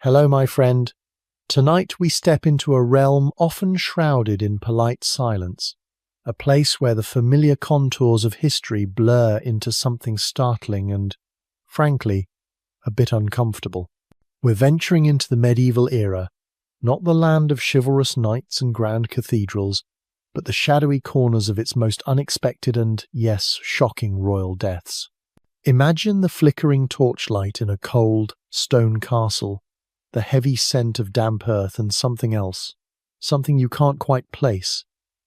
Hello, my friend. Tonight we step into a realm often shrouded in polite silence, a place where the familiar contours of history blur into something startling and, frankly, a bit uncomfortable. We're venturing into the medieval era, not the land of chivalrous knights and grand cathedrals, but the shadowy corners of its most unexpected and, yes, shocking royal deaths. Imagine the flickering torchlight in a cold, stone castle, the heavy scent of damp earth and something else, something you can't quite place,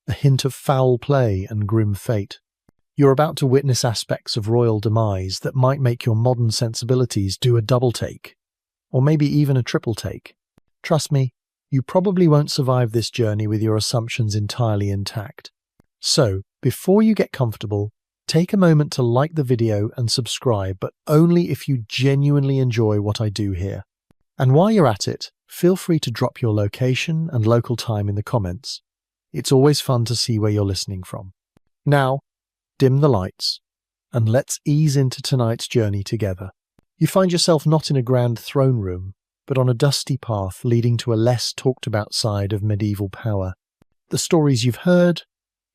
a hint of foul play and grim fate. You're about to witness aspects of royal demise that might make your modern sensibilities do a double take, or maybe even a triple take. Trust me, you probably won't survive this journey with your assumptions entirely intact. So, before you get comfortable, take a moment to like the video and subscribe, but only if you genuinely enjoy what I do here. And while you're at it, feel free to drop your location and local time in the comments. It's always fun to see where you're listening from. Now, dim the lights, and let's ease into tonight's journey together. You find yourself not in a grand throne room, but on a dusty path leading to a less talked about side of medieval power. The stories you've heard,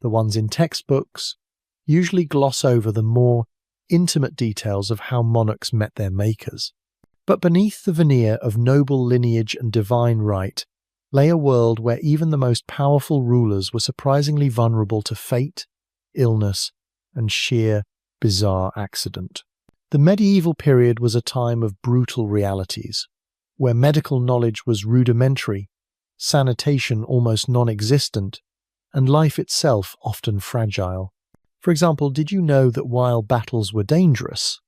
the ones in textbooks, usually gloss over the more intimate details of how monarchs met their makers. But beneath the veneer of noble lineage and divine right lay a world where even the most powerful rulers were surprisingly vulnerable to fate, illness, and sheer, bizarre accident. The medieval period was a time of brutal realities, where medical knowledge was rudimentary, sanitation almost non-existent, and life itself often fragile. For example, did you know that while battles were dangerous,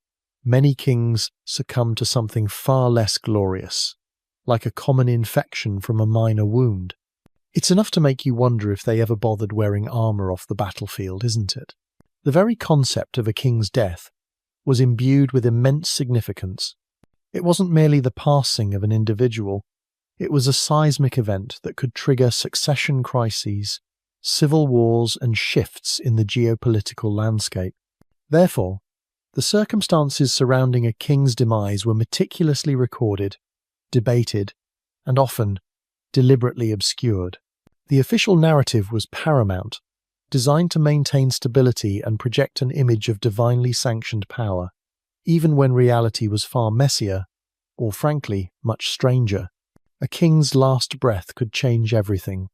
many kings succumbed to something far less glorious, like a common infection from a minor wound? It's enough to make you wonder if they ever bothered wearing armor off the battlefield, isn't it? The very concept of a king's death was imbued with immense significance. It wasn't merely the passing of an individual, it was a seismic event that could trigger succession crises, civil wars, and shifts in the geopolitical landscape. Therefore, the circumstances surrounding a king's demise were meticulously recorded, debated, and often deliberately obscured. The official narrative was paramount, designed to maintain stability and project an image of divinely sanctioned power, even when reality was far messier, or frankly, much stranger. A king's last breath could change everything,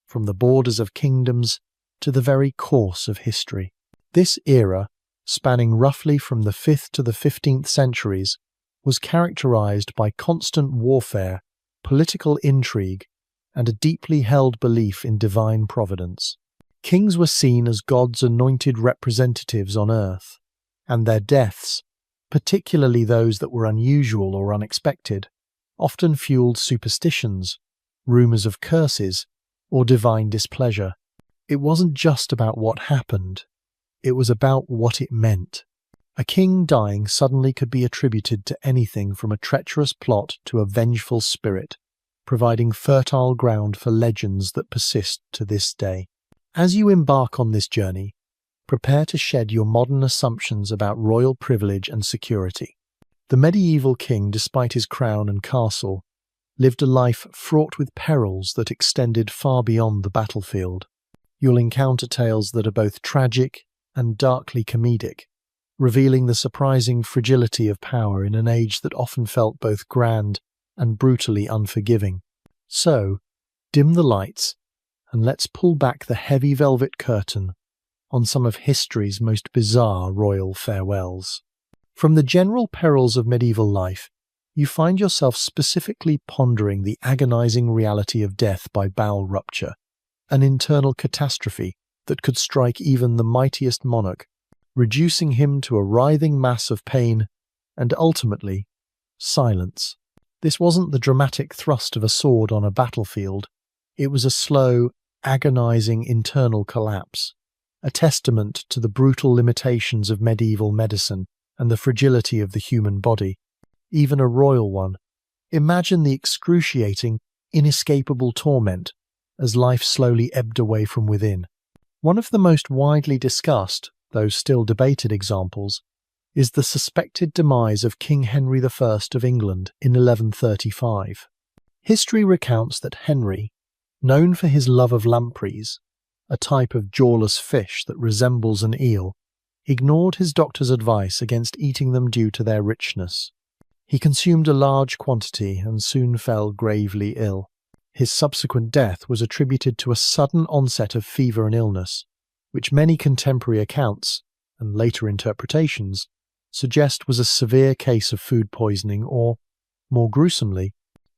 from the borders of kingdoms to the very course of history. This era, spanning roughly from the 5th to the 15th centuries, was characterized by constant warfare, political intrigue, and a deeply held belief in divine providence. Kings were seen as God's anointed representatives on earth, and their deaths, particularly those that were unusual or unexpected, often fueled superstitions, rumors of curses, or divine displeasure. It wasn't just about what happened, it was about what it meant. A king dying suddenly could be attributed to anything from a treacherous plot to a vengeful spirit, providing fertile ground for legends that persist to this day. As you embark on this journey, prepare to shed your modern assumptions about royal privilege and security. The medieval king, despite his crown and castle, lived a life fraught with perils that extended far beyond the battlefield. You'll encounter tales that are both tragic and darkly comedic, revealing the surprising fragility of power in an age that often felt both grand and brutally unforgiving. So, dim the lights, and let's pull back the heavy velvet curtain on some of history's most bizarre royal farewells. From the general perils of medieval life, you find yourself specifically pondering the agonizing reality of death by bowel rupture, an internal catastrophe that could strike even the mightiest monarch, reducing him to a writhing mass of pain and ultimately, silence. This wasn't the dramatic thrust of a sword on a battlefield. It was a slow, agonizing internal collapse, a testament to the brutal limitations of medieval medicine and the fragility of the human body, even a royal one. Imagine the excruciating, inescapable torment as life slowly ebbed away from within. One of the most widely discussed, though still debated examples, is the suspected demise of King Henry I of England in 1135. History recounts that Henry, known for his love of lampreys, a type of jawless fish that resembles an eel, ignored his doctor's advice against eating them due to their richness. He consumed a large quantity and soon fell gravely ill. His subsequent death was attributed to a sudden onset of fever and illness, which many contemporary accounts, and later interpretations, suggest was a severe case of food poisoning or, more gruesomely,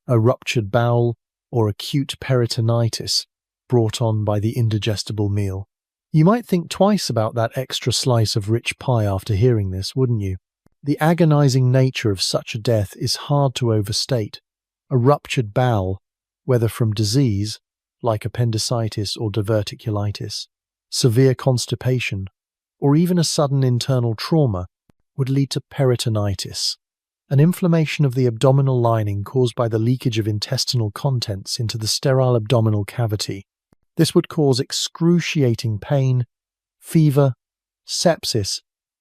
a ruptured bowel or acute peritonitis brought on by the indigestible meal. You might think twice about that extra slice of rich pie after hearing this, wouldn't you? The agonizing nature of such a death is hard to overstate. A ruptured bowel, whether from disease, like appendicitis or diverticulitis, severe constipation, or even a sudden internal trauma, would lead to peritonitis, an inflammation of the abdominal lining caused by the leakage of intestinal contents into the sterile abdominal cavity. This would cause excruciating pain, fever, sepsis,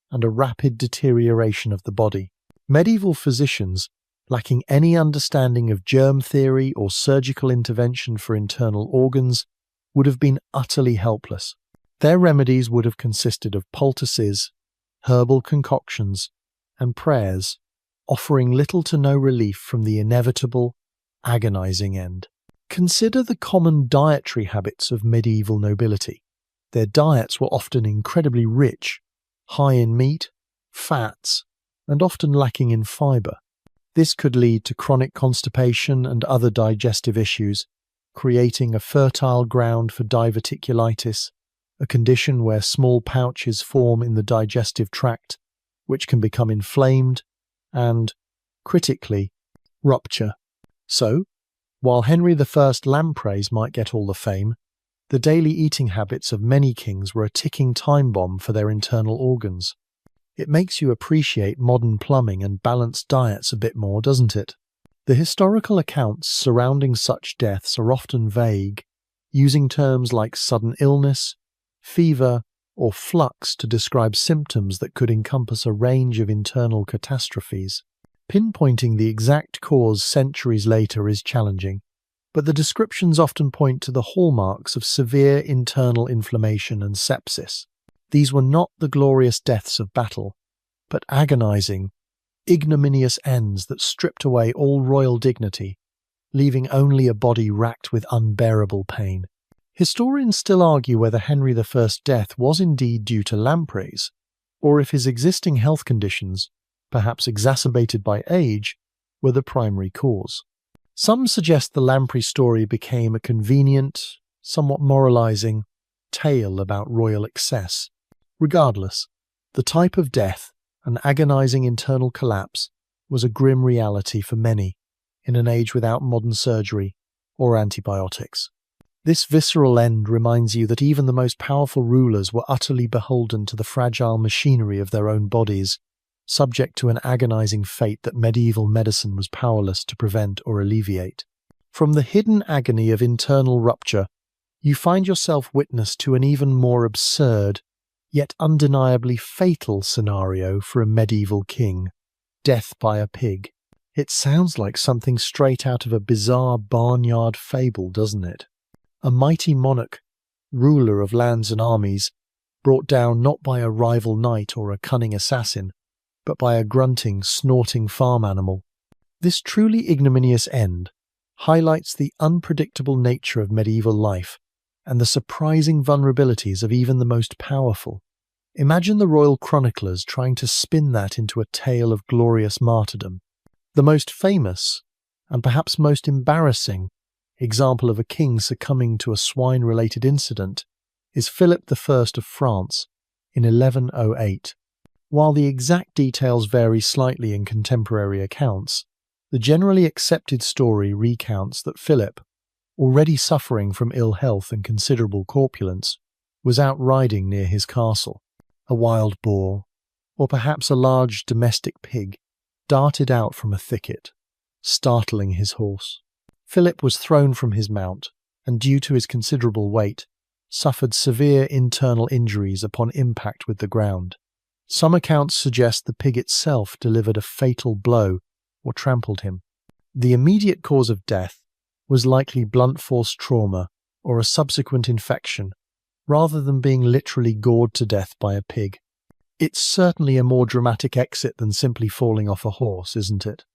and a rapid deterioration of the body. Medieval physicians, lacking any understanding of germ theory or surgical intervention for internal organs, would have been utterly helpless. Their remedies would have consisted of poultices, herbal concoctions, and prayers, offering little to no relief from the inevitable, agonizing end. Consider the common dietary habits of medieval nobility. Their diets were often incredibly rich, high in meat, fats, and often lacking in fiber. This could lead to chronic constipation and other digestive issues, creating a fertile ground for diverticulitis, a condition where small pouches form in the digestive tract, which can become inflamed and, critically, rupture. So, while Henry I's lampreys might get all the fame, the daily eating habits of many kings were a ticking time bomb for their internal organs. It makes you appreciate modern plumbing and balanced diets a bit more, doesn't it? The historical accounts surrounding such deaths are often vague, using terms like sudden illness, fever, or flux to describe symptoms that could encompass a range of internal catastrophes. Pinpointing the exact cause centuries later is challenging, but the descriptions often point to the hallmarks of severe internal inflammation and sepsis. These were not the glorious deaths of battle, but agonizing, ignominious ends that stripped away all royal dignity, leaving only a body racked with unbearable pain. Historians still argue whether Henry I's death was indeed due to lampreys, or if his existing health conditions, perhaps exacerbated by age, were the primary cause. Some suggest the lamprey story became a convenient, somewhat moralizing, tale about royal excess. Regardless, the type of death, an agonizing internal collapse, was a grim reality for many in an age without modern surgery or antibiotics. This visceral end reminds you that even the most powerful rulers were utterly beholden to the fragile machinery of their own bodies, subject to an agonizing fate that medieval medicine was powerless to prevent or alleviate. From the hidden agony of internal rupture, you find yourself witness to an even more absurd, yet undeniably fatal scenario for a medieval king: death by a pig. It sounds like something straight out of a bizarre barnyard fable, doesn't it? A mighty monarch, ruler of lands and armies, brought down not by a rival knight or a cunning assassin, but by a grunting, snorting farm animal. This truly ignominious end highlights the unpredictable nature of medieval life and the surprising vulnerabilities of even the most powerful. Imagine the royal chroniclers trying to spin that into a tale of glorious martyrdom. The most famous, and perhaps most embarrassing, example of a king succumbing to a swine-related incident is Philip I of France in 1108. While the exact details vary slightly in contemporary accounts, the generally accepted story recounts that Philip, already suffering from ill health and considerable corpulence, was out riding near his castle. A wild boar, or perhaps a large domestic pig, darted out from a thicket, startling his horse. Philip was thrown from his mount, and due to his considerable weight, suffered severe internal injuries upon impact with the ground. Some accounts suggest the pig itself delivered a fatal blow or trampled him. The immediate cause of death was likely blunt force trauma or a subsequent infection, rather than being literally gored to death by a pig. It's certainly a more dramatic exit than simply falling off a horse, isn't it?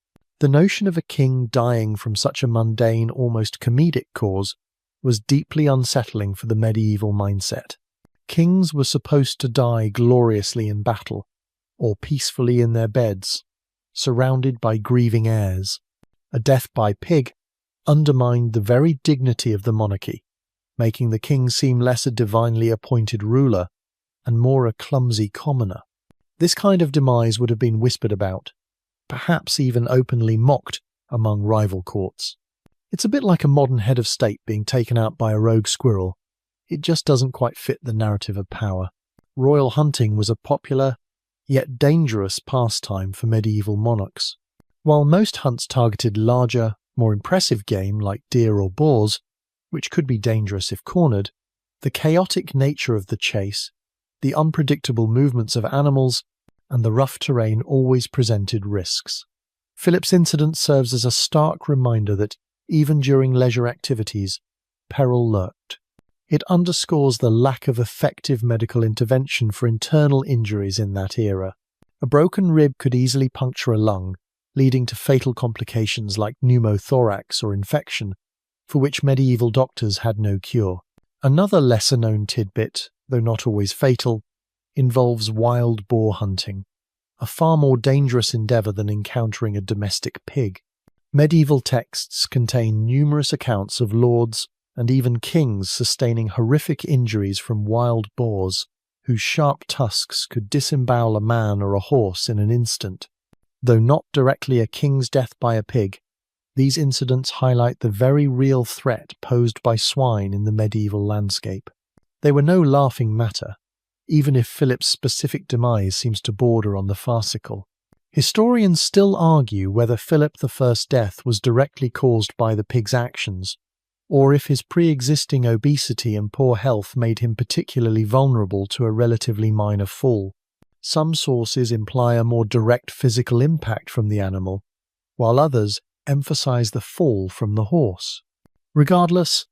The notion of a king dying from such a mundane, almost comedic cause was deeply unsettling for the medieval mindset. Kings were supposed to die gloriously in battle, or peacefully in their beds, surrounded by grieving heirs. A death by pig undermined the very dignity of the monarchy, making the king seem less a divinely appointed ruler and more a clumsy commoner. This kind of demise would have been whispered about, perhaps even openly mocked among rival courts. It's a bit like a modern head of state being taken out by a rogue squirrel. It just doesn't quite fit the narrative of power. Royal hunting was a popular, yet dangerous pastime for medieval monarchs. While most hunts targeted larger, more impressive game like deer or boars, which could be dangerous if cornered, the chaotic nature of the chase, the unpredictable movements of animals, and the rough terrain always presented risks. Philip's incident serves as a stark reminder that, even during leisure activities, peril lurked. It underscores the lack of effective medical intervention for internal injuries in that era. A broken rib could easily puncture a lung, leading to fatal complications like pneumothorax or infection, for which medieval doctors had no cure. Another lesser-known tidbit, though not always fatal, involves wild boar hunting, a far more dangerous endeavour than encountering a domestic pig. Medieval texts contain numerous accounts of lords and even kings sustaining horrific injuries from wild boars, whose sharp tusks could disembowel a man or a horse in an instant. Though not directly a king's death by a pig, these incidents highlight the very real threat posed by swine in the medieval landscape. They were no laughing matter, even if Philip's specific demise seems to border on the farcical. Historians still argue whether Philip I's death was directly caused by the pig's actions, or if his pre-existing obesity and poor health made him particularly vulnerable to a relatively minor fall. Some sources imply a more direct physical impact from the animal, while others emphasize the fall from the horse. Regardless,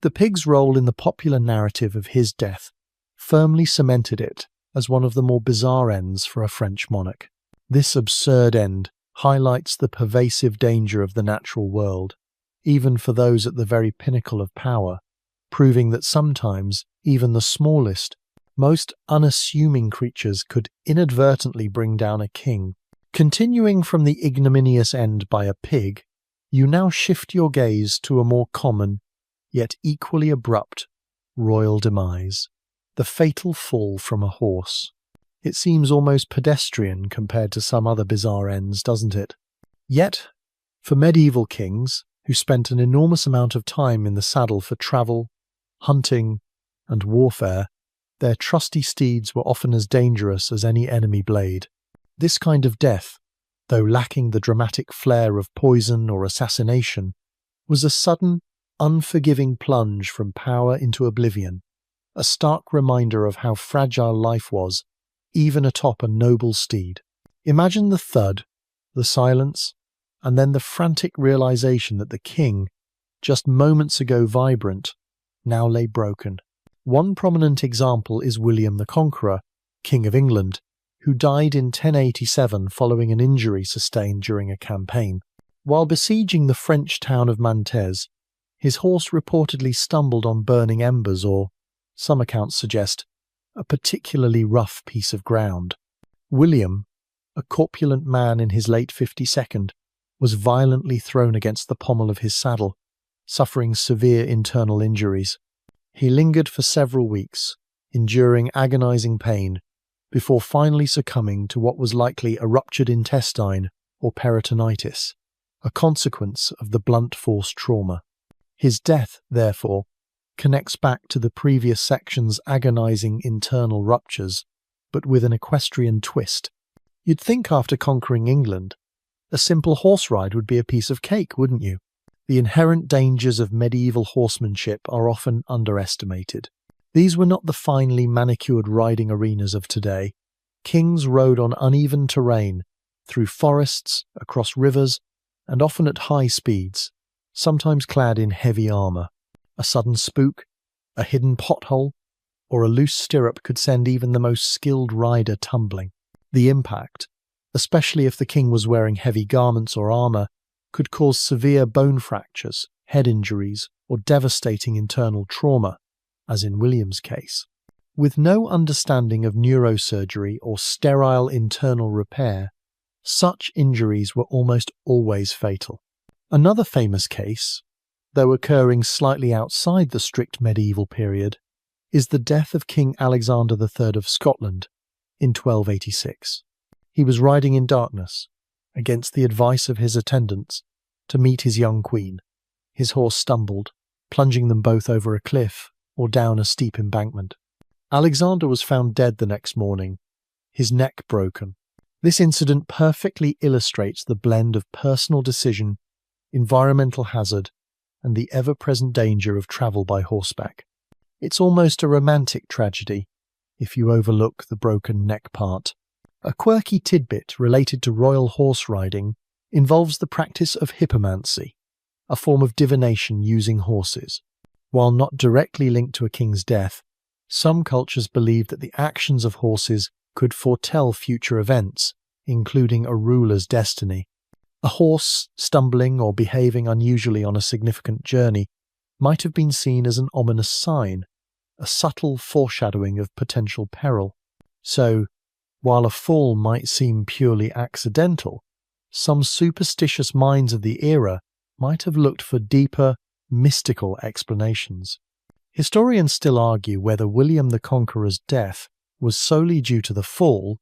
the pig's role in the popular narrative of his death firmly cemented it as one of the more bizarre ends for a French monarch. This absurd end highlights the pervasive danger of the natural world, even for those at the very pinnacle of power, proving that sometimes even the smallest, most unassuming creatures could inadvertently bring down a king. Continuing from the ignominious end by a pig, you now shift your gaze to a more common, yet equally abrupt, royal demise: the fatal fall from a horse. It seems almost pedestrian compared to some other bizarre ends, doesn't it? Yet, for medieval kings, who spent an enormous amount of time in the saddle for travel, hunting, and warfare, their trusty steeds were often as dangerous as any enemy blade. This kind of death, though lacking the dramatic flair of poison or assassination, was a sudden, unforgiving plunge from power into oblivion, a stark reminder of how fragile life was, even atop a noble steed. Imagine the thud, the silence, and then the frantic realization that the king, just moments ago vibrant, now lay broken. One prominent example is William the Conqueror, King of England, who died in 1087 following an injury sustained during a campaign. While besieging the French town of Mantes, his horse reportedly stumbled on burning embers or, some accounts suggest, a particularly rough piece of ground. William, a corpulent man in his late 52nd, was violently thrown against the pommel of his saddle, suffering severe internal injuries. He lingered for several weeks, enduring agonizing pain, before finally succumbing to what was likely a ruptured intestine or peritonitis, a consequence of the blunt force trauma. His death, therefore, connects back to the previous section's agonizing internal ruptures, but with an equestrian twist. You'd think after conquering England, a simple horse ride would be a piece of cake, wouldn't you? The inherent dangers of medieval horsemanship are often underestimated. These were not the finely manicured riding arenas of today. Kings rode on uneven terrain, through forests, across rivers, and often at high speeds, sometimes clad in heavy armour. A sudden spook, a hidden pothole, or a loose stirrup could send even the most skilled rider tumbling. The impact, especially if the king was wearing heavy garments or armour, could cause severe bone fractures, head injuries, or devastating internal trauma, as in William's case. With no understanding of neurosurgery or sterile internal repair, such injuries were almost always fatal. Another famous case, though occurring slightly outside the strict medieval period, is the death of King Alexander III of Scotland in 1286. He was riding in darkness, against the advice of his attendants, to meet his young queen. His horse stumbled, plunging them both over a cliff or down a steep embankment. Alexander was found dead the next morning, his neck broken. This incident perfectly illustrates the blend of personal decision, environmental hazard, and the ever-present danger of travel by horseback. It's almost a romantic tragedy, if you overlook the broken neck part. A quirky tidbit related to royal horse riding involves the practice of hippomancy, a form of divination using horses. While not directly linked to a king's death, some cultures believed that the actions of horses could foretell future events, including a ruler's destiny. A horse stumbling or behaving unusually on a significant journey might have been seen as an ominous sign, a subtle foreshadowing of potential peril. So, while a fall might seem purely accidental, some superstitious minds of the era might have looked for deeper, mystical explanations. Historians still argue whether William the Conqueror's death was solely due to the fall,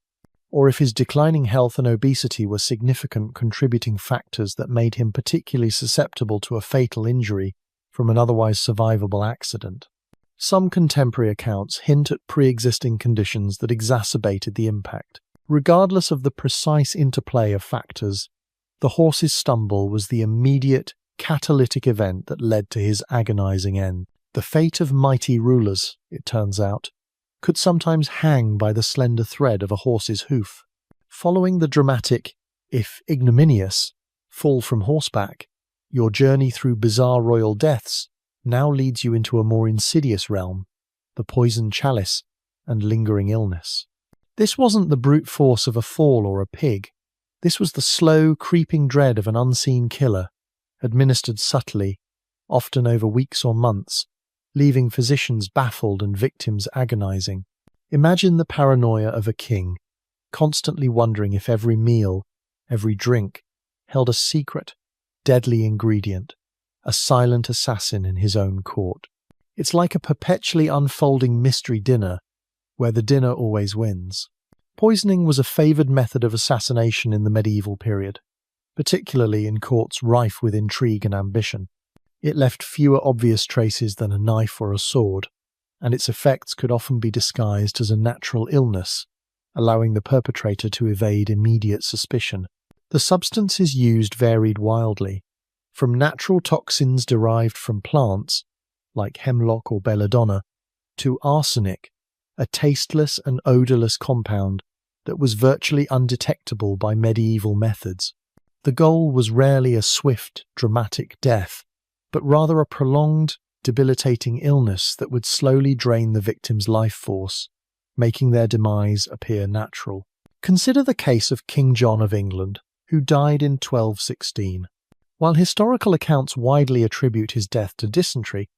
or if his declining health and obesity were significant contributing factors that made him particularly susceptible to a fatal injury from an otherwise survivable accident. Some contemporary accounts hint at pre-existing conditions that exacerbated the impact. Regardless of the precise interplay of factors, the horse's stumble was the immediate, catalytic event that led to his agonizing end. The fate of mighty rulers, it turns out, could sometimes hang by the slender thread of a horse's hoof. Following the dramatic, if ignominious, fall from horseback, your journey through bizarre royal deaths now leads you into a more insidious realm, the poisoned chalice and lingering illness. This wasn't the brute force of a fall or a pig. This was the slow, creeping dread of an unseen killer, administered subtly, often over weeks or months, leaving physicians baffled and victims agonizing. Imagine the paranoia of a king, constantly wondering if every meal, every drink, held a secret, deadly ingredient, a silent assassin in his own court. It's like a perpetually unfolding mystery dinner, where the dinner always wins. Poisoning was a favoured method of assassination in the medieval period, particularly in courts rife with intrigue and ambition. It left fewer obvious traces than a knife or a sword, and its effects could often be disguised as a natural illness, allowing the perpetrator to evade immediate suspicion. The substances used varied wildly, from natural toxins derived from plants, like hemlock or belladonna, to arsenic, a tasteless and odourless compound that was virtually undetectable by medieval methods. The goal was rarely a swift, dramatic death, but rather a prolonged, debilitating illness that would slowly drain the victim's life force, making their demise appear natural. Consider the case of King John of England, who died in 1216. While historical accounts widely attribute his death to dysentery,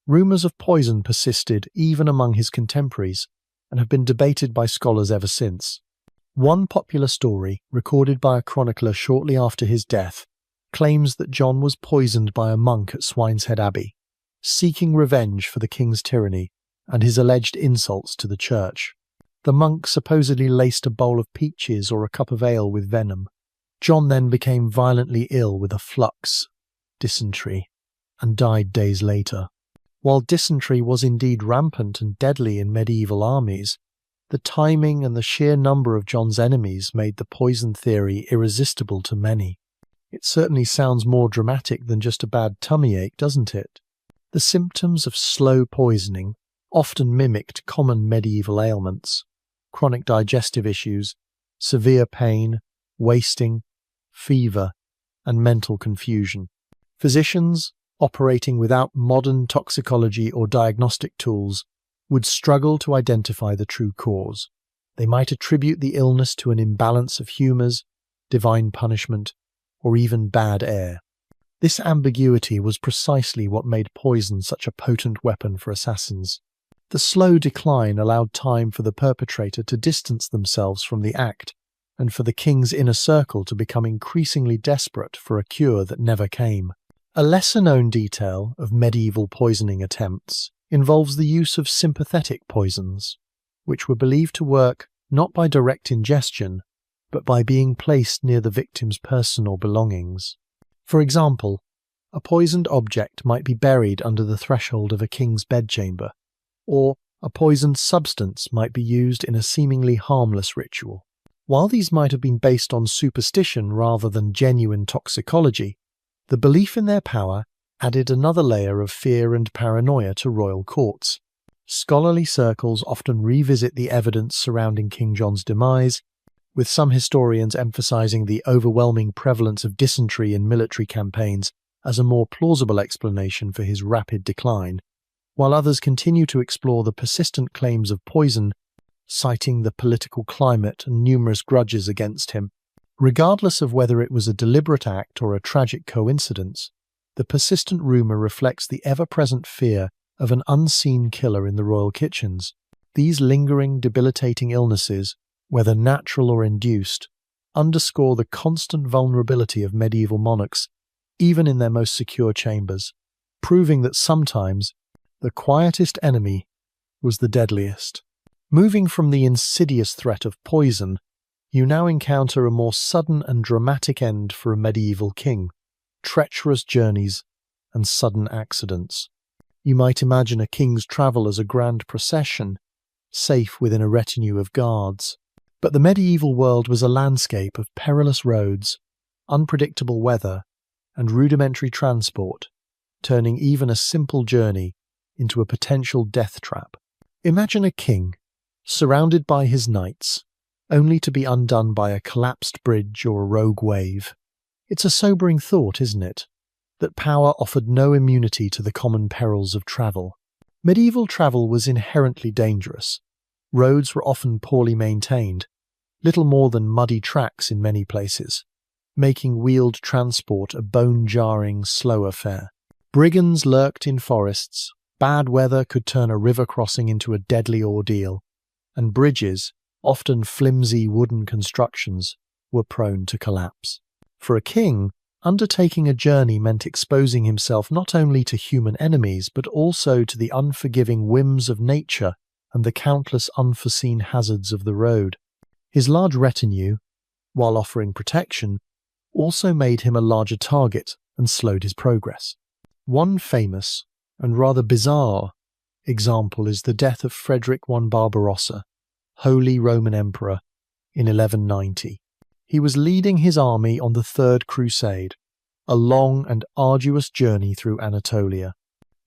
rumours of poison persisted even among his contemporaries and have been debated by scholars ever since. One popular story, recorded by a chronicler shortly after his death, claims that John was poisoned by a monk at Swineshead Abbey, seeking revenge for the king's tyranny and his alleged insults to the church. The monk supposedly laced a bowl of peaches or a cup of ale with venom. John then became violently ill with a flux, dysentery, and died days later. While dysentery was indeed rampant and deadly in medieval armies, the timing and the sheer number of John's enemies made the poison theory irresistible to many. It certainly sounds more dramatic than just a bad tummy ache, doesn't it? The symptoms of slow poisoning often mimicked common medieval ailments, chronic digestive issues, severe pain, wasting, fever, and mental confusion. Physicians, operating without modern toxicology or diagnostic tools, would struggle to identify the true cause. They might attribute the illness to an imbalance of humours, divine punishment, or even bad air. This ambiguity was precisely what made poison such a potent weapon for assassins. The slow decline allowed time for the perpetrator to distance themselves from the act, and for the king's inner circle to become increasingly desperate for a cure that never came. A lesser-known detail of medieval poisoning attempts involves the use of sympathetic poisons, which were believed to work not by direct ingestion, but by being placed near the victim's personal belongings. For example, a poisoned object might be buried under the threshold of a king's bedchamber, or a poisoned substance might be used in a seemingly harmless ritual. While these might have been based on superstition rather than genuine toxicology, the belief in their power added another layer of fear and paranoia to royal courts. Scholarly circles often revisit the evidence surrounding King John's demise, with some historians emphasizing the overwhelming prevalence of dysentery in military campaigns as a more plausible explanation for his rapid decline, while others continue to explore the persistent claims of poison, citing the political climate and numerous grudges against him. Regardless of whether it was a deliberate act or a tragic coincidence, the persistent rumour reflects the ever-present fear of an unseen killer in the royal kitchens. These lingering, debilitating illnesses, whether natural or induced, underscore the constant vulnerability of medieval monarchs, even in their most secure chambers, proving that sometimes the quietest enemy was the deadliest. Moving from the insidious threat of poison, you now encounter a more sudden and dramatic end for a medieval king: treacherous journeys and sudden accidents. You might imagine a king's travel as a grand procession, safe within a retinue of guards. But the medieval world was a landscape of perilous roads, unpredictable weather, and rudimentary transport, turning even a simple journey into a potential death trap. Imagine a king, surrounded by his knights, only to be undone by a collapsed bridge or a rogue wave. It's a sobering thought, isn't it? That power offered no immunity to the common perils of travel. Medieval travel was inherently dangerous. Roads were often poorly maintained, little more than muddy tracks in many places, making wheeled transport a bone-jarring, slow affair. Brigands lurked in forests, bad weather could turn a river crossing into a deadly ordeal, and bridges, often flimsy wooden constructions, were prone to collapse. For a king, undertaking a journey meant exposing himself not only to human enemies but also to the unforgiving whims of nature and the countless unforeseen hazards of the road. His large retinue, while offering protection, also made him a larger target and slowed his progress. One famous and rather bizarre example is the death of Frederick I Barbarossa, Holy Roman Emperor, in 1190. He was leading his army on the Third Crusade, a long and arduous journey through Anatolia.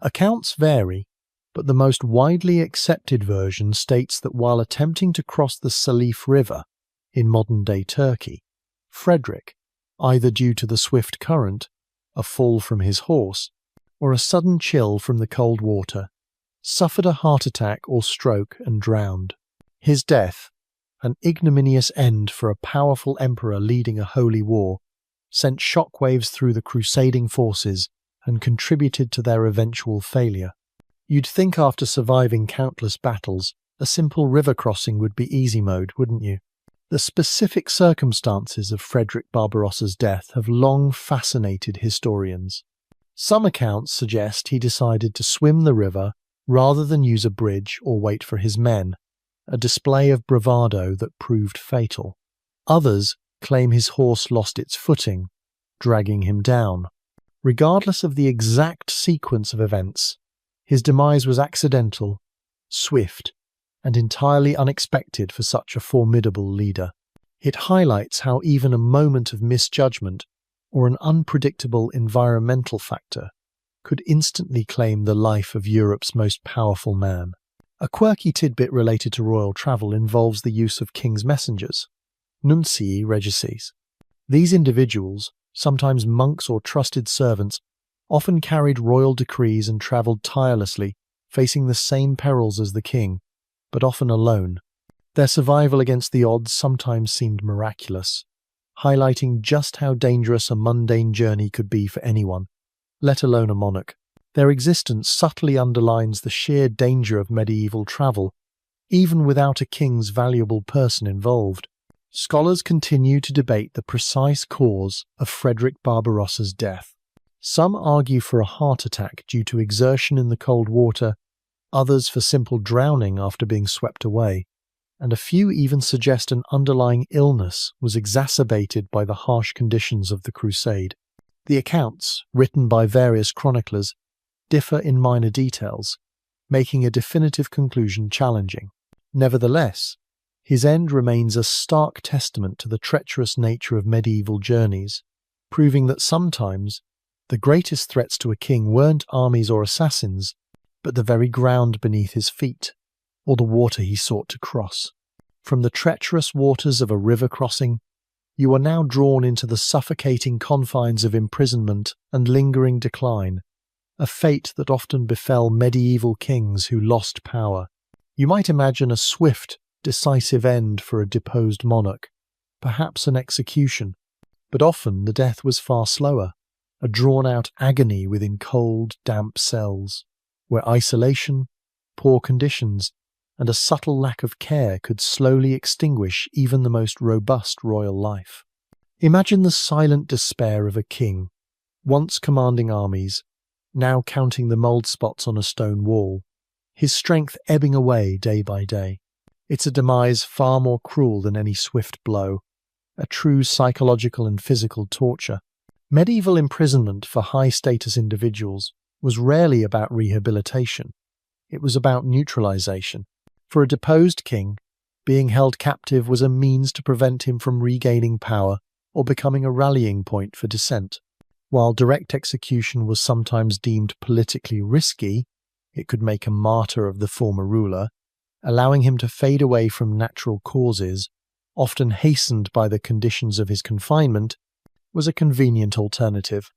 Accounts vary, but the most widely accepted version states that while attempting to cross the Salif River in modern-day Turkey, Frederick, either due to the swift current, a fall from his horse, or a sudden chill from the cold water, suffered a heart attack or stroke and drowned. His death, an ignominious end for a powerful emperor leading a holy war, sent shockwaves through the crusading forces and contributed to their eventual failure. You'd think after surviving countless battles, a simple river crossing would be easy mode, wouldn't you? The specific circumstances of Frederick Barbarossa's death have long fascinated historians. Some accounts suggest he decided to swim the river rather than use a bridge or wait for his men, a display of bravado that proved fatal. Others claim his horse lost its footing, dragging him down. Regardless of the exact sequence of events, his demise was accidental, swift, and entirely unexpected for such a formidable leader. It highlights how even a moment of misjudgment or an unpredictable environmental factor could instantly claim the life of Europe's most powerful man. A quirky tidbit related to royal travel involves the use of king's messengers, nuncii regices. These individuals, sometimes monks or trusted servants, often carried royal decrees and travelled tirelessly, facing the same perils as the king, but often alone. Their survival against the odds sometimes seemed miraculous, highlighting just how dangerous a mundane journey could be for anyone, let alone a monarch. Their existence subtly underlines the sheer danger of medieval travel, even without a king's valuable person involved. Scholars continue to debate the precise cause of Frederick Barbarossa's death. Some argue for a heart attack due to exertion in the cold water, others for simple drowning after being swept away, and a few even suggest an underlying illness was exacerbated by the harsh conditions of the crusade. The accounts, written by various chroniclers, differ in minor details, making a definitive conclusion challenging. Nevertheless, his end remains a stark testament to the treacherous nature of medieval journeys, proving that sometimes the greatest threats to a king weren't armies or assassins, but the very ground beneath his feet, or the water he sought to cross. From the treacherous waters of a river crossing, you are now drawn into the suffocating confines of imprisonment and lingering decline, a fate that often befell medieval kings who lost power. You might imagine a swift, decisive end for a deposed monarch, perhaps an execution, but often the death was far slower, a drawn-out agony within cold, damp cells, where isolation, poor conditions, and a subtle lack of care could slowly extinguish even the most robust royal life. Imagine the silent despair of a king, once commanding armies, now counting the mould spots on a stone wall, his strength ebbing away day by day. It's a demise far more cruel than any swift blow, a true psychological and physical torture. Medieval imprisonment for high-status individuals was rarely about rehabilitation. It was about neutralization. For a deposed king, being held captive was a means to prevent him from regaining power or becoming a rallying point for dissent. While direct execution was sometimes deemed politically risky, it could make a martyr of the former ruler, allowing him to fade away from natural causes, often hastened by the conditions of his confinement, was a convenient alternative.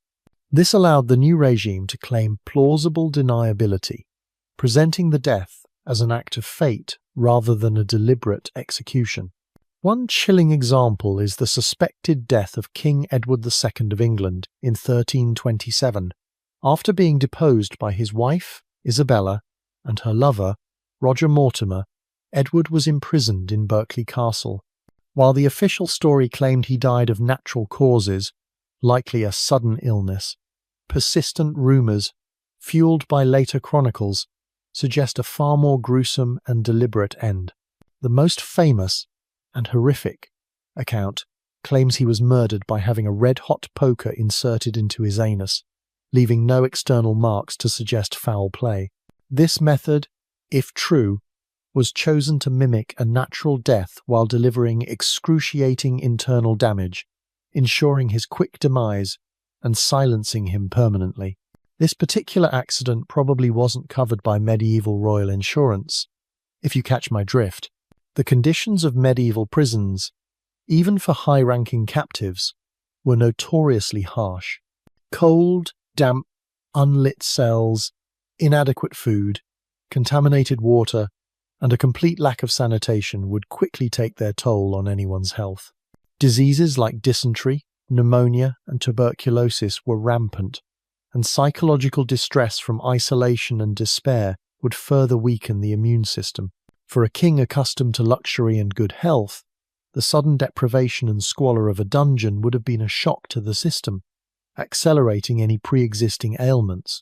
This allowed the new regime to claim plausible deniability, presenting the death as an act of fate rather than a deliberate execution. One chilling example is the suspected death of King Edward II of England in 1327. After being deposed by his wife, Isabella, and her lover, Roger Mortimer, Edward was imprisoned in Berkeley Castle. While the official story claimed he died of natural causes, likely a sudden illness, persistent rumours, fueled by later chronicles, suggest a far more gruesome and deliberate end. The most famous and horrific account claims he was murdered by having a red-hot poker inserted into his anus, leaving no external marks to suggest foul play. This method, if true, was chosen to mimic a natural death while delivering excruciating internal damage, ensuring his quick demise and silencing him permanently. This particular accident probably wasn't covered by medieval royal insurance, if you catch my drift. The conditions of medieval prisons, even for high-ranking captives, were notoriously harsh. Cold, damp, unlit cells, inadequate food, contaminated water, and a complete lack of sanitation would quickly take their toll on anyone's health. Diseases like dysentery, pneumonia, and tuberculosis were rampant, and psychological distress from isolation and despair would further weaken the immune system. For a king accustomed to luxury and good health, the sudden deprivation and squalor of a dungeon would have been a shock to the system, accelerating any pre-existing ailments.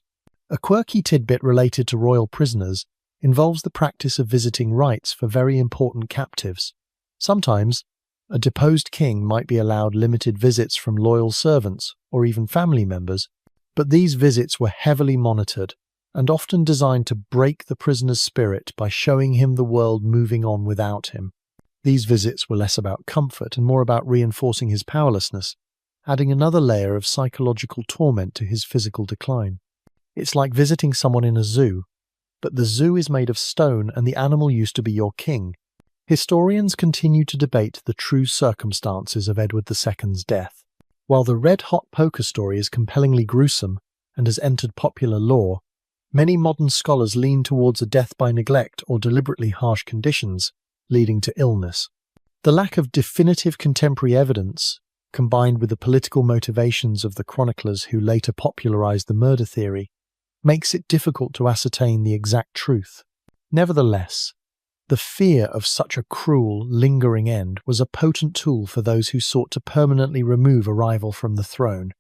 A quirky tidbit related to royal prisoners involves the practice of visiting rites for very important captives. Sometimes, a deposed king might be allowed limited visits from loyal servants or even family members, but these visits were heavily monitored and often designed to break the prisoner's spirit by showing him the world moving on without him. These visits were less about comfort and more about reinforcing his powerlessness, adding another layer of psychological torment to his physical decline. It's like visiting someone in a zoo, but the zoo is made of stone and the animal used to be your king. Historians continue to debate the true circumstances of Edward II's death. While the red-hot poker story is compellingly gruesome and has entered popular lore, many modern scholars lean towards a death by neglect or deliberately harsh conditions, leading to illness. The lack of definitive contemporary evidence, combined with the political motivations of the chroniclers who later popularized the murder theory, makes it difficult to ascertain the exact truth. Nevertheless, the fear of such a cruel, lingering end was a potent tool for those who sought to permanently remove a rival from the throne,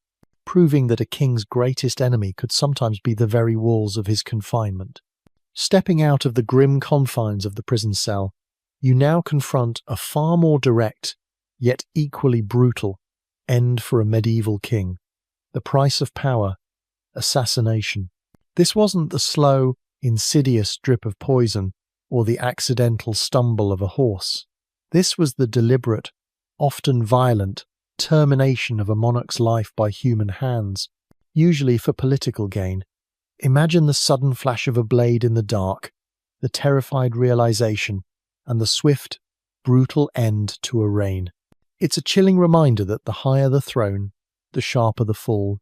proving that a king's greatest enemy could sometimes be the very walls of his confinement. Stepping out of the grim confines of the prison cell, you now confront a far more direct, yet equally brutal, end for a medieval king. The price of power: assassination. This wasn't the slow, insidious drip of poison or the accidental stumble of a horse. This was the deliberate, often violent, termination of a monarch's life by human hands, usually for political gain. Imagine the sudden flash of a blade in the dark, the terrified realization, and the swift, brutal end to a reign. It's a chilling reminder that the higher the throne, the sharper the fall,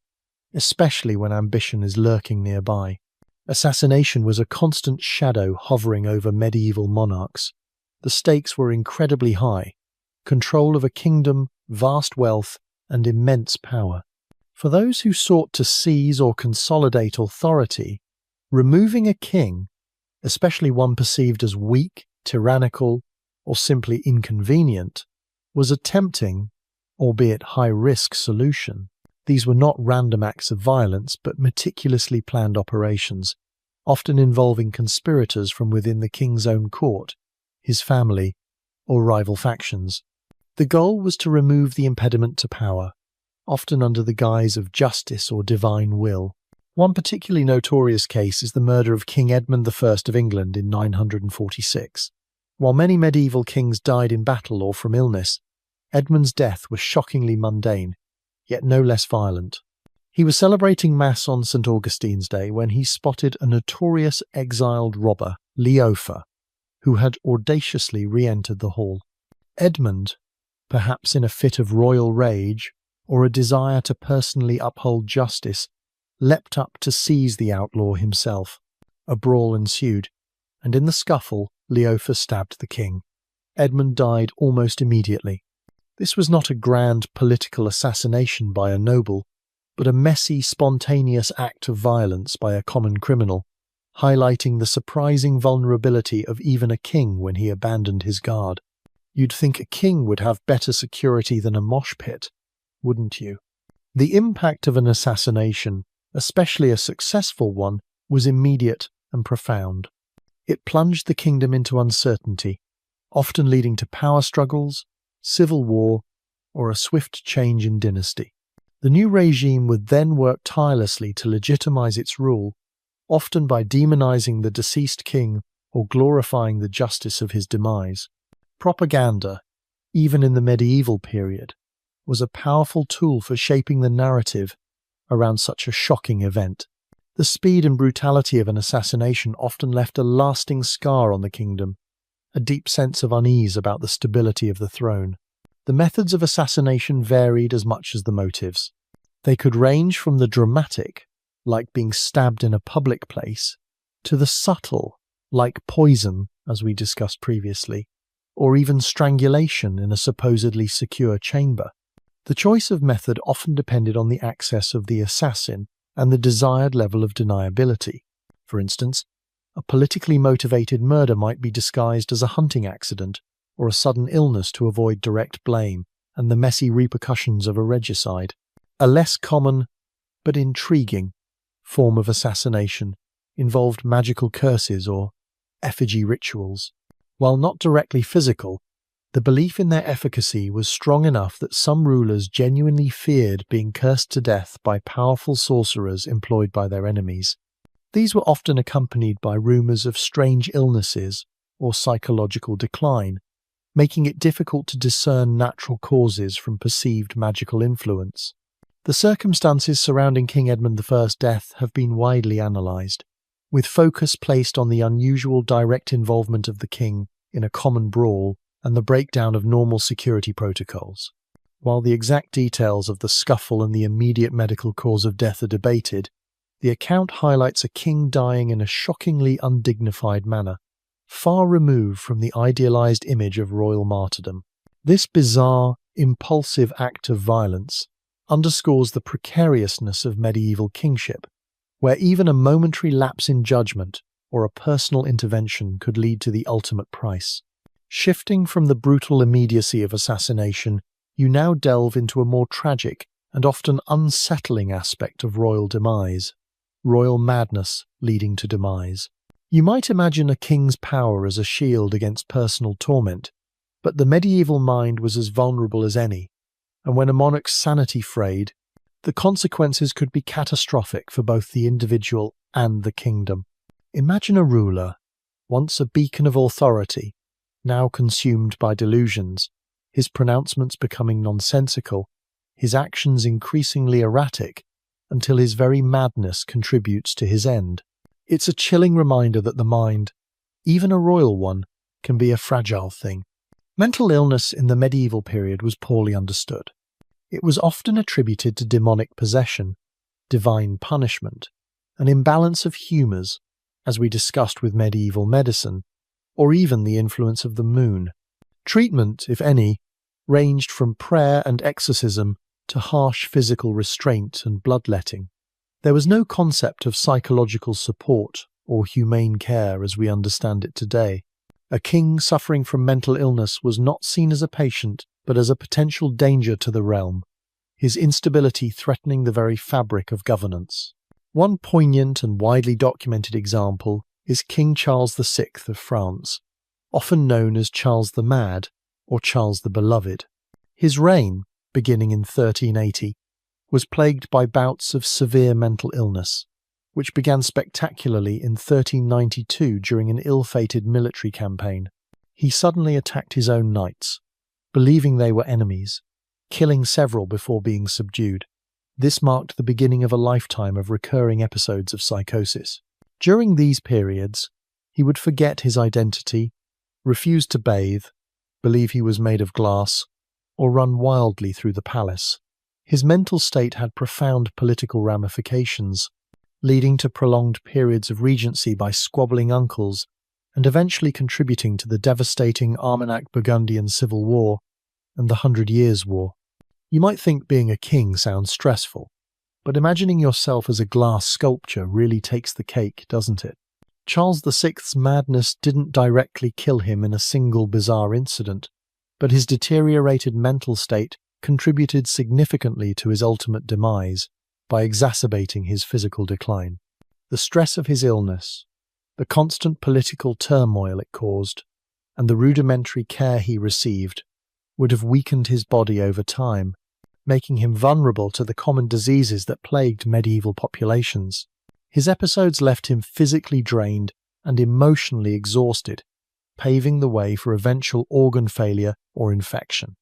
especially when ambition is lurking nearby. Assassination was a constant shadow hovering over medieval monarchs. The stakes were incredibly high: control of a kingdom, vast wealth, and immense power. For those who sought to seize or consolidate authority, removing a king, especially one perceived as weak, tyrannical, or simply inconvenient, was a tempting, albeit high-risk solution. These were not random acts of violence, but meticulously planned operations, often involving conspirators from within the king's own court, his family, or rival factions. The goal was to remove the impediment to power, often under the guise of justice or divine will. One particularly notorious case is the murder of King Edmund I of England in 946. While many medieval kings died in battle or from illness, Edmund's death was shockingly mundane, yet no less violent. He was celebrating Mass on St. Augustine's Day when he spotted a notorious exiled robber, Leofa, who had audaciously re-entered the hall. Edmund, perhaps in a fit of royal rage or a desire to personally uphold justice, leapt up to seize the outlaw himself. A brawl ensued, and in the scuffle, Leofa stabbed the king. Edmund died almost immediately. This was not a grand political assassination by a noble, but a messy, spontaneous act of violence by a common criminal, highlighting the surprising vulnerability of even a king when he abandoned his guard. You'd think a king would have better security than a mosh pit, wouldn't you? The impact of an assassination, especially a successful one, was immediate and profound. It plunged the kingdom into uncertainty, often leading to power struggles, civil war, or a swift change in dynasty. The new regime would then work tirelessly to legitimize its rule, often by demonizing the deceased king or glorifying the justice of his demise. Propaganda, even in the medieval period, was a powerful tool for shaping the narrative around such a shocking event. The speed and brutality of an assassination often left a lasting scar on the kingdom, a deep sense of unease about the stability of the throne. The methods of assassination varied as much as the motives. They could range from the dramatic, like being stabbed in a public place, to the subtle, like poison, as we discussed previously, or even strangulation in a supposedly secure chamber. The choice of method often depended on the access of the assassin and the desired level of deniability. For instance, a politically motivated murder might be disguised as a hunting accident or a sudden illness to avoid direct blame and the messy repercussions of a regicide. A less common, but intriguing, form of assassination involved magical curses or effigy rituals. While not directly physical, the belief in their efficacy was strong enough that some rulers genuinely feared being cursed to death by powerful sorcerers employed by their enemies. These were often accompanied by rumors of strange illnesses or psychological decline, making it difficult to discern natural causes from perceived magical influence. The circumstances surrounding King Edmund I's death have been widely analysed. with focus placed on the unusual direct involvement of the king in a common brawl and the breakdown of normal security protocols. While the exact details of the scuffle and the immediate medical cause of death are debated, the account highlights a king dying in a shockingly undignified manner, far removed from the idealized image of royal martyrdom. This bizarre, impulsive act of violence underscores the precariousness of medieval kingship, where even a momentary lapse in judgment or a personal intervention could lead to the ultimate price. Shifting from the brutal immediacy of assassination, you now delve into a more tragic and often unsettling aspect of royal demise: royal madness leading to demise. You might imagine a king's power as a shield against personal torment, but the medieval mind was as vulnerable as any, and when a monarch's sanity frayed, the consequences could be catastrophic for both the individual and the kingdom. Imagine a ruler, once a beacon of authority, now consumed by delusions, his pronouncements becoming nonsensical, his actions increasingly erratic, until his very madness contributes to his end. It's a chilling reminder that the mind, even a royal one, can be a fragile thing. Mental illness in the medieval period was poorly understood. It was often attributed to demonic possession, divine punishment, an imbalance of humours, as we discussed with medieval medicine, or even the influence of the moon. Treatment, if any, ranged from prayer and exorcism to harsh physical restraint and bloodletting. There was no concept of psychological support or humane care as we understand it today. A king suffering from mental illness was not seen as a patient, but as a potential danger to the realm, his instability threatening the very fabric of governance. One poignant and widely documented example is King Charles VI of France, often known as Charles the Mad or Charles the Beloved. His reign, beginning in 1380, was plagued by bouts of severe mental illness, which began spectacularly in 1392 during an ill-fated military campaign. He suddenly attacked his own knights, believing they were enemies, killing several before being subdued. This marked the beginning of a lifetime of recurring episodes of psychosis. During these periods, he would forget his identity, refuse to bathe, believe he was made of glass, or run wildly through the palace. His mental state had profound political ramifications, leading to prolonged periods of regency by squabbling uncles and eventually contributing to the devastating Armagnac-Burgundian Civil War and the 100 Years' War. You might think being a king sounds stressful, but imagining yourself as a glass sculpture really takes the cake, doesn't it? Charles VI's madness didn't directly kill him in a single bizarre incident, but his deteriorated mental state contributed significantly to his ultimate demise by exacerbating his physical decline. The stress of his illness, the constant political turmoil it caused, and the rudimentary care he received would have weakened his body over time, making him vulnerable to the common diseases that plagued medieval populations. His episodes left him physically drained and emotionally exhausted, paving the way for eventual organ failure or infection.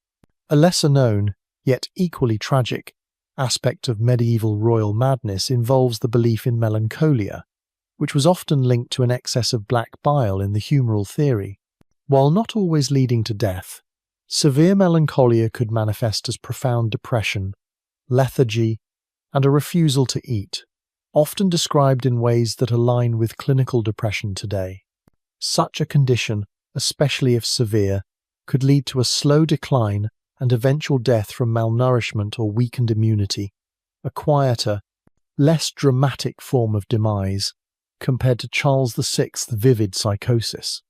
A lesser-known, yet equally tragic, aspect of medieval royal madness involves the belief in melancholia, which was often linked to an excess of black bile in the humoral theory. While not always leading to death, severe melancholia could manifest as profound depression, lethargy, and a refusal to eat, often described in ways that align with clinical depression today. Such a condition, especially if severe, could lead to a slow decline and eventual death from malnourishment or weakened immunity, a quieter, less dramatic form of demise compared to Charles VI's vivid psychosis.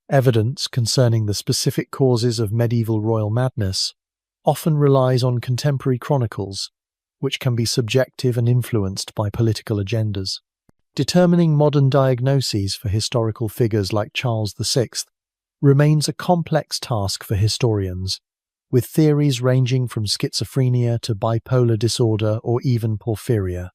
Evidence concerning the specific causes of medieval royal madness often relies on contemporary chronicles, which can be subjective and influenced by political agendas. Determining modern diagnoses for historical figures like Charles VI remains a complex task for historians, with theories ranging from schizophrenia to bipolar disorder or even porphyria.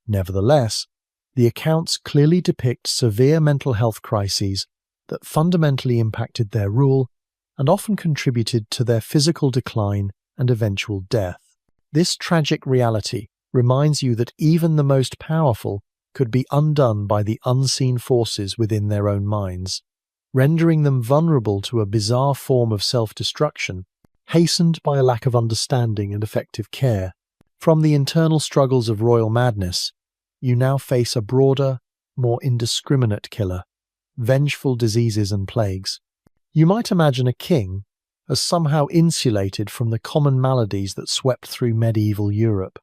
Nevertheless, the accounts clearly depict severe mental health crises that fundamentally impacted their rule and often contributed to their physical decline and eventual death. This tragic reality reminds you that even the most powerful could be undone by the unseen forces within their own minds, rendering them vulnerable to a bizarre form of self-destruction, hastened by a lack of understanding and effective care. From the internal struggles of royal madness, you now face a broader, more indiscriminate killer, vengeful diseases and plagues. You might imagine a king as somehow insulated from the common maladies that swept through medieval Europe.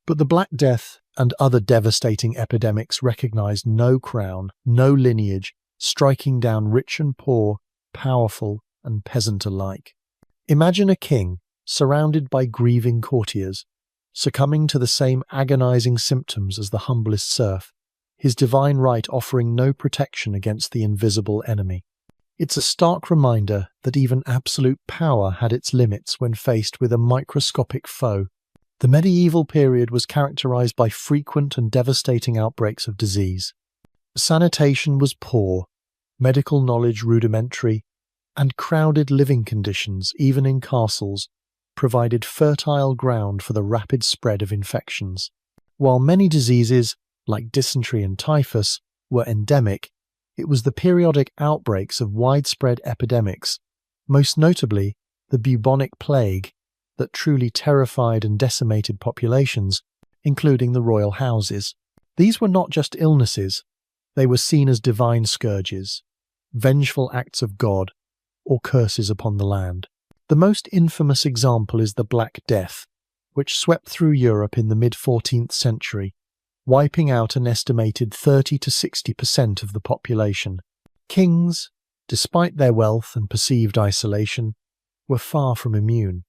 But the Black Death and other devastating epidemics recognized no crown, no lineage, striking down rich and poor, powerful and peasant alike. Imagine a king surrounded by grieving courtiers, succumbing to the same agonizing symptoms as the humblest serf, his divine right offering no protection against the invisible enemy. It's a stark reminder that even absolute power had its limits when faced with a microscopic foe. The medieval period was characterized by frequent and devastating outbreaks of disease. Sanitation was poor, medical knowledge rudimentary, and crowded living conditions, even in castles, provided fertile ground for the rapid spread of infections. While many diseases, like dysentery and typhus, were endemic, it was the periodic outbreaks of widespread epidemics, most notably the bubonic plague, that truly terrified and decimated populations, including the royal houses. These were not just illnesses, they were seen as divine scourges, vengeful acts of God, or curses upon the land. The most infamous example is the Black Death, which swept through Europe in the mid-14th century, wiping out an estimated 30 to 60% of the population. Kings, despite their wealth and perceived isolation, were far from immune.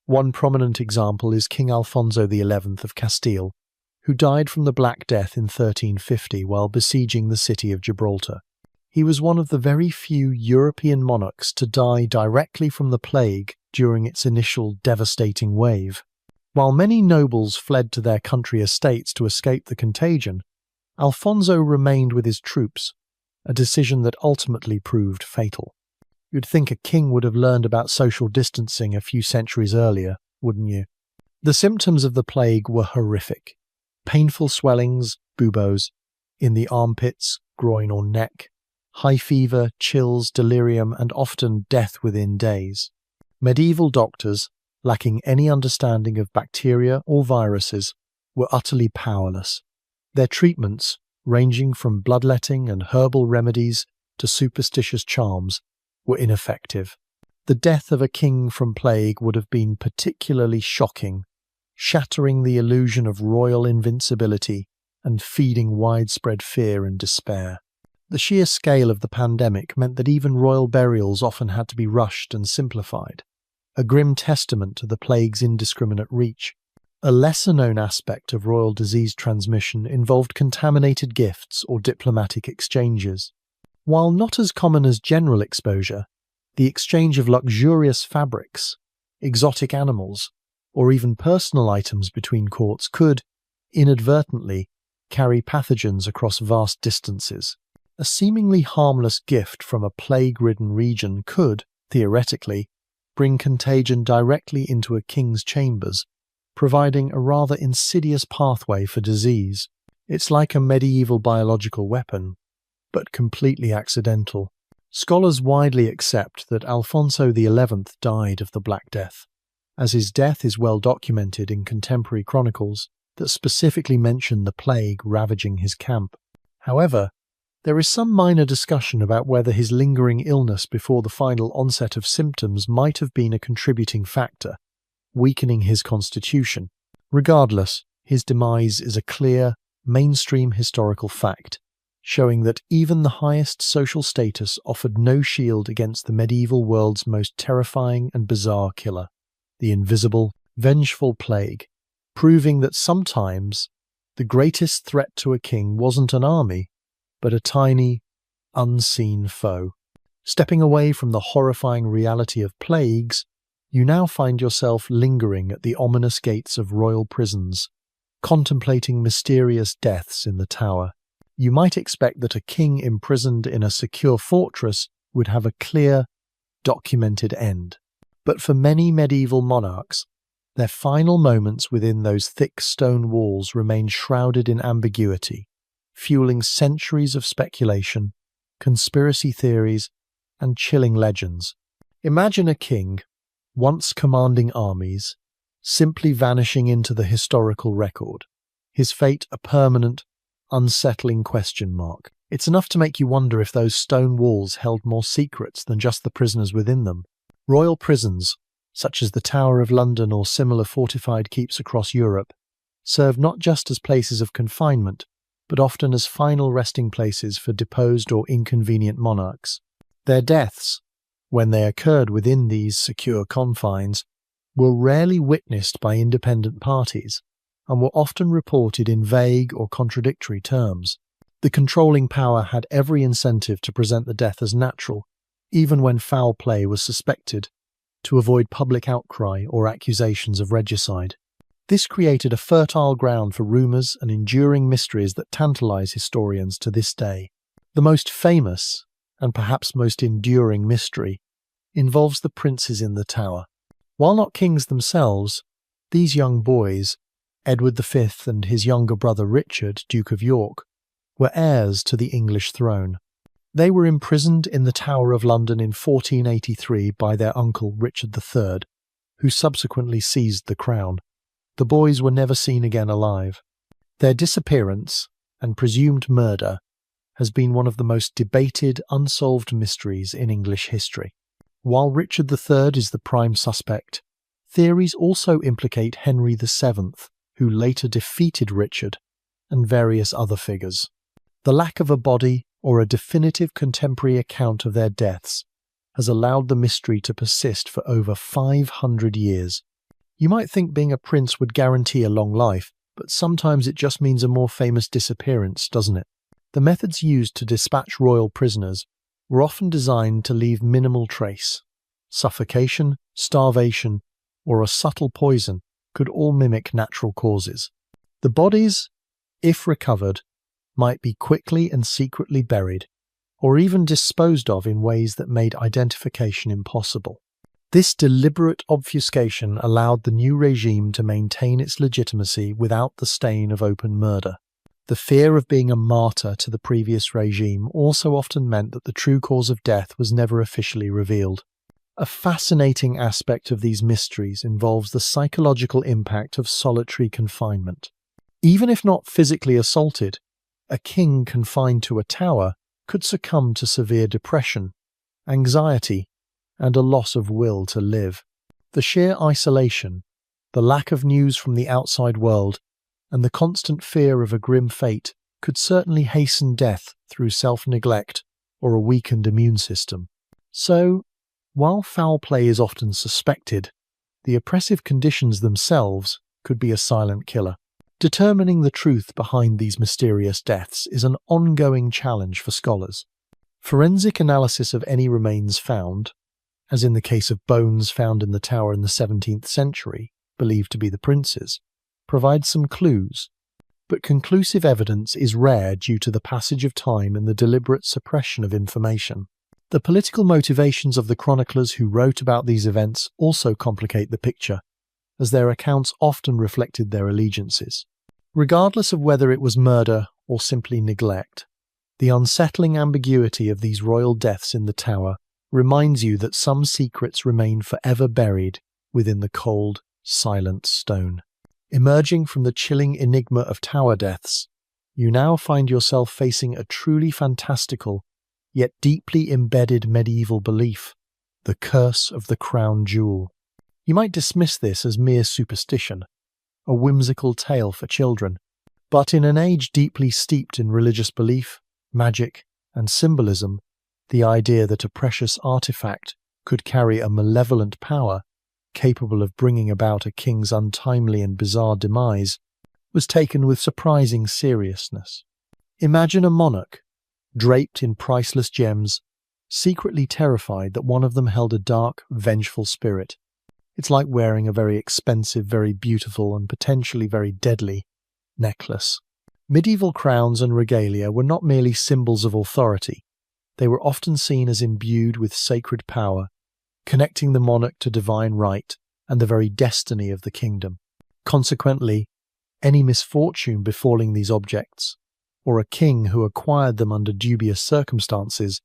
One prominent example is King Alfonso XI of Castile, who died from the Black Death in 1350 while besieging the city of Gibraltar. He was one of the very few European monarchs to die directly from the plague during its initial devastating wave. While many nobles fled to their country estates to escape the contagion, Alfonso remained with his troops, a decision that ultimately proved fatal. You'd think a king would have learned about social distancing a few centuries earlier, wouldn't you? The symptoms of the plague were horrific. Painful swellings, buboes, in the armpits, groin or neck, high fever, chills, delirium, and often death within days. Medieval doctors, lacking any understanding of bacteria or viruses, were utterly powerless. Their treatments, ranging from bloodletting and herbal remedies to superstitious charms, were ineffective. The death of a king from plague would have been particularly shocking, shattering the illusion of royal invincibility and feeding widespread fear and despair. The sheer scale of the pandemic meant that even royal burials often had to be rushed and simplified, a grim testament to the plague's indiscriminate reach. A lesser-known aspect of royal disease transmission involved contaminated gifts or diplomatic exchanges. While not as common as general exposure, the exchange of luxurious fabrics, exotic animals, or even personal items between courts could, inadvertently, carry pathogens across vast distances. A seemingly harmless gift from a plague-ridden region could, theoretically, bring contagion directly into a king's chambers, providing a rather insidious pathway for disease. It's like a medieval biological weapon, but completely accidental. Scholars widely accept that Alfonso XI died of the Black Death, as his death is well documented in contemporary chronicles that specifically mention the plague ravaging his camp. However, there is some minor discussion about whether his lingering illness before the final onset of symptoms might have been a contributing factor, weakening his constitution. Regardless, his demise is a clear, mainstream historical fact, showing that even the highest social status offered no shield against the medieval world's most terrifying and bizarre killer, the invisible, vengeful plague, proving that sometimes the greatest threat to a king wasn't an army, but a tiny, unseen foe. Stepping away from the horrifying reality of plagues, you now find yourself lingering at the ominous gates of royal prisons, contemplating mysterious deaths in the tower. You might expect that a king imprisoned in a secure fortress would have a clear, documented end. But for many medieval monarchs, their final moments within those thick stone walls remained shrouded in ambiguity. fueling centuries of speculation, conspiracy theories, and chilling legends. Imagine a king, once commanding armies, simply vanishing into the historical record, his fate a permanent, unsettling question mark. It's enough to make you wonder if those stone walls held more secrets than just the prisoners within them. Royal prisons, such as the Tower of London or similar fortified keeps across Europe, serve not just as places of confinement, but often as final resting places for deposed or inconvenient monarchs. Their deaths, when they occurred within these secure confines, were rarely witnessed by independent parties and were often reported in vague or contradictory terms. The controlling power had every incentive to present the death as natural, even when foul play was suspected, to avoid public outcry or accusations of regicide. This created a fertile ground for rumours and enduring mysteries that tantalise historians to this day. The most famous, and perhaps most enduring mystery, involves the princes in the Tower. While not kings themselves, these young boys, Edward V and his younger brother Richard, Duke of York, were heirs to the English throne. They were imprisoned in the Tower of London in 1483 by their uncle Richard III, who subsequently seized the crown. The boys were never seen again alive. Their disappearance and presumed murder has been one of the most debated, unsolved mysteries in English history. While Richard III is the prime suspect, theories also implicate Henry VII, who later defeated Richard, and various other figures. The lack of a body or a definitive contemporary account of their deaths has allowed the mystery to persist for over 500 years. You might think being a prince would guarantee a long life, but sometimes it just means a more famous disappearance, doesn't it? The methods used to dispatch royal prisoners were often designed to leave minimal trace. Suffocation, starvation, or a subtle poison could all mimic natural causes. The bodies, if recovered, might be quickly and secretly buried, or even disposed of in ways that made identification impossible. This deliberate obfuscation allowed the new regime to maintain its legitimacy without the stain of open murder. The fear of being a martyr to the previous regime also often meant that the true cause of death was never officially revealed. A fascinating aspect of these mysteries involves the psychological impact of solitary confinement. Even if not physically assaulted, a king confined to a tower could succumb to severe depression, anxiety, and a loss of will to live. The sheer isolation, the lack of news from the outside world, and the constant fear of a grim fate could certainly hasten death through self-neglect or a weakened immune system. So, while foul play is often suspected, the oppressive conditions themselves could be a silent killer. Determining the truth behind these mysterious deaths is an ongoing challenge for scholars. Forensic analysis of any remains found, as in the case of bones found in the tower in the 17th century, believed to be the princes, provides some clues, but conclusive evidence is rare due to the passage of time and the deliberate suppression of information. The political motivations of the chroniclers who wrote about these events also complicate the picture, as their accounts often reflected their allegiances. Regardless of whether it was murder or simply neglect, the unsettling ambiguity of these royal deaths in the tower reminds you that some secrets remain forever buried within the cold, silent stone. Emerging from the chilling enigma of tower deaths, you now find yourself facing a truly fantastical, yet deeply embedded medieval belief, the curse of the crown jewel. You might dismiss this as mere superstition, a whimsical tale for children, but in an age deeply steeped in religious belief, magic, and symbolism, the idea that a precious artifact could carry a malevolent power capable of bringing about a king's untimely and bizarre demise was taken with surprising seriousness. Imagine a monarch, draped in priceless gems, secretly terrified that one of them held a dark, vengeful spirit. It's like wearing a very expensive, very beautiful, and potentially very deadly necklace. Medieval crowns and regalia were not merely symbols of authority. They were often seen as imbued with sacred power, connecting the monarch to divine right and the very destiny of the kingdom. Consequently, any misfortune befalling these objects or a king who acquired them under dubious circumstances,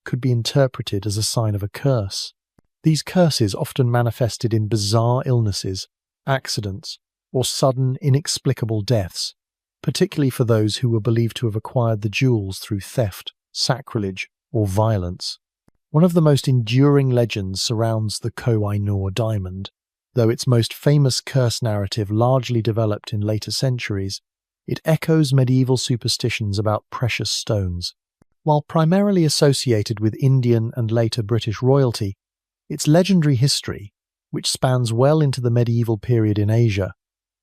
could be interpreted as a sign of a curse. These curses often manifested in bizarre illnesses, accidents, or sudden, inexplicable deaths, particularly for those who were believed to have acquired the jewels through theft, sacrilege, or violence. One of the most enduring legends surrounds the Koh-i-Noor diamond. Though its most famous curse narrative largely developed in later centuries, it echoes medieval superstitions about precious stones. While primarily associated with Indian and later British royalty, its legendary history, which spans well into the medieval period in Asia,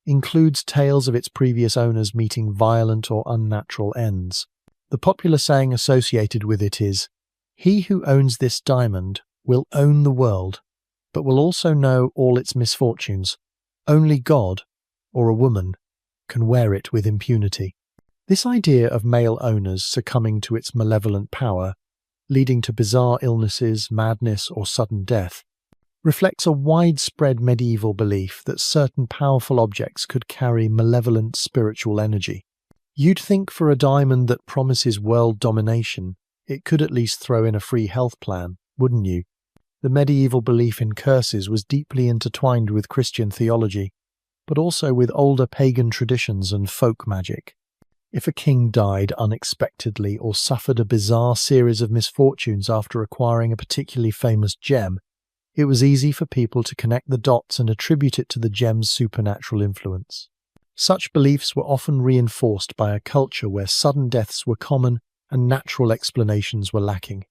includes tales of its previous owners meeting violent or unnatural ends. The popular saying associated with it is, "He who owns this diamond will own the world, but will also know all its misfortunes. Only God, or a woman, can wear it with impunity." This idea of male owners succumbing to its malevolent power, leading to bizarre illnesses, madness, or sudden death, reflects a widespread medieval belief that certain powerful objects could carry malevolent spiritual energy. You'd think for a diamond that promises world domination, it could at least throw in a free health plan, wouldn't you? The medieval belief in curses was deeply intertwined with Christian theology, but also with older pagan traditions and folk magic. If a king died unexpectedly or suffered a bizarre series of misfortunes after acquiring a particularly famous gem, it was easy for people to connect the dots and attribute it to the gem's supernatural influence. Such beliefs were often reinforced by a culture where sudden deaths were common and natural explanations were lacking,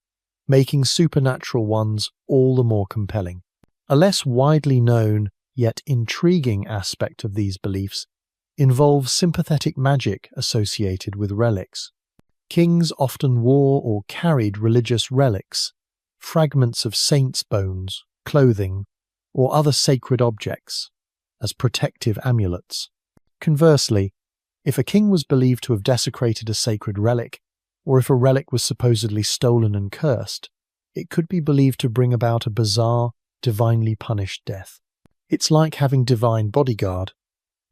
making supernatural ones all the more compelling. A less widely known, yet intriguing aspect of these beliefs involves sympathetic magic associated with relics. Kings often wore or carried religious relics, fragments of saints' bones, clothing, or other sacred objects, as protective amulets. Conversely, if a king was believed to have desecrated a sacred relic, or if a relic was supposedly stolen and cursed, it could be believed to bring about a bizarre, divinely punished death. It's like having divine bodyguard,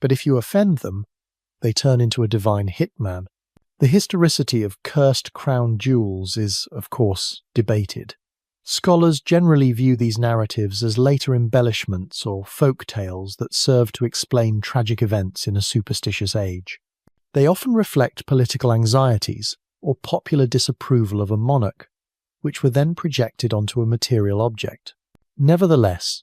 but if you offend them, they turn into a divine hitman. The historicity of cursed crown jewels is, of course, debated. Scholars generally view these narratives as later embellishments or folk tales that serve to explain tragic events in a superstitious age. They often reflect political anxieties or popular disapproval of a monarch, which were then projected onto a material object. Nevertheless,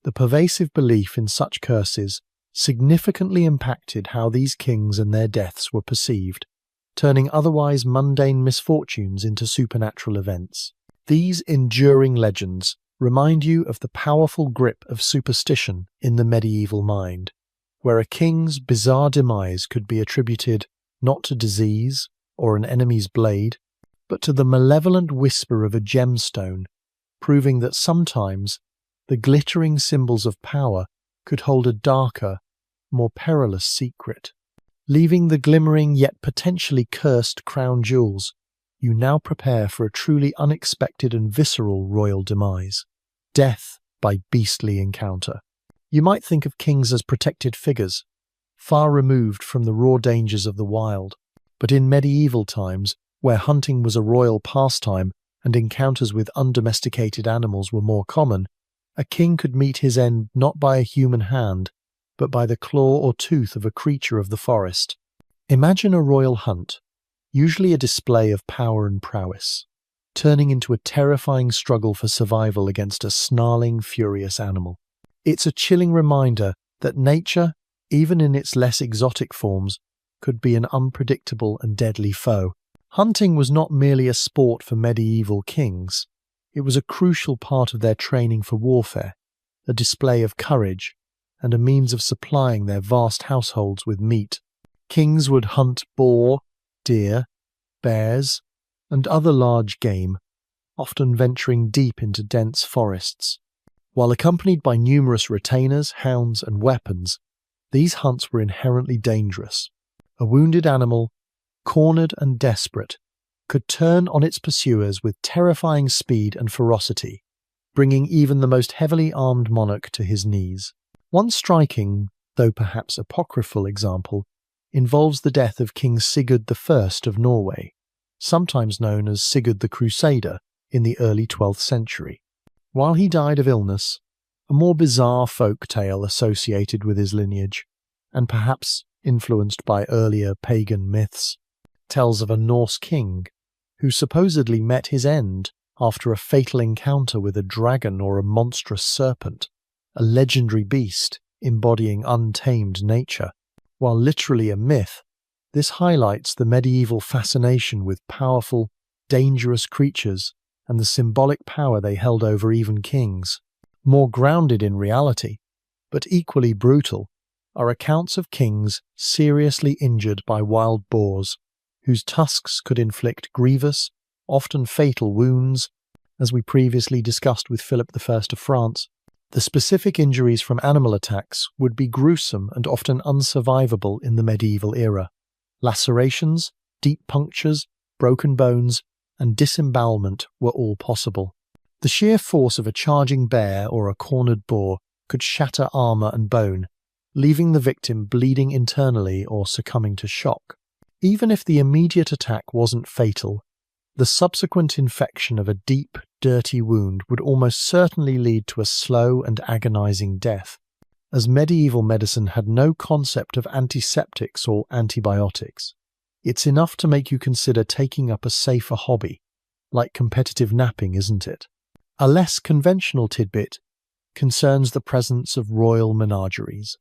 the pervasive belief in such curses significantly impacted how these kings and their deaths were perceived, turning otherwise mundane misfortunes into supernatural events. These enduring legends remind you of the powerful grip of superstition in the medieval mind, where a king's bizarre demise could be attributed not to disease or an enemy's blade, but to the malevolent whisper of a gemstone, proving that sometimes the glittering symbols of power could hold a darker, more perilous secret. Leaving the glimmering yet potentially cursed crown jewels, you now prepare for a truly unexpected and visceral royal demise. Death by beastly encounter. You might think of kings as protected figures, far removed from the raw dangers of the wild. But in medieval times, where hunting was a royal pastime and encounters with undomesticated animals were more common, a king could meet his end not by a human hand, but by the claw or tooth of a creature of the forest. Imagine a royal hunt, usually a display of power and prowess, turning into a terrifying struggle for survival against a snarling, furious animal. It's a chilling reminder that nature, even in its less exotic forms, could be an unpredictable and deadly foe. Hunting was not merely a sport for medieval kings. It was a crucial part of their training for warfare, a display of courage, and a means of supplying their vast households with meat. Kings would hunt boar, deer, bears, and other large game, often venturing deep into dense forests. While accompanied by numerous retainers, hounds, and weapons, these hunts were inherently dangerous. A wounded animal, cornered and desperate, could turn on its pursuers with terrifying speed and ferocity, bringing even the most heavily armed monarch to his knees. One striking, though perhaps apocryphal example, involves the death of King Sigurd I of Norway, sometimes known as Sigurd the Crusader, in the early 12th century. While he died of illness, a more bizarre folk tale associated with his lineage, and perhaps influenced by earlier pagan myths, tells of a Norse king who supposedly met his end after a fatal encounter with a dragon or a monstrous serpent, a legendary beast embodying untamed nature. While literally a myth, this highlights the medieval fascination with powerful, dangerous creatures and the symbolic power they held over even kings. More grounded in reality, but equally brutal, are accounts of kings seriously injured by wild boars, whose tusks could inflict grievous, often fatal wounds, as we previously discussed with Philip I of France. The specific injuries from animal attacks would be gruesome and often unsurvivable in the medieval era. Lacerations, deep punctures, broken bones, and disembowelment were all possible. The sheer force of a charging bear or a cornered boar could shatter armor and bone, leaving the victim bleeding internally or succumbing to shock. Even if the immediate attack wasn't fatal, the subsequent infection of a deep, dirty wound would almost certainly lead to a slow and agonizing death. As medieval medicine had no concept of antiseptics or antibiotics, it's enough to make you consider taking up a safer hobby, like competitive napping, isn't it? A less conventional tidbit concerns the presence of royal menageries.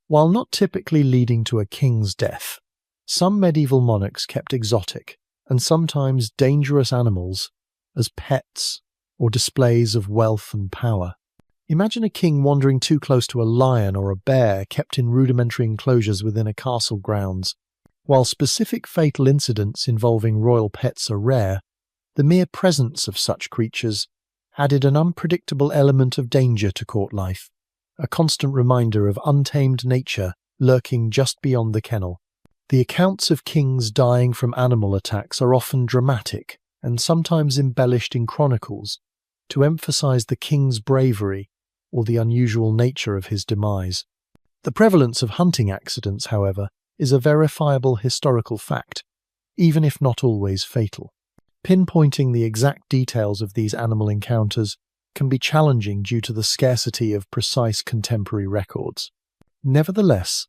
While not typically leading to a king's death, some medieval monarchs kept exotic and sometimes dangerous animals as pets or displays of wealth and power. Imagine a king wandering too close to a lion or a bear kept in rudimentary enclosures within a castle grounds. While specific fatal incidents involving royal pets are rare, the mere presence of such creatures added an unpredictable element of danger to court life, a constant reminder of untamed nature lurking just beyond the kennel. The accounts of kings dying from animal attacks are often dramatic and sometimes embellished in chronicles to emphasize the king's bravery or the unusual nature of his demise. The prevalence of hunting accidents, however, is a verifiable historical fact, even if not always fatal. Pinpointing the exact details of these animal encounters can be challenging due to the scarcity of precise contemporary records. Nevertheless,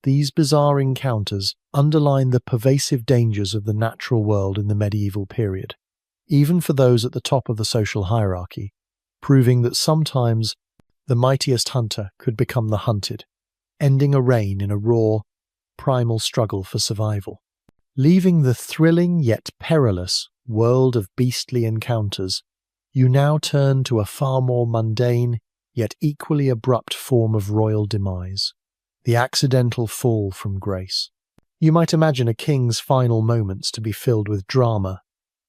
these bizarre encounters underline the pervasive dangers of the natural world in the medieval period, even for those at the top of the social hierarchy, proving that sometimes the mightiest hunter could become the hunted, ending a reign in a raw, primal struggle for survival. Leaving the thrilling yet perilous world of beastly encounters, you now turn to a far more mundane yet equally abrupt form of royal demise: the accidental fall from grace. You might imagine a king's final moments to be filled with drama,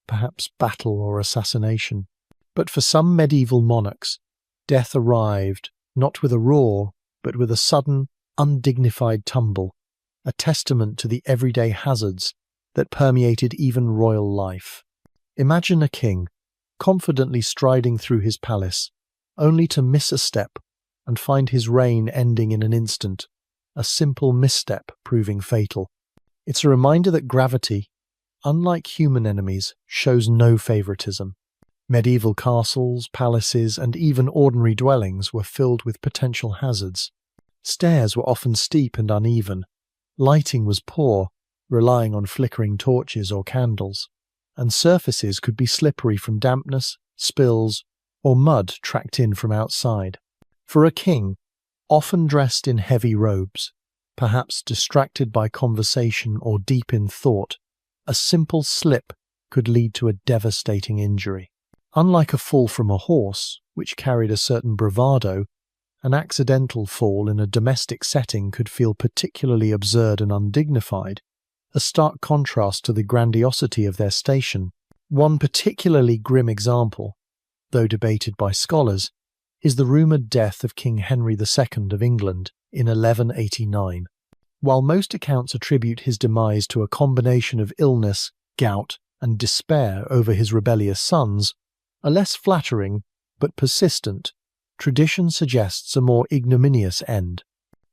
perhaps battle or assassination. But for some medieval monarchs, death arrived not with a roar, but with a sudden, undignified tumble, a testament to the everyday hazards that permeated even royal life. Imagine a king confidently striding through his palace, only to miss a step and find his reign ending in an instant, a simple misstep proving fatal. It's a reminder that gravity, unlike human enemies, shows no favoritism. Medieval castles, palaces, and even ordinary dwellings were filled with potential hazards. Stairs were often steep and uneven. Lighting was poor, relying on flickering torches or candles, and surfaces could be slippery from dampness, spills, or mud tracked in from outside. For a king, often dressed in heavy robes, perhaps distracted by conversation or deep in thought, a simple slip could lead to a devastating injury. Unlike a fall from a horse, which carried a certain bravado, an accidental fall in a domestic setting could feel particularly absurd and undignified, a stark contrast to the grandiosity of their station. One particularly grim example, though debated by scholars, is the rumoured death of King Henry II of England in 1189. While most accounts attribute his demise to a combination of illness, gout, and despair over his rebellious sons, a less flattering, but persistent, tradition suggests a more ignominious end.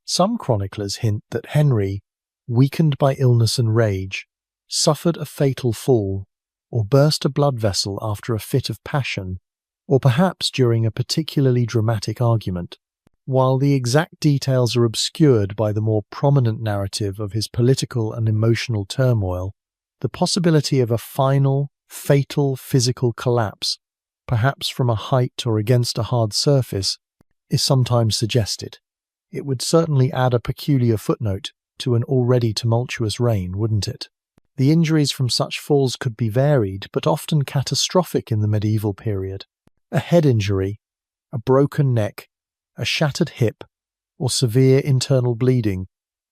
Some chroniclers hint that Henry, weakened by illness and rage, suffered a fatal fall, or burst a blood vessel after a fit of passion, or perhaps during a particularly dramatic argument. While the exact details are obscured by the more prominent narrative of his political and emotional turmoil, the possibility of a final, fatal physical collapse, perhaps from a height or against a hard surface, is sometimes suggested. It would certainly add a peculiar footnote to an already tumultuous reign, wouldn't it? The injuries from such falls could be varied, but often catastrophic in the medieval period. A head injury, a broken neck, a shattered hip, or severe internal bleeding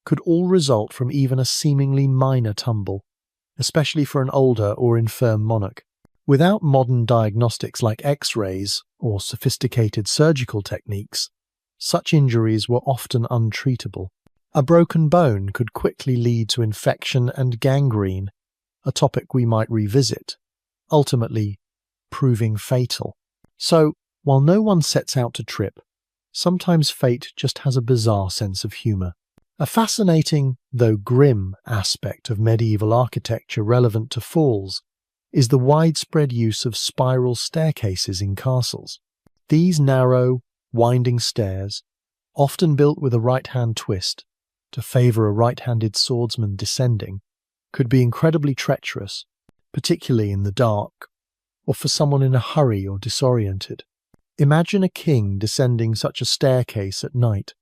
could all result from even a seemingly minor tumble, especially for an older or infirm monarch. Without modern diagnostics like X-rays or sophisticated surgical techniques, such injuries were often untreatable. A broken bone could quickly lead to infection and gangrene, a topic we might revisit, ultimately proving fatal. So, while no one sets out to trip, sometimes fate just has a bizarre sense of humour. A fascinating, though grim, aspect of medieval architecture relevant to falls is the widespread use of spiral staircases in castles. These narrow, winding stairs, often built with a right-hand twist to favour a right-handed swordsman descending, could be incredibly treacherous, particularly in the dark, or for someone in a hurry or disoriented. Imagine a king descending such a staircase at night,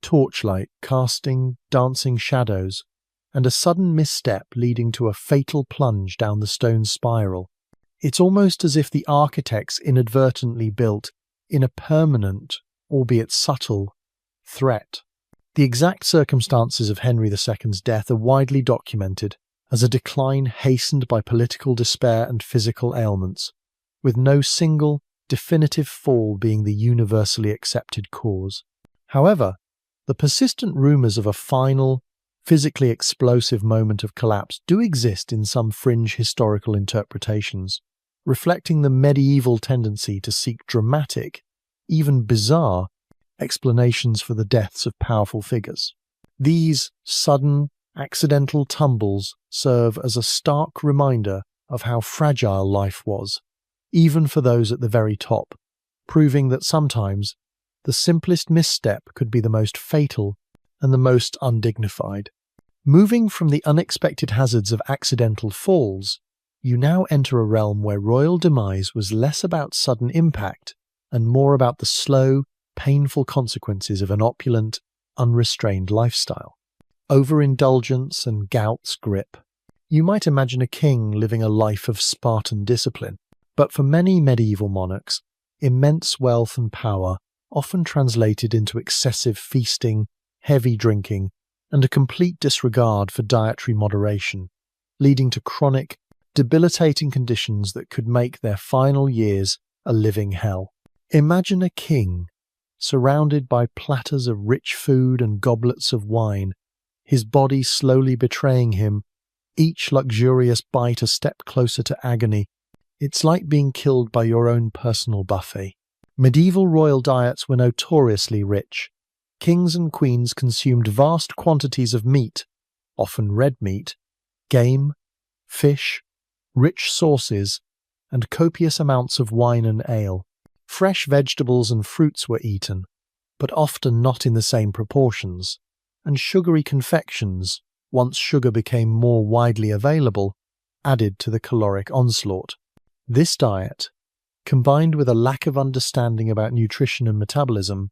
torchlight casting dancing shadows, and a sudden misstep leading to a fatal plunge down the stone spiral. It's almost as if the architects inadvertently built in a permanent, albeit subtle, threat. The exact circumstances of Henry II's death are widely documented as a decline hastened by political despair and physical ailments, with no single, definitive fall being the universally accepted cause. However, the persistent rumours of a final, physically explosive moment of collapse do exist in some fringe historical interpretations, reflecting the medieval tendency to seek dramatic, even bizarre, explanations for the deaths of powerful figures. These sudden, accidental tumbles serve as a stark reminder of how fragile life was, even for those at the very top, proving that sometimes the simplest misstep could be the most fatal and the most undignified. Moving from the unexpected hazards of accidental falls, you now enter a realm where royal demise was less about sudden impact and more about the slow, painful consequences of an opulent, unrestrained lifestyle. Overindulgence and gout's grip. You might imagine a king living a life of Spartan discipline, but for many medieval monarchs, immense wealth and power often translated into excessive feasting, heavy drinking, and a complete disregard for dietary moderation, leading to chronic, debilitating conditions that could make their final years a living hell. Imagine a king, surrounded by platters of rich food and goblets of wine, his body slowly betraying him, each luxurious bite a step closer to agony. It's like being killed by your own personal buffet. Medieval royal diets were notoriously rich. Kings and queens consumed vast quantities of meat, often red meat, game, fish, rich sauces, and copious amounts of wine and ale. Fresh vegetables and fruits were eaten, but often not in the same proportions, and sugary confections, once sugar became more widely available, added to the caloric onslaught. This diet, combined with a lack of understanding about nutrition and metabolism,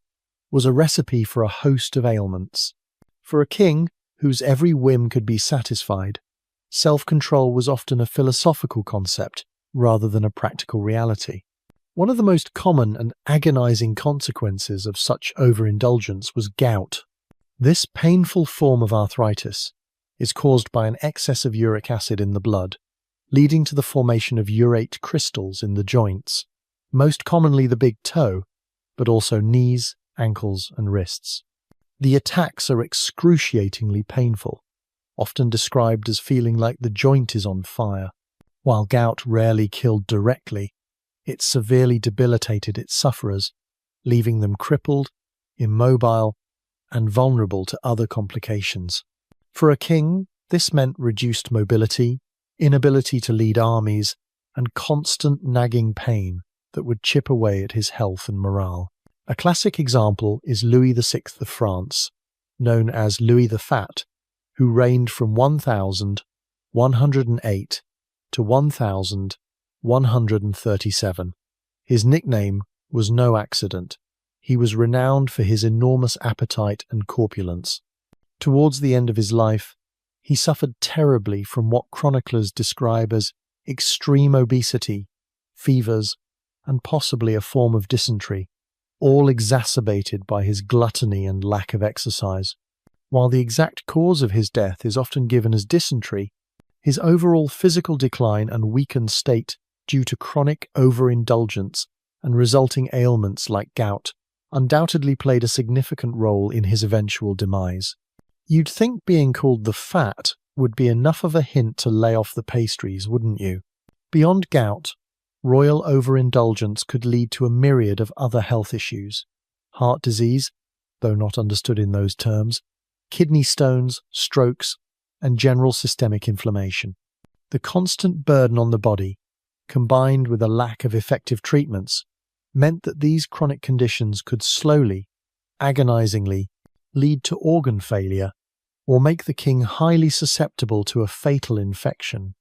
was a recipe for a host of ailments. For a king whose every whim could be satisfied, self-control was often a philosophical concept rather than a practical reality. One of the most common and agonizing consequences of such overindulgence was gout. This painful form of arthritis is caused by an excess of uric acid in the blood, leading to the formation of urate crystals in the joints, most commonly the big toe, but also knees, ankles, and wrists. The attacks are excruciatingly painful, often described as feeling like the joint is on fire. While gout rarely killed directly, it severely debilitated its sufferers, leaving them crippled, immobile, and vulnerable to other complications. For a king, this meant reduced mobility, inability to lead armies, and constant nagging pain that would chip away at his health and morale. A classic example is Louis VI of France, known as Louis the Fat, who reigned from 1108 to 1137. His nickname was no accident. He was renowned for his enormous appetite and corpulence. Towards the end of his life, he suffered terribly from what chroniclers describe as extreme obesity, fevers, and possibly a form of dysentery, all exacerbated by his gluttony and lack of exercise. While the exact cause of his death is often given as dysentery, his overall physical decline and weakened state due to chronic overindulgence and resulting ailments like gout undoubtedly played a significant role in his eventual demise. You'd think being called the Fat would be enough of a hint to lay off the pastries, wouldn't you? Beyond gout, royal overindulgence could lead to a myriad of other health issues: heart disease, though not understood in those terms, kidney stones, strokes, and general systemic inflammation. The constant burden on the body, combined with a lack of effective treatments, meant that these chronic conditions could slowly, agonizingly, lead to organ failure or make the king highly susceptible to a fatal infection.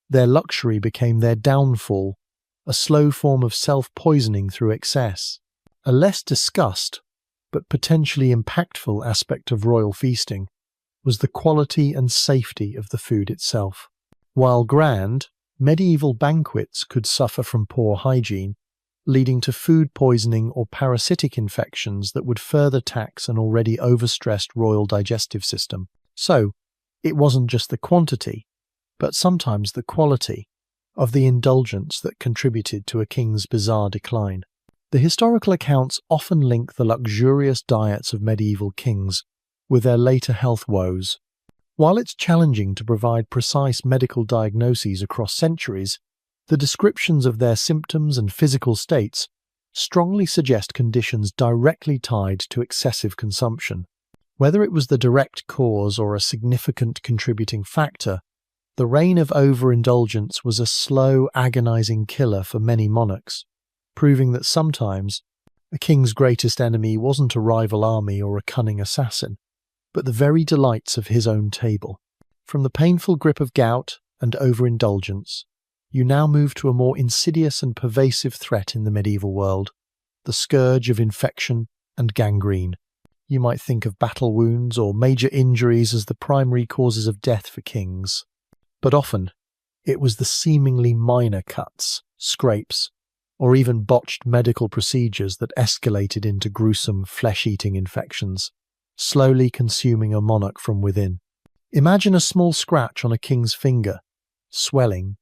Their luxury became their downfall, a slow form of self-poisoning through excess. A less discussed, but potentially impactful aspect of royal feasting was the quality and safety of the food itself. While grand, medieval banquets could suffer from poor hygiene, leading to food poisoning or parasitic infections that would further tax an already overstressed royal digestive system. So, it wasn't just the quantity, but sometimes the quality, of the indulgence that contributed to a king's bizarre decline. The historical accounts often link the luxurious diets of medieval kings with their later health woes. While it's challenging to provide precise medical diagnoses across centuries, the descriptions of their symptoms and physical states strongly suggest conditions directly tied to excessive consumption. Whether it was the direct cause or a significant contributing factor, the reign of overindulgence was a slow, agonizing killer for many monarchs, proving that sometimes a king's greatest enemy wasn't a rival army or a cunning assassin, but the very delights of his own table. From the painful grip of gout and overindulgence, you now move to a more insidious and pervasive threat in the medieval world, the scourge of infection and gangrene. You might think of battle wounds or major injuries as the primary causes of death for kings. But often, it was the seemingly minor cuts, scrapes, or even botched medical procedures that escalated into gruesome flesh-eating infections, slowly consuming a monarch from within. Imagine a small scratch on a king's finger, swelling,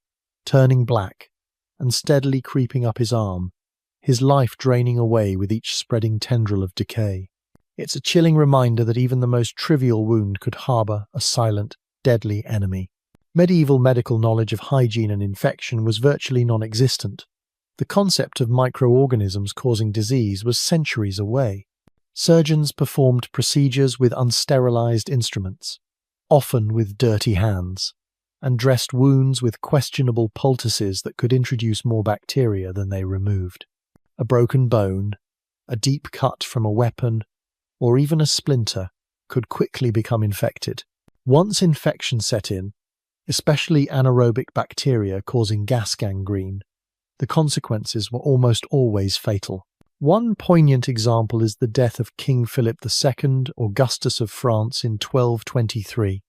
turning black, and steadily creeping up his arm, his life draining away with each spreading tendril of decay. It's a chilling reminder that even the most trivial wound could harbour a silent, deadly enemy. Medieval medical knowledge of hygiene and infection was virtually non-existent. The concept of microorganisms causing disease was centuries away. Surgeons performed procedures with unsterilized instruments, often with dirty hands, and dressed wounds with questionable poultices that could introduce more bacteria than they removed. A broken bone, a deep cut from a weapon, or even a splinter could quickly become infected. Once infection set in, especially anaerobic bacteria causing gas gangrene, the consequences were almost always fatal. One poignant example is the death of King Philip II, Augustus of France, in 1223.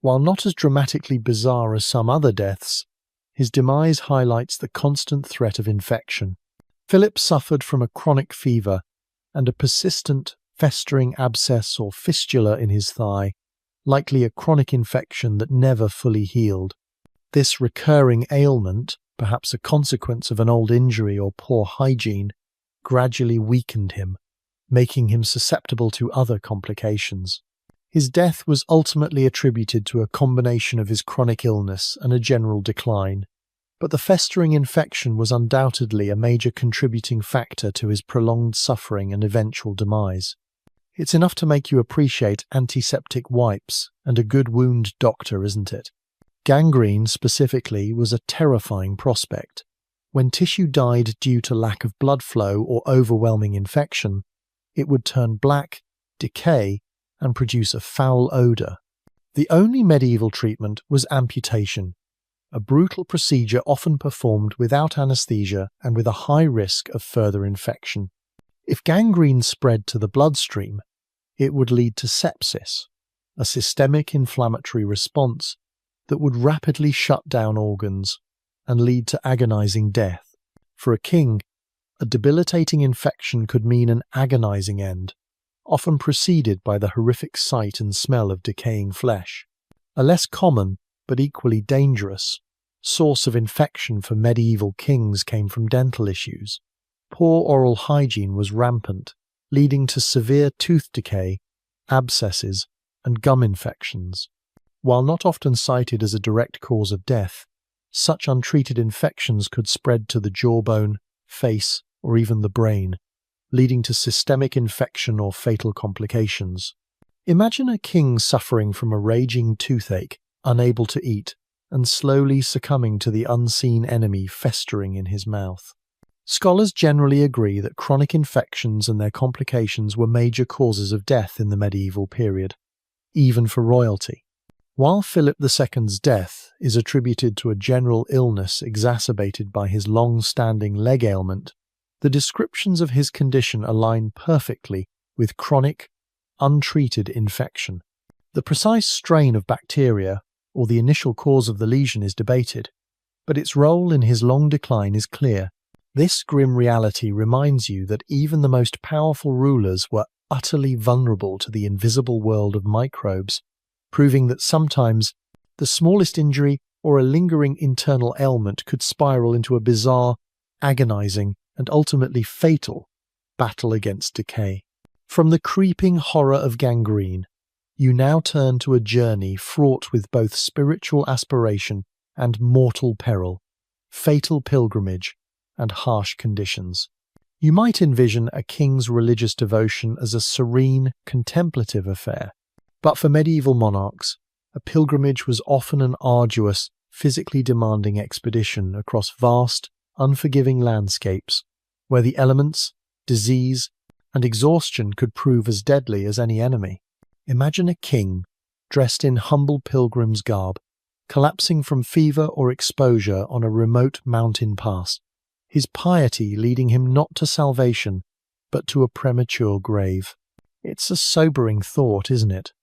While not as dramatically bizarre as some other deaths, his demise highlights the constant threat of infection. Philip suffered from a chronic fever and a persistent, festering abscess or fistula in his thigh, likely a chronic infection that never fully healed. This recurring ailment, perhaps a consequence of an old injury or poor hygiene, gradually weakened him, making him susceptible to other complications. His death was ultimately attributed to a combination of his chronic illness and a general decline, but the festering infection was undoubtedly a major contributing factor to his prolonged suffering and eventual demise. It's enough to make you appreciate antiseptic wipes and a good wound doctor, isn't it? Gangrene, specifically, was a terrifying prospect. When tissue died due to lack of blood flow or overwhelming infection, it would turn black, decay, and produce a foul odour. The only medieval treatment was amputation, a brutal procedure often performed without anaesthesia and with a high risk of further infection. If gangrene spread to the bloodstream, it would lead to sepsis, a systemic inflammatory response that would rapidly shut down organs and lead to agonizing death. For a king, a debilitating infection could mean an agonizing end, often preceded by the horrific sight and smell of decaying flesh. A less common, but equally dangerous, source of infection for medieval kings came from dental issues. Poor oral hygiene was rampant, leading to severe tooth decay, abscesses, and gum infections. While not often cited as a direct cause of death, such untreated infections could spread to the jawbone, face, or even the brain, leading to systemic infection or fatal complications. Imagine a king suffering from a raging toothache, unable to eat, and slowly succumbing to the unseen enemy festering in his mouth. Scholars generally agree that chronic infections and their complications were major causes of death in the medieval period, even for royalty. While Philip II's death is attributed to a general illness exacerbated by his long-standing leg ailment, the descriptions of his condition align perfectly with chronic, untreated infection. The precise strain of bacteria or the initial cause of the lesion is debated, but its role in his long decline is clear. This grim reality reminds you that even the most powerful rulers were utterly vulnerable to the invisible world of microbes, proving that sometimes the smallest injury or a lingering internal ailment could spiral into a bizarre, agonizing, and ultimately fatal battle against decay. From the creeping horror of gangrene, you now turn to a journey fraught with both spiritual aspiration and mortal peril, fatal pilgrimage, and harsh conditions. You might envision a king's religious devotion as a serene, contemplative affair, but for medieval monarchs, a pilgrimage was often an arduous, physically demanding expedition across vast, unforgiving landscapes, where the elements, disease, and exhaustion could prove as deadly as any enemy. Imagine a king, dressed in humble pilgrim's garb, collapsing from fever or exposure on a remote mountain pass, his piety leading him not to salvation, but to a premature grave. It's a sobering thought, isn't it?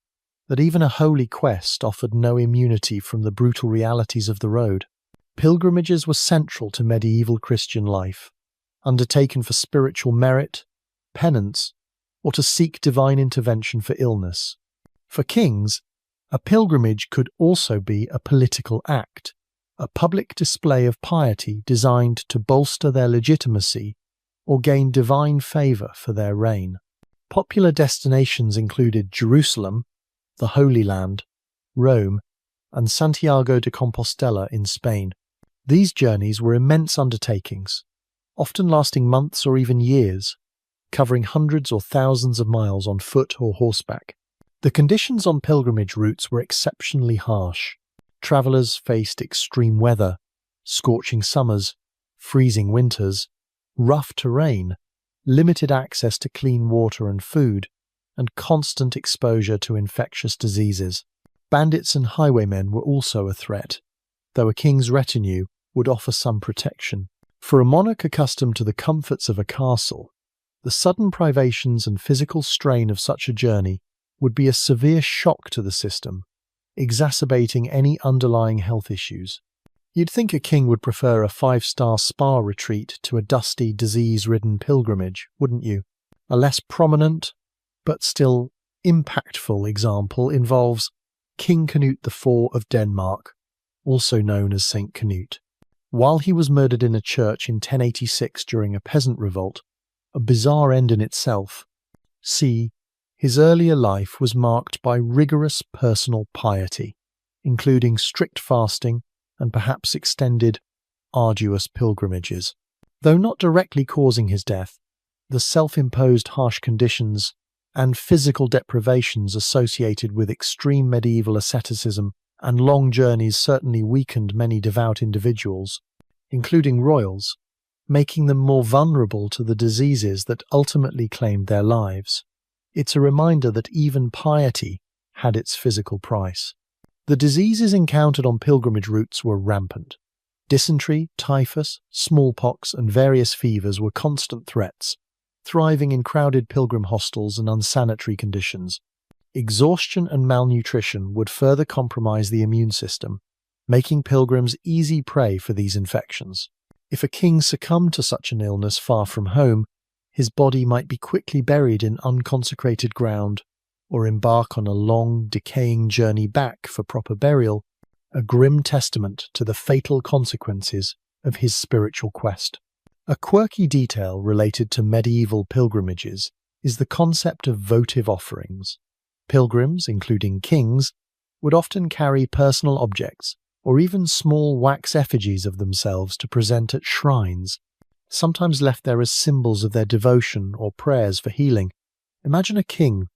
That even a holy quest offered no immunity from the brutal realities of the road. Pilgrimages were central to medieval Christian life, undertaken for spiritual merit, penance, or to seek divine intervention for illness. For kings, a pilgrimage could also be a political act, a public display of piety designed to bolster their legitimacy or gain divine favour for their reign. Popular destinations included Jerusalem, the Holy Land, Rome, and Santiago de Compostela in Spain. These journeys were immense undertakings, often lasting months or even years, covering hundreds or thousands of miles on foot or horseback. The conditions on pilgrimage routes were exceptionally harsh. Travellers faced extreme weather, scorching summers, freezing winters, rough terrain, limited access to clean water and food, and constant exposure to infectious diseases. Bandits and highwaymen were also a threat, though a king's retinue would offer some protection. For a monarch accustomed to the comforts of a castle, the sudden privations and physical strain of such a journey would be a severe shock to the system, exacerbating any underlying health issues. You'd think a king would prefer a 5-star spa retreat to a dusty, disease-ridden pilgrimage, wouldn't you? A less prominent, but still impactful example involves King Canute IV of Denmark, also known as Saint Canute. While he was murdered in a church in 1086 during a peasant revolt, a bizarre end in itself, his earlier life was marked by rigorous personal piety, including strict fasting and perhaps extended, arduous pilgrimages. Though not directly causing his death, the self-imposed harsh conditions and physical deprivations associated with extreme medieval asceticism and long journeys certainly weakened many devout individuals, including royals, making them more vulnerable to the diseases that ultimately claimed their lives. It's a reminder that even piety had its physical price. The diseases encountered on pilgrimage routes were rampant. Dysentery, typhus, smallpox, and various fevers were constant threats, thriving in crowded pilgrim hostels and unsanitary conditions. Exhaustion and malnutrition would further compromise the immune system, making pilgrims easy prey for these infections. If a king succumbed to such an illness far from home, his body might be quickly buried in unconsecrated ground or embark on a long, decaying journey back for proper burial, a grim testament to the fatal consequences of his spiritual quest. A quirky detail related to medieval pilgrimages is the concept of votive offerings. Pilgrims, including kings, would often carry personal objects or even small wax effigies of themselves to present at shrines, sometimes left there as symbols of their devotion or prayers for healing. Imagine a king,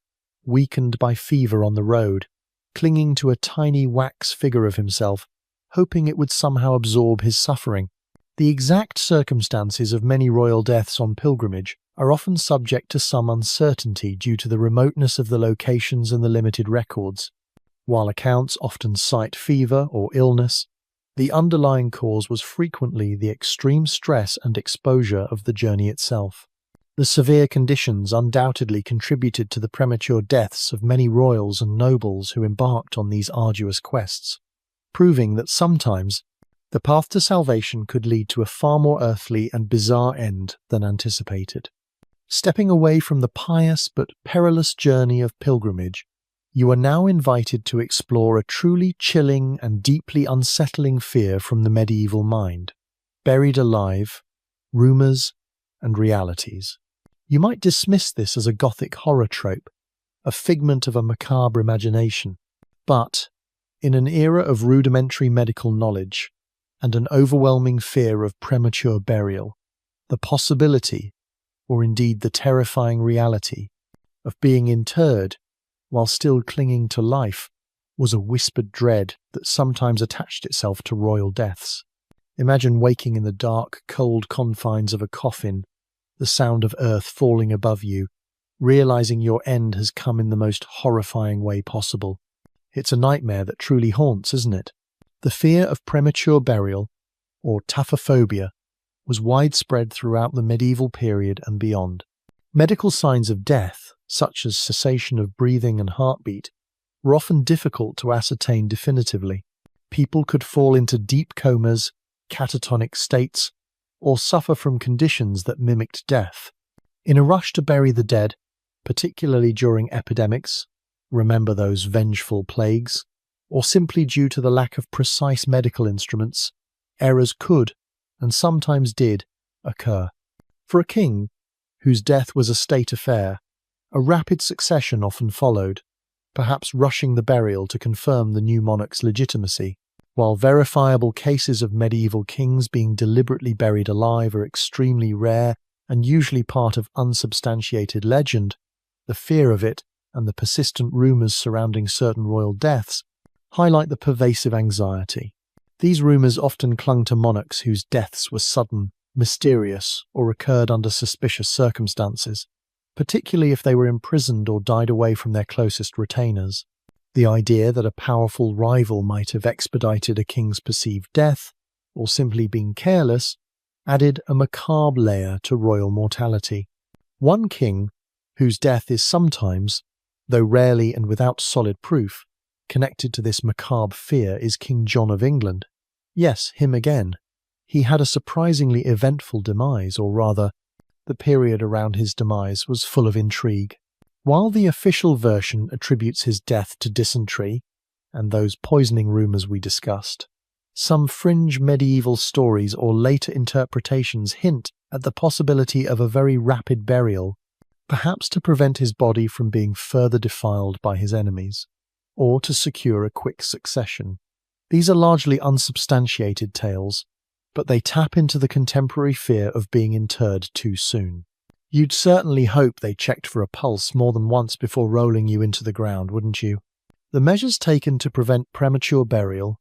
weakened by fever on the road, clinging to a tiny wax figure of himself, hoping it would somehow absorb his suffering. The exact circumstances of many royal deaths on pilgrimage are often subject to some uncertainty due to the remoteness of the locations and the limited records. While accounts often cite fever or illness, the underlying cause was frequently the extreme stress and exposure of the journey itself. The severe conditions undoubtedly contributed to the premature deaths of many royals and nobles who embarked on these arduous quests, proving that sometimes the path to salvation could lead to a far more earthly and bizarre end than anticipated. Stepping away from the pious but perilous journey of pilgrimage, you are now invited to explore a truly chilling and deeply unsettling fear from the medieval mind, buried alive, rumours and realities. You might dismiss this as a Gothic horror trope, a figment of a macabre imagination, but, in an era of rudimentary medical knowledge and an overwhelming fear of premature burial, the possibility, or indeed the terrifying reality, of being interred while still clinging to life was a whispered dread that sometimes attached itself to royal deaths. Imagine waking in the dark, cold confines of a coffin, the sound of earth falling above you, realizing your end has come in the most horrifying way possible. It's a nightmare that truly haunts, isn't it? The fear of premature burial, or taphophobia, was widespread throughout the medieval period and beyond. Medical signs of death, such as cessation of breathing and heartbeat, were often difficult to ascertain definitively. People could fall into deep comas, catatonic states, or suffer from conditions that mimicked death. In a rush to bury the dead, particularly during epidemics, remember those vengeful plagues, or simply due to the lack of precise medical instruments, errors could, and sometimes did, occur. For a king, whose death was a state affair, a rapid succession often followed, perhaps rushing the burial to confirm the new monarch's legitimacy. While verifiable cases of medieval kings being deliberately buried alive are extremely rare and usually part of unsubstantiated legend, the fear of it and the persistent rumours surrounding certain royal deaths highlight the pervasive anxiety. These rumours often clung to monarchs whose deaths were sudden, mysterious, or occurred under suspicious circumstances, particularly if they were imprisoned or died away from their closest retainers. The idea that a powerful rival might have expedited a king's perceived death, or simply been careless, added a macabre layer to royal mortality. One king, whose death is sometimes, though rarely and without solid proof, connected to this macabre fear is King John of England. Yes, him again. He had a surprisingly eventful demise, or rather, the period around his demise was full of intrigue. While the official version attributes his death to dysentery and those poisoning rumours we discussed, some fringe medieval stories or later interpretations hint at the possibility of a very rapid burial, perhaps to prevent his body from being further defiled by his enemies, or to secure a quick succession. These are largely unsubstantiated tales, but they tap into the contemporary fear of being interred too soon. You'd certainly hope they checked for a pulse more than once before rolling you into the ground, wouldn't you? The measures taken to prevent premature burial,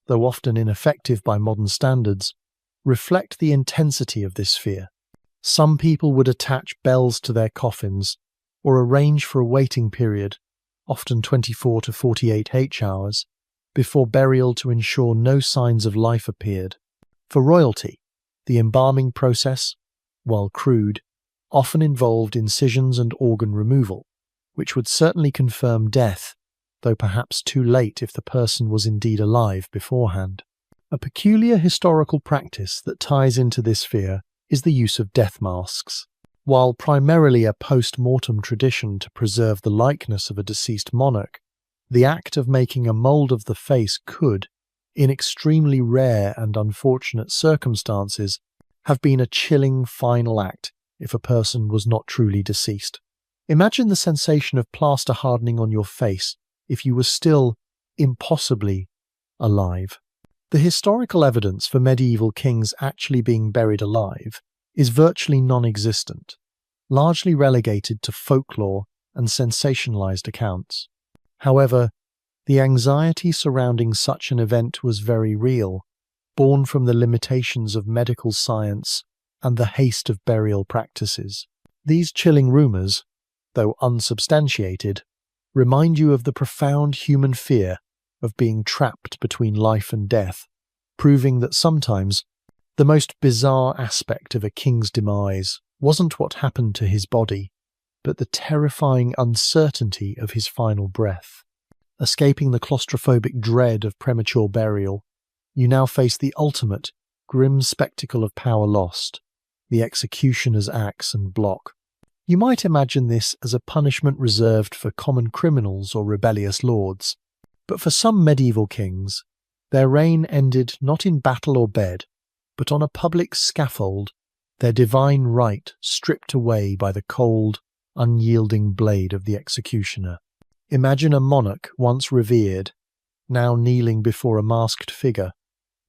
though often ineffective by modern standards, reflect the intensity of this fear. Some people would attach bells to their coffins or arrange for a waiting period, often 24 to 48 H-hours, before burial to ensure no signs of life appeared. For royalty, the embalming process, while crude, often involved incisions and organ removal, which would certainly confirm death, though perhaps too late if the person was indeed alive beforehand. A peculiar historical practice that ties into this fear is the use of death masks. While primarily a post-mortem tradition to preserve the likeness of a deceased monarch, the act of making a mould of the face could, in extremely rare and unfortunate circumstances, have been a chilling final act if a person was not truly deceased. Imagine the sensation of plaster hardening on your face if you were still impossibly alive. The historical evidence for medieval kings actually being buried alive is virtually non-existent, largely relegated to folklore and sensationalized accounts. However, the anxiety surrounding such an event was very real, born from the limitations of medical science and the haste of burial practices. These chilling rumors, though unsubstantiated, remind you of the profound human fear of being trapped between life and death, proving that sometimes the most bizarre aspect of a king's demise wasn't what happened to his body, but the terrifying uncertainty of his final breath. Escaping the claustrophobic dread of premature burial, you now face the ultimate, grim spectacle of power lost, the executioner's axe and block. You might imagine this as a punishment reserved for common criminals or rebellious lords, but for some medieval kings, their reign ended not in battle or bed, but on a public scaffold, their divine right stripped away by the cold, unyielding blade of the executioner. Imagine a monarch once revered, now kneeling before a masked figure,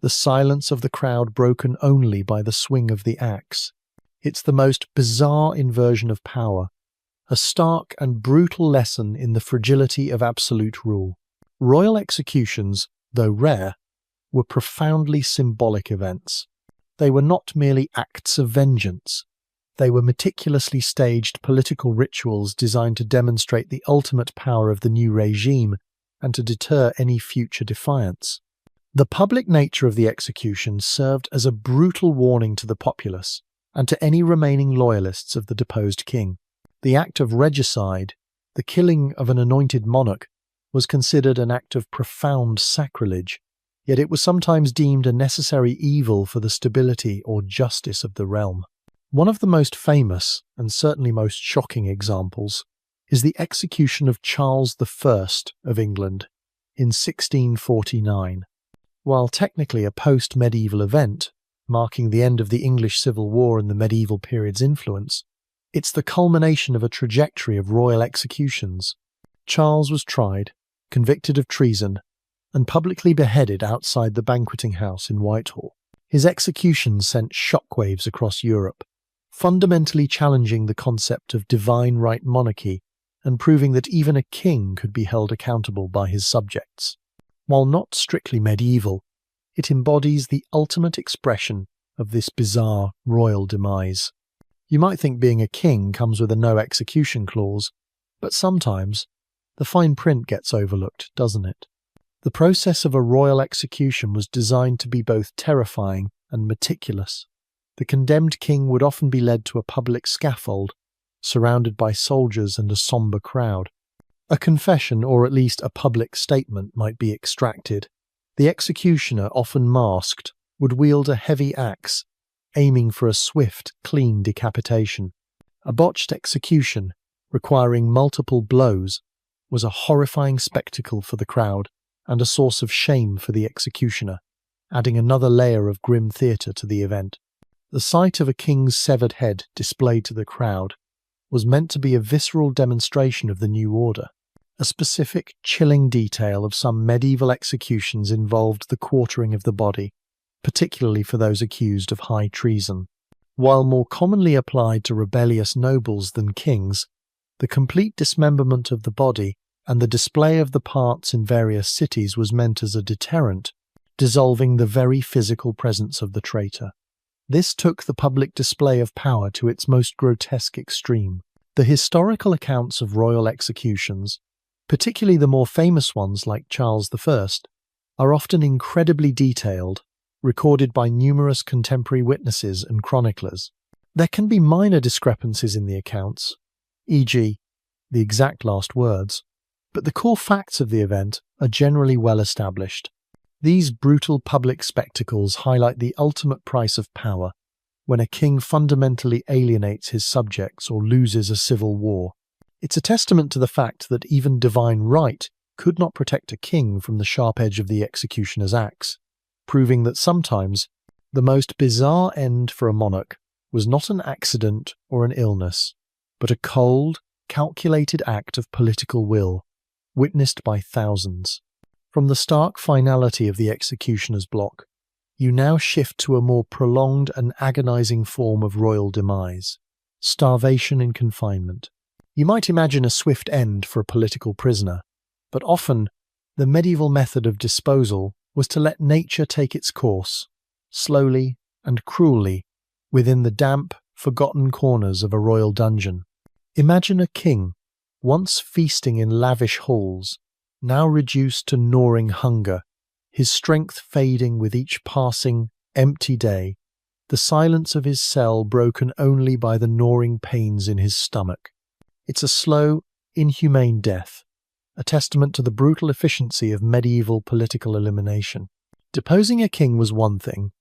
the silence of the crowd broken only by the swing of the axe. It's the most bizarre inversion of power, a stark and brutal lesson in the fragility of absolute rule. Royal executions, though rare, were profoundly symbolic events. They were not merely acts of vengeance. They were meticulously staged political rituals designed to demonstrate the ultimate power of the new regime and to deter any future defiance. The public nature of the execution served as a brutal warning to the populace and to any remaining loyalists of the deposed king. The act of regicide, the killing of an anointed monarch, was considered an act of profound sacrilege, yet it was sometimes deemed a necessary evil for the stability or justice of the realm. One of the most famous, and certainly most shocking examples, is the execution of Charles I of England in 1649. While technically a post-medieval event, marking the end of the English Civil War and the medieval period's influence, it's the culmination of a trajectory of royal executions. Charles was tried, convicted of treason, and publicly beheaded outside the banqueting house in Whitehall. His execution sent shockwaves across Europe, fundamentally challenging the concept of divine right monarchy and proving that even a king could be held accountable by his subjects. While not strictly medieval, it embodies the ultimate expression of this bizarre royal demise. You might think being a king comes with a no execution clause, but sometimes the fine print gets overlooked, doesn't it? The process of a royal execution was designed to be both terrifying and meticulous. The condemned king would often be led to a public scaffold, surrounded by soldiers and a sombre crowd. A confession, or at least a public statement, might be extracted. The executioner, often masked, would wield a heavy axe, aiming for a swift, clean decapitation. A botched execution, requiring multiple blows, was a horrifying spectacle for the crowd and a source of shame for the executioner, adding another layer of grim theatre to the event. The sight of a king's severed head displayed to the crowd was meant to be a visceral demonstration of the new order. A specific, chilling detail of some medieval executions involved the quartering of the body, particularly for those accused of high treason. While more commonly applied to rebellious nobles than kings, the complete dismemberment of the body and the display of the parts in various cities was meant as a deterrent, dissolving the very physical presence of the traitor. This took the public display of power to its most grotesque extreme. The historical accounts of royal executions, particularly the more famous ones like Charles I, are often incredibly detailed, recorded by numerous contemporary witnesses and chroniclers. There can be minor discrepancies in the accounts, e.g., the exact last words, but the core facts of the event are generally well established. These brutal public spectacles highlight the ultimate price of power, when a king fundamentally alienates his subjects or loses a civil war. It's a testament to the fact that even divine right could not protect a king from the sharp edge of the executioner's axe, proving that sometimes the most bizarre end for a monarch was not an accident or an illness, but a cold, calculated act of political will, witnessed by thousands. From the stark finality of the executioner's block, you now shift to a more prolonged and agonizing form of royal demise: starvation in confinement. You might imagine a swift end for a political prisoner, but often the medieval method of disposal was to let nature take its course, slowly and cruelly, within the damp, forgotten corners of a royal dungeon. Imagine a king, once feasting in lavish halls, now reduced to gnawing hunger, his strength fading with each passing, empty day, the silence of his cell broken only by the gnawing pains in his stomach. It's a slow, inhumane death, a testament to the brutal efficiency of medieval political elimination. Deposing a king was one thing.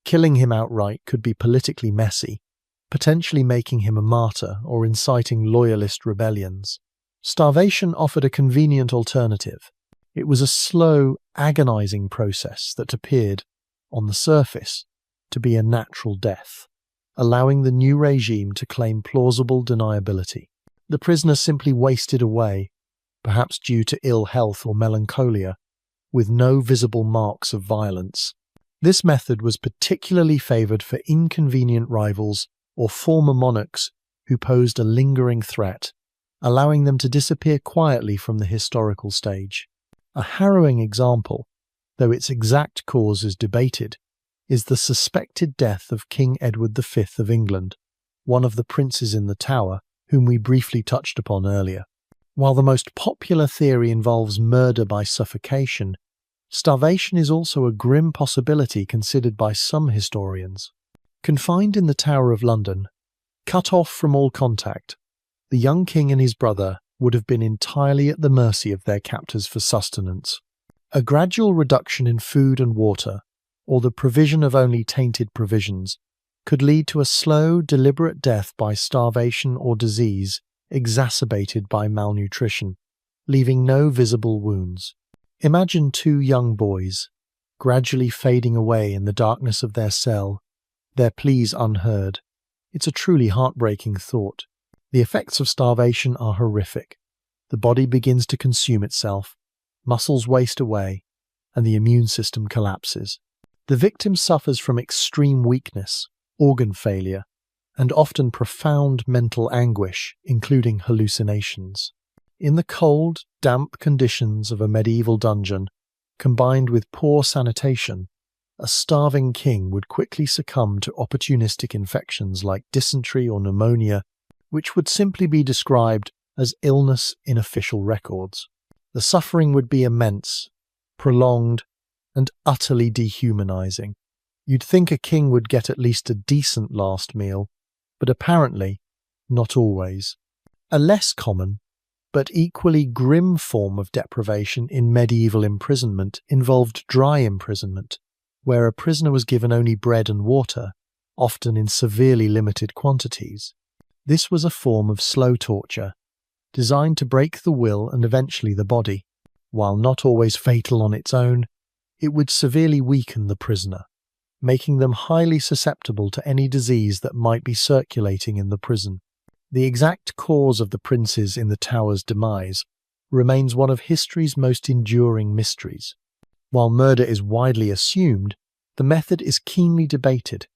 Killing him outright could be politically messy, potentially making him a martyr or inciting loyalist rebellions. Starvation offered a convenient alternative. It was a slow, agonizing process that appeared, on the surface, to be a natural death, allowing the new regime to claim plausible deniability. The prisoner simply wasted away, perhaps due to ill health or melancholia, with no visible marks of violence. This method was particularly favoured for inconvenient rivals or former monarchs who posed a lingering threat, allowing them to disappear quietly from the historical stage. A harrowing example, though its exact cause is debated, is the suspected death of King Edward V of England, one of the princes in the Tower, whom we briefly touched upon earlier. While the most popular theory involves murder by suffocation, starvation is also a grim possibility considered by some historians. Confined in the Tower of London, cut off from all contact, the young king and his brother would have been entirely at the mercy of their captors for sustenance. A gradual reduction in food and water, or the provision of only tainted provisions, could lead to a slow, deliberate death by starvation or disease exacerbated by malnutrition, leaving no visible wounds. Imagine two young boys, gradually fading away in the darkness of their cell, their pleas unheard. It's a truly heartbreaking thought. The effects of starvation are horrific. The body begins to consume itself, muscles waste away, and the immune system collapses. The victim suffers from extreme weakness, organ failure, and often profound mental anguish, including hallucinations. In the cold, damp conditions of a medieval dungeon, combined with poor sanitation, a starving king would quickly succumb to opportunistic infections like dysentery or pneumonia, which would simply be described as illness in official records. The suffering would be immense, prolonged, and utterly dehumanizing. You'd think a king would get at least a decent last meal, but apparently not always. A less common, but equally grim form of deprivation in medieval imprisonment involved dry imprisonment, where a prisoner was given only bread and water, often in severely limited quantities. This was a form of slow torture, designed to break the will and eventually the body. While not always fatal on its own, it would severely weaken the prisoner, making them highly susceptible to any disease that might be circulating in the prison. The exact cause of the princes in the Tower's demise remains one of history's most enduring mysteries. While murder is widely assumed, the method is keenly debated,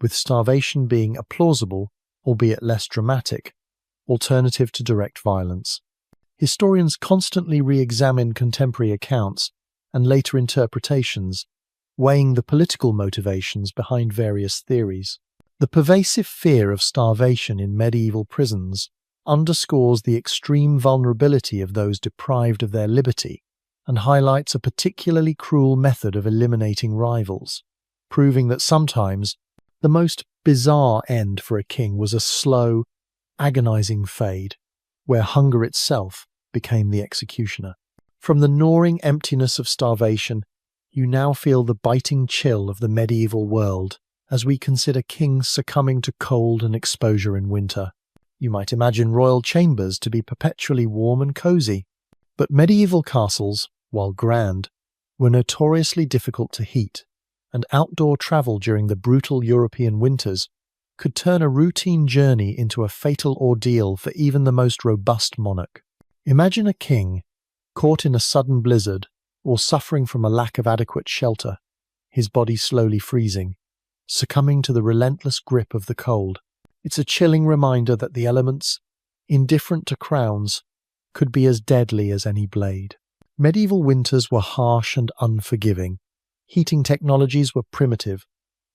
with starvation being a plausible, albeit less dramatic, alternative to direct violence. Historians constantly re-examine contemporary accounts and later interpretations, weighing the political motivations behind various theories. The pervasive fear of starvation in medieval prisons underscores the extreme vulnerability of those deprived of their liberty and highlights a particularly cruel method of eliminating rivals, proving that sometimes the most bizarre end for a king was a slow, agonizing fade, where hunger itself became the executioner. From the gnawing emptiness of starvation, you now feel the biting chill of the medieval world as we consider kings succumbing to cold and exposure in winter. You might imagine royal chambers to be perpetually warm and cozy, but medieval castles, while grand, were notoriously difficult to heat, and outdoor travel during the brutal European winters could turn a routine journey into a fatal ordeal for even the most robust monarch. Imagine a king caught in a sudden blizzard or suffering from a lack of adequate shelter, his body slowly freezing, succumbing to the relentless grip of the cold. It's a chilling reminder that the elements, indifferent to crowns, could be as deadly as any blade. Medieval winters were harsh and unforgiving. Heating technologies were primitive,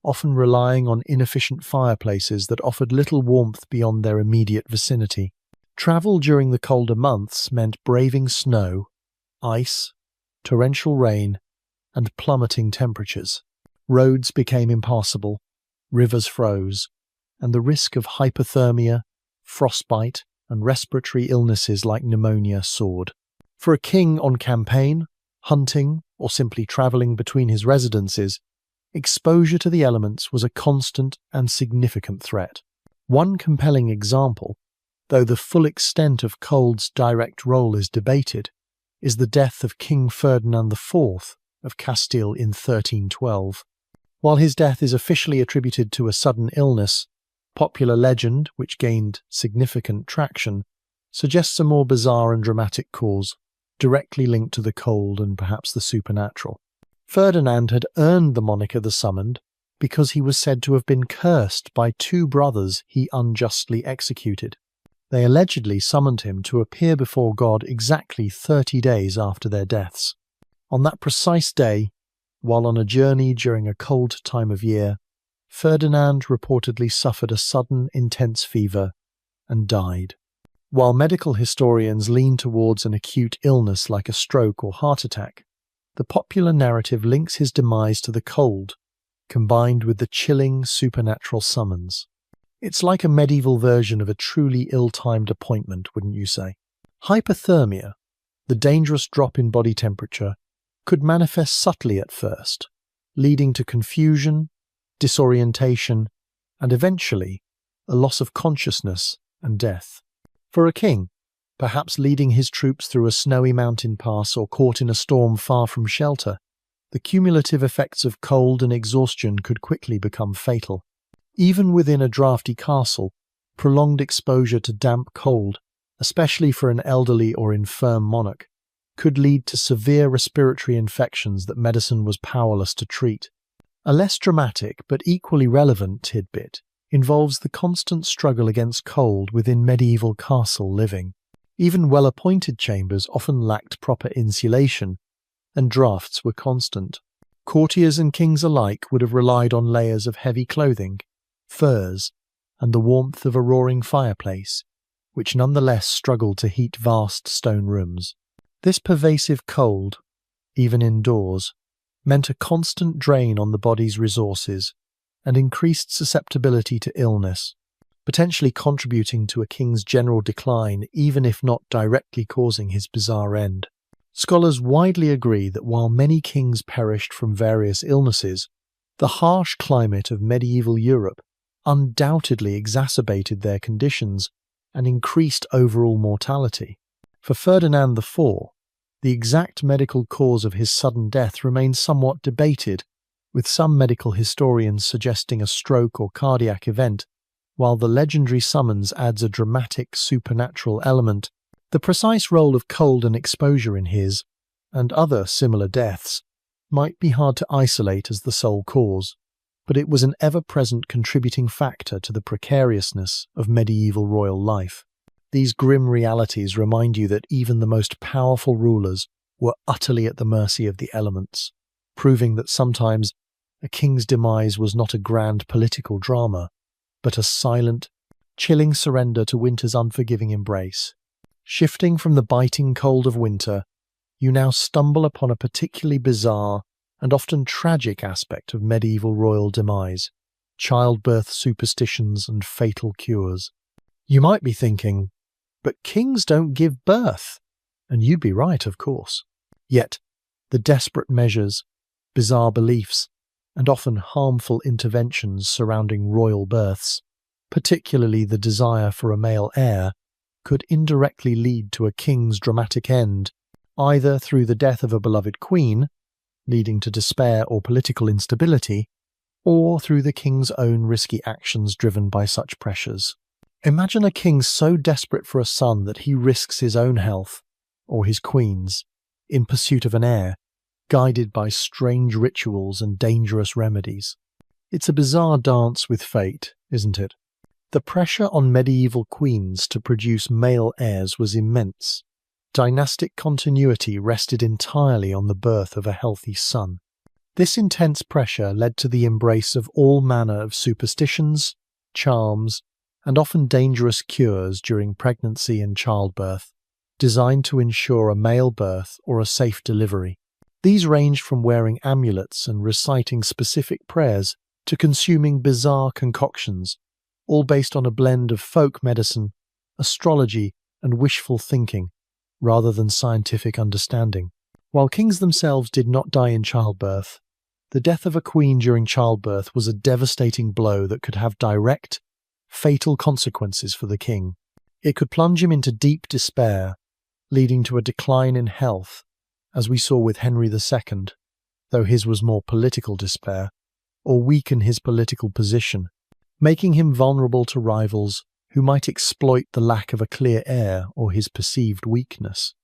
often relying on inefficient fireplaces that offered little warmth beyond their immediate vicinity. Travel during the colder months meant braving snow, ice, torrential rain, and plummeting temperatures. Roads became impassable, rivers froze, and the risk of hypothermia, frostbite, and respiratory illnesses like pneumonia soared. For a king on campaign, hunting, or simply travelling between his residences, exposure to the elements was a constant and significant threat. One compelling example, though the full extent of cold's direct role is debated, is the death of King Ferdinand IV of Castile in 1312. While his death is officially attributed to a sudden illness, popular legend, which gained significant traction, suggests a more bizarre and dramatic cause, directly linked to the cold and perhaps the supernatural. Ferdinand had earned the moniker the Summoned because he was said to have been cursed by two brothers he unjustly executed. They allegedly summoned him to appear before God exactly 30 days after their deaths. On that precise day, while on a journey during a cold time of year, Ferdinand reportedly suffered a sudden, intense fever and died. While medical historians lean towards an acute illness like a stroke or heart attack, the popular narrative links his demise to the cold, combined with the chilling supernatural summons. It's like a medieval version of a truly ill-timed appointment, wouldn't you say? Hypothermia, the dangerous drop in body temperature, could manifest subtly at first, leading to confusion, disorientation, and eventually a loss of consciousness and death. For a king, perhaps leading his troops through a snowy mountain pass or caught in a storm far from shelter, the cumulative effects of cold and exhaustion could quickly become fatal. Even within a drafty castle, prolonged exposure to damp cold, especially for an elderly or infirm monarch, could lead to severe respiratory infections that medicine was powerless to treat. A less dramatic but equally relevant tidbit involves the constant struggle against cold within medieval castle living. Even well-appointed chambers often lacked proper insulation, and drafts were constant. Courtiers and kings alike would have relied on layers of heavy clothing, furs, and the warmth of a roaring fireplace, which nonetheless struggled to heat vast stone rooms. This pervasive cold, even indoors, meant a constant drain on the body's resources and increased susceptibility to illness, potentially contributing to a king's general decline even if not directly causing his bizarre end. Scholars widely agree that while many kings perished from various illnesses, the harsh climate of medieval Europe undoubtedly exacerbated their conditions and increased overall mortality. For Ferdinand IV, the exact medical cause of his sudden death remains somewhat debated, with some medical historians suggesting a stroke or cardiac event, while the legendary summons adds a dramatic supernatural element. The precise role of cold and exposure in his, and other similar deaths, might be hard to isolate as the sole cause, but it was an ever-present contributing factor to the precariousness of medieval royal life. These grim realities remind you that even the most powerful rulers were utterly at the mercy of the elements, proving that sometimes a king's demise was not a grand political drama, but a silent, chilling surrender to winter's unforgiving embrace. Shifting from the biting cold of winter, you now stumble upon a particularly bizarre and often tragic aspect of medieval royal demise: childbirth superstitions and fatal cures. You might be thinking, but kings don't give birth. And you'd be right, of course. Yet, the desperate measures, bizarre beliefs, and often harmful interventions surrounding royal births, particularly the desire for a male heir, could indirectly lead to a king's dramatic end, either through the death of a beloved queen, leading to despair or political instability, or through the king's own risky actions driven by such pressures. Imagine a king so desperate for a son that he risks his own health, or his queen's, in pursuit of an heir, guided by strange rituals and dangerous remedies. It's a bizarre dance with fate, isn't it? The pressure on medieval queens to produce male heirs was immense. Dynastic continuity rested entirely on the birth of a healthy son. This intense pressure led to the embrace of all manner of superstitions, charms, and often dangerous cures during pregnancy and childbirth, designed to ensure a male birth or a safe delivery. These ranged from wearing amulets and reciting specific prayers to consuming bizarre concoctions, all based on a blend of folk medicine, astrology, and wishful thinking, rather than scientific understanding. While kings themselves did not die in childbirth, the death of a queen during childbirth was a devastating blow that could have direct, fatal consequences for the king. It could plunge him into deep despair, leading to a decline in health, as we saw with Henry II, though his was more political despair, or weaken his political position, making him vulnerable to rivals who might exploit the lack of a clear heir or his perceived weakness.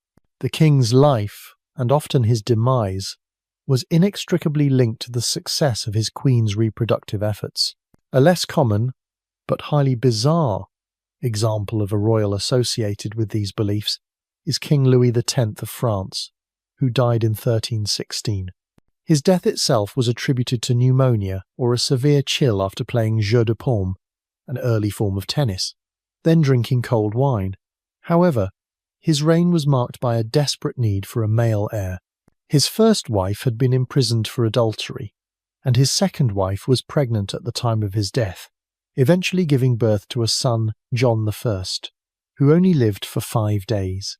The king's life, and often his demise, was inextricably linked to the success of his queen's reproductive efforts. A less common, but highly bizarre, example of a royal associated with these beliefs is King Louis X of France, who died in 1316. His death itself was attributed to pneumonia or a severe chill after playing jeu de paume, an early form of tennis, then drinking cold wine. However, his reign was marked by a desperate need for a male heir. His first wife had been imprisoned for adultery, and his second wife was pregnant at the time of his death, eventually giving birth to a son, John I, who only lived for 5 days.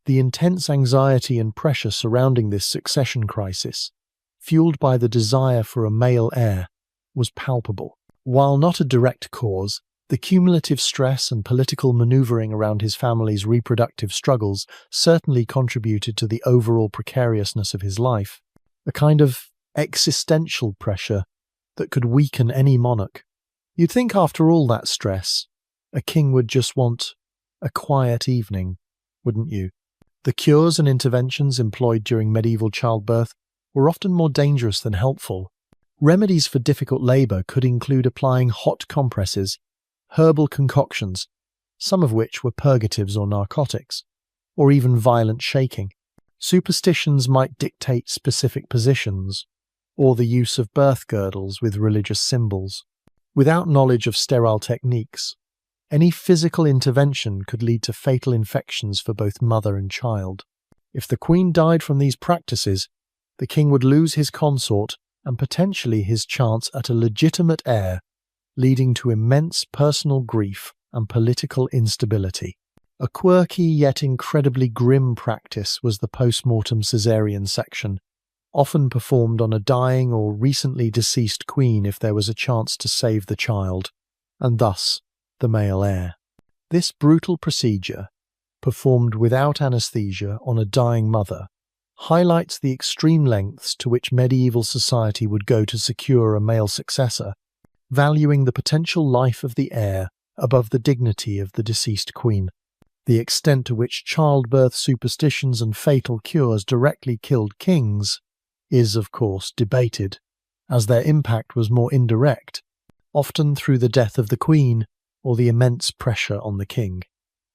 The intense anxiety and pressure surrounding this succession crisis, fueled by the desire for a male heir, was palpable. While not a direct cause, the cumulative stress and political maneuvering around his family's reproductive struggles certainly contributed to the overall precariousness of his life, a kind of existential pressure that could weaken any monarch. You'd think after all that stress, a king would just want a quiet evening, wouldn't you? The cures and interventions employed during medieval childbirth were often more dangerous than helpful. Remedies for difficult labour could include applying hot compresses, herbal concoctions, some of which were purgatives or narcotics, or even violent shaking. Superstitions might dictate specific positions, or the use of birth girdles with religious symbols. Without knowledge of sterile techniques, any physical intervention could lead to fatal infections for both mother and child. If the queen died from these practices, the king would lose his consort and potentially his chance at a legitimate heir, leading to immense personal grief and political instability. A quirky yet incredibly grim practice was the post-mortem caesarean section, often performed on a dying or recently deceased queen if there was a chance to save the child, and thus the male heir. This brutal procedure, performed without anesthesia on a dying mother, highlights the extreme lengths to which medieval society would go to secure a male successor, valuing the potential life of the heir above the dignity of the deceased queen. The extent to which childbirth superstitions and fatal cures directly killed kings is, of course, debated, as their impact was more indirect, often through the death of the queen or the immense pressure on the king.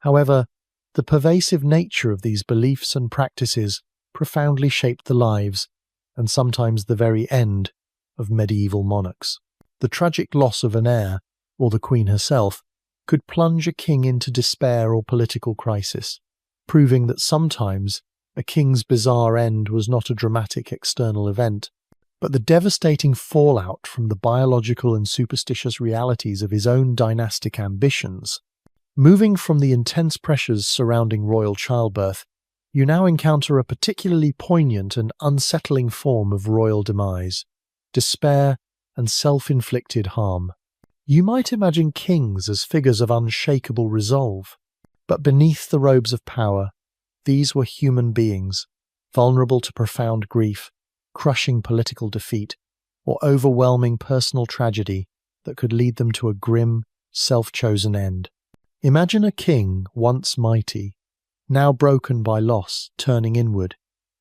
However, the pervasive nature of these beliefs and practices profoundly shaped the lives, and sometimes the very end, of medieval monarchs. The tragic loss of an heir, or the queen herself, could plunge a king into despair or political crisis, proving that sometimes a king's bizarre end was not a dramatic external event, but the devastating fallout from the biological and superstitious realities of his own dynastic ambitions. Moving from the intense pressures surrounding royal childbirth, you now encounter a particularly poignant and unsettling form of royal demise: despair and self-inflicted harm. You might imagine kings as figures of unshakable resolve, but beneath the robes of power, these were human beings, vulnerable to profound grief, crushing political defeat, or overwhelming personal tragedy that could lead them to a grim, self-chosen end. Imagine a king once mighty, now broken by loss, turning inward,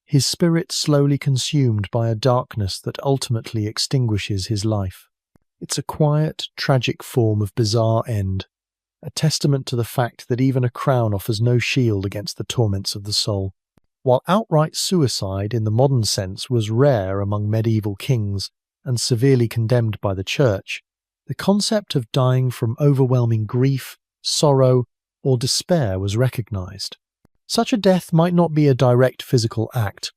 his spirit slowly consumed by a darkness that ultimately extinguishes his life. It's a quiet, tragic form of bizarre end, a testament to the fact that even a crown offers no shield against the torments of the soul. While outright suicide in the modern sense was rare among medieval kings and severely condemned by the Church, the concept of dying from overwhelming grief, sorrow, or despair was recognized. Such a death might not be a direct physical act,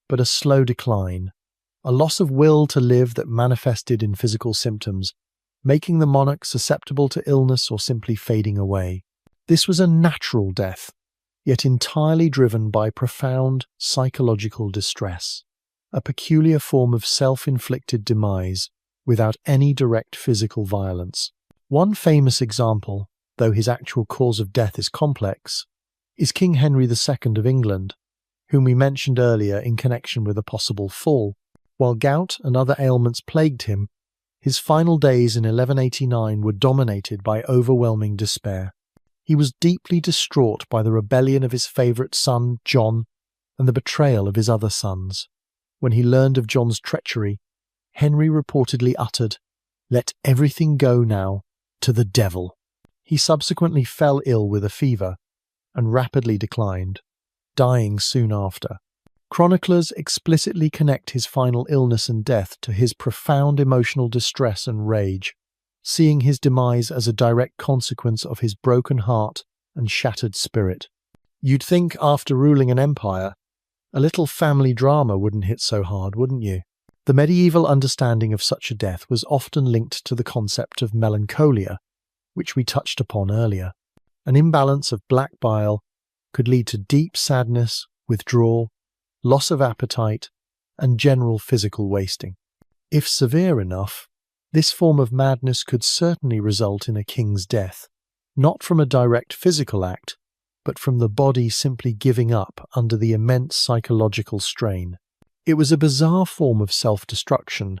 but a slow decline, a loss of will to live that manifested in physical symptoms, making the monarch susceptible to illness or simply fading away. This was a natural death, yet entirely driven by profound psychological distress, a peculiar form of self-inflicted demise without any direct physical violence. One famous example, though his actual cause of death is complex, is King Henry II of England, whom we mentioned earlier in connection with a possible fall. While gout and other ailments plagued him, his final days in 1189 were dominated by overwhelming despair. He was deeply distraught by the rebellion of his favourite son, John, and the betrayal of his other sons. When he learned of John's treachery, Henry reportedly uttered, "Let everything go now, to the devil." He subsequently fell ill with a fever, and rapidly declined, dying soon after. Chroniclers explicitly connect his final illness and death to his profound emotional distress and rage, seeing his demise as a direct consequence of his broken heart and shattered spirit. You'd think after ruling an empire, a little family drama wouldn't hit so hard, wouldn't you? The medieval understanding of such a death was often linked to the concept of melancholia, which we touched upon earlier. An imbalance of black bile could lead to deep sadness, withdrawal, loss of appetite, and general physical wasting. If severe enough, this form of madness could certainly result in a king's death, not from a direct physical act, but from the body simply giving up under the immense psychological strain. It was a bizarre form of self-destruction,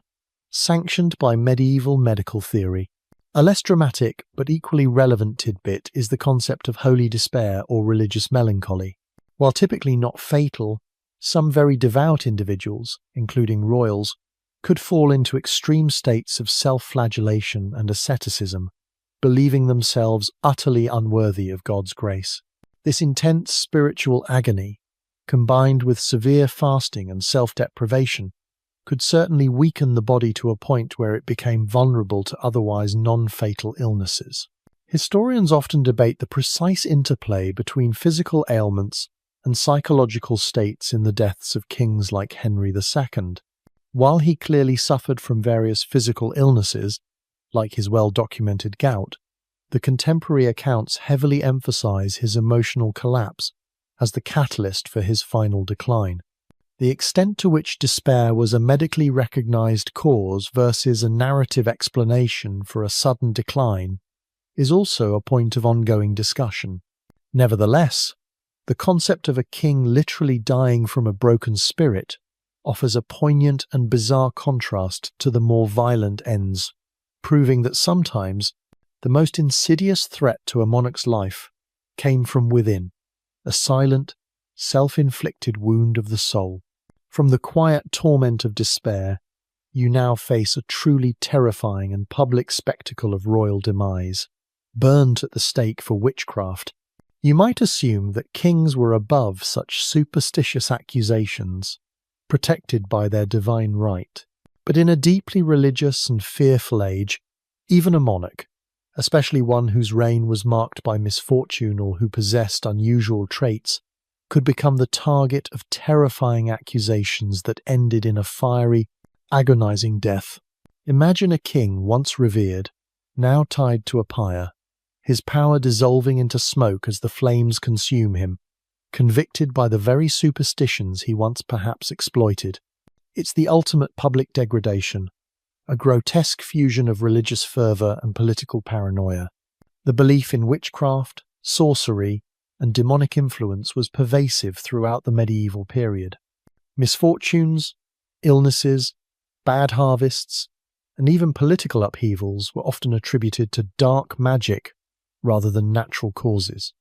sanctioned by medieval medical theory. A less dramatic but equally relevant tidbit is the concept of holy despair or religious melancholy. While typically not fatal, some very devout individuals, including royals, could fall into extreme states of self-flagellation and asceticism, believing themselves utterly unworthy of God's grace. This intense spiritual agony, combined with severe fasting and self-deprivation, could certainly weaken the body to a point where it became vulnerable to otherwise non-fatal illnesses. Historians often debate the precise interplay between physical ailments and psychological states in the deaths of kings like Henry II. While he clearly suffered from various physical illnesses, like his well-documented gout, the contemporary accounts heavily emphasize his emotional collapse as the catalyst for his final decline. The extent to which despair was a medically recognized cause versus a narrative explanation for a sudden decline is also a point of ongoing discussion. Nevertheless, the concept of a king literally dying from a broken spirit offers a poignant and bizarre contrast to the more violent ends, proving that sometimes the most insidious threat to a monarch's life came from within, a silent, self-inflicted wound of the soul. From the quiet torment of despair, you now face a truly terrifying and public spectacle of royal demise. Burnt at the stake for witchcraft, you might assume that kings were above such superstitious accusations, protected by their divine right. But in a deeply religious and fearful age, even a monarch, especially one whose reign was marked by misfortune or who possessed unusual traits, could become the target of terrifying accusations that ended in a fiery, agonizing death. Imagine a king once revered, now tied to a pyre, his power dissolving into smoke as the flames consume him, convicted by the very superstitions he once perhaps exploited. It's the ultimate public degradation, a grotesque fusion of religious fervour and political paranoia. The belief in witchcraft, sorcery, and demonic influence was pervasive throughout the medieval period. Misfortunes, illnesses, bad harvests, and even political upheavals were often attributed to dark magic rather than natural causes.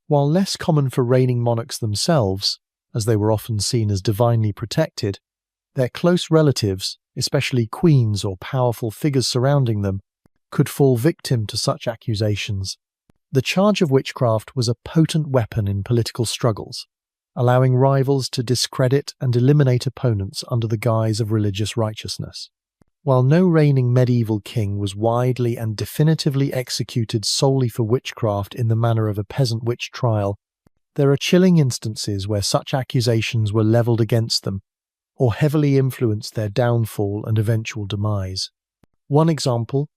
While less common for reigning monarchs themselves, as they were often seen as divinely protected, their close relatives, especially queens or powerful figures surrounding them, could fall victim to such accusations. The charge of witchcraft was a potent weapon in political struggles, allowing rivals to discredit and eliminate opponents under the guise of religious righteousness. While no reigning medieval king was widely and definitively executed solely for witchcraft in the manner of a peasant witch trial, there are chilling instances where such accusations were levelled against them, or heavily influenced their downfall and eventual demise. One example,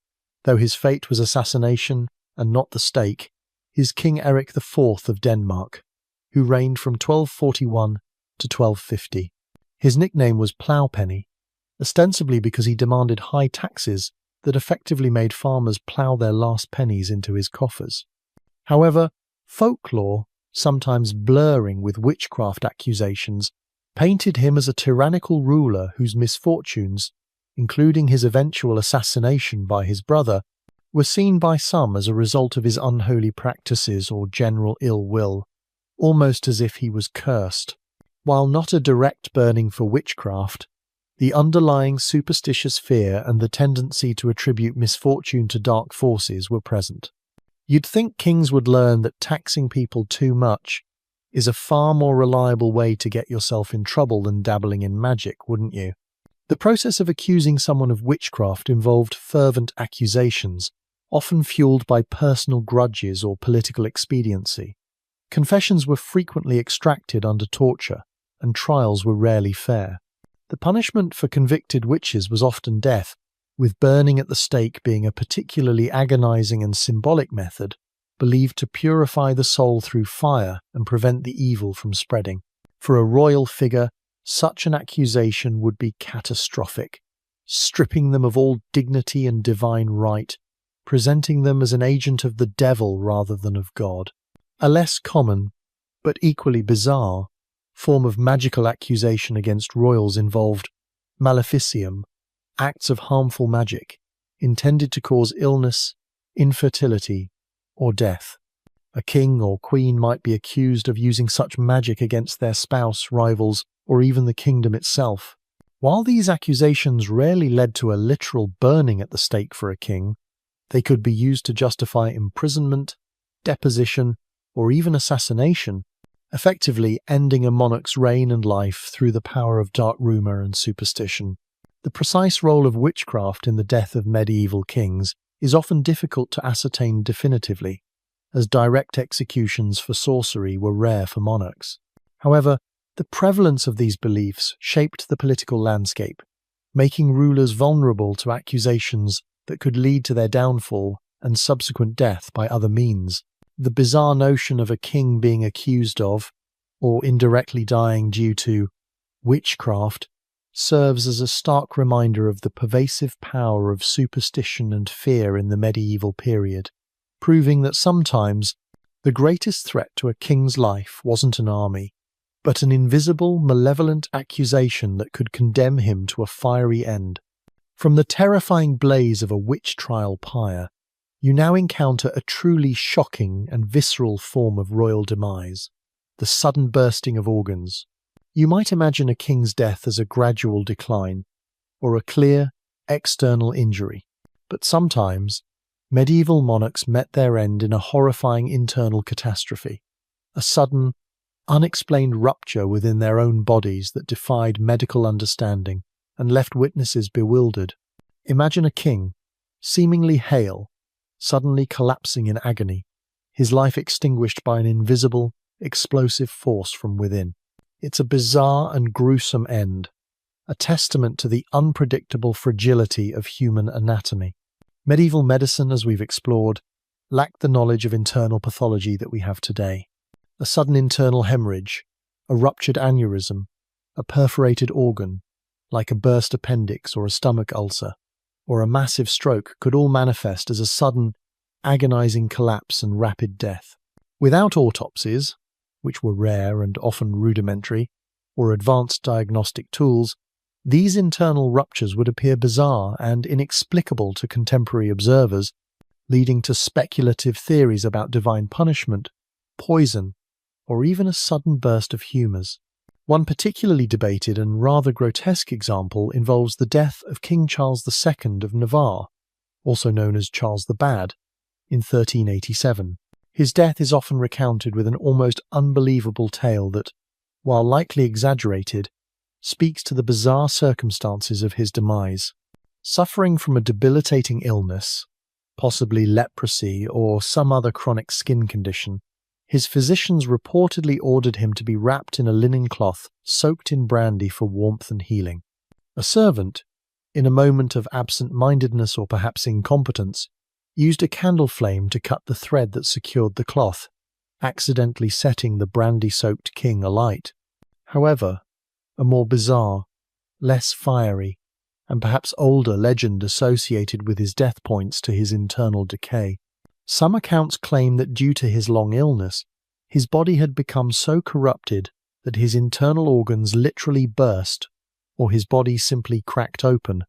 though his fate was assassination and not the stake, is King Eric IV of Denmark, who reigned from 1241 to 1250. His nickname was Ploughpenny, ostensibly because he demanded high taxes that effectively made farmers plough their last pennies into his coffers. However, folklore, sometimes blurring with witchcraft accusations, painted him as a tyrannical ruler whose misfortunes, including his eventual assassination by his brother, were seen by some as a result of his unholy practices or general ill will, almost as if he was cursed. While not a direct burning for witchcraft, the underlying superstitious fear and the tendency to attribute misfortune to dark forces were present. You'd think kings would learn that taxing people too much is a far more reliable way to get yourself in trouble than dabbling in magic, wouldn't you? The process of accusing someone of witchcraft involved fervent accusations, often fueled by personal grudges or political expediency. Confessions were frequently extracted under torture, and trials were rarely fair. The punishment for convicted witches was often death, with burning at the stake being a particularly agonizing and symbolic method, believed to purify the soul through fire and prevent the evil from spreading. For a royal figure, such an accusation would be catastrophic, stripping them of all dignity and divine right, presenting them as an agent of the devil rather than of God. A less common, but equally bizarre, form of magical accusation against royals involved maleficium, acts of harmful magic, intended to cause illness, infertility, or death. A king or queen might be accused of using such magic against their spouse, rivals, or even the kingdom itself. While these accusations rarely led to a literal burning at the stake for a king, they could be used to justify imprisonment, deposition, or even assassination, effectively ending a monarch's reign and life through the power of dark rumour and superstition. The precise role of witchcraft in the death of medieval kings is often difficult to ascertain definitively, as direct executions for sorcery were rare for monarchs. However, the prevalence of these beliefs shaped the political landscape, making rulers vulnerable to accusations that could lead to their downfall and subsequent death by other means. The bizarre notion of a king being accused of, or indirectly dying due to, witchcraft serves as a stark reminder of the pervasive power of superstition and fear in the medieval period, proving that sometimes the greatest threat to a king's life wasn't an army, but an invisible, malevolent accusation that could condemn him to a fiery end. From the terrifying blaze of a witch trial pyre, you now encounter a truly shocking and visceral form of royal demise, the sudden bursting of organs. You might imagine a king's death as a gradual decline, or a clear, external injury. But sometimes, medieval monarchs met their end in a horrifying internal catastrophe, a sudden, unexplained rupture within their own bodies that defied medical understanding and left witnesses bewildered. Imagine a king, seemingly hale, suddenly collapsing in agony, his life extinguished by an invisible, explosive force from within. It's a bizarre and gruesome end, a testament to the unpredictable fragility of human anatomy. Medieval medicine, as we've explored, lacked the knowledge of internal pathology that we have today. A sudden internal hemorrhage, a ruptured aneurysm, a perforated organ, like a burst appendix or a stomach ulcer, or a massive stroke could all manifest as a sudden, agonizing collapse and rapid death. Without autopsies, which were rare and often rudimentary, or advanced diagnostic tools, these internal ruptures would appear bizarre and inexplicable to contemporary observers, leading to speculative theories about divine punishment, poison, or even a sudden burst of humours. One particularly debated and rather grotesque example involves the death of King Charles II of Navarre, also known as Charles the Bad, in 1387. His death is often recounted with an almost unbelievable tale that, while likely exaggerated, speaks to the bizarre circumstances of his demise. Suffering from a debilitating illness, possibly leprosy or some other chronic skin condition, his physicians reportedly ordered him to be wrapped in a linen cloth soaked in brandy for warmth and healing. A servant, in a moment of absent-mindedness or perhaps incompetence, used a candle flame to cut the thread that secured the cloth, accidentally setting the brandy-soaked king alight. However, a more bizarre, less fiery, and perhaps older legend associated with his death points to his internal decay. Some accounts claim that due to his long illness, his body had become so corrupted that his internal organs literally burst, or his body simply cracked open,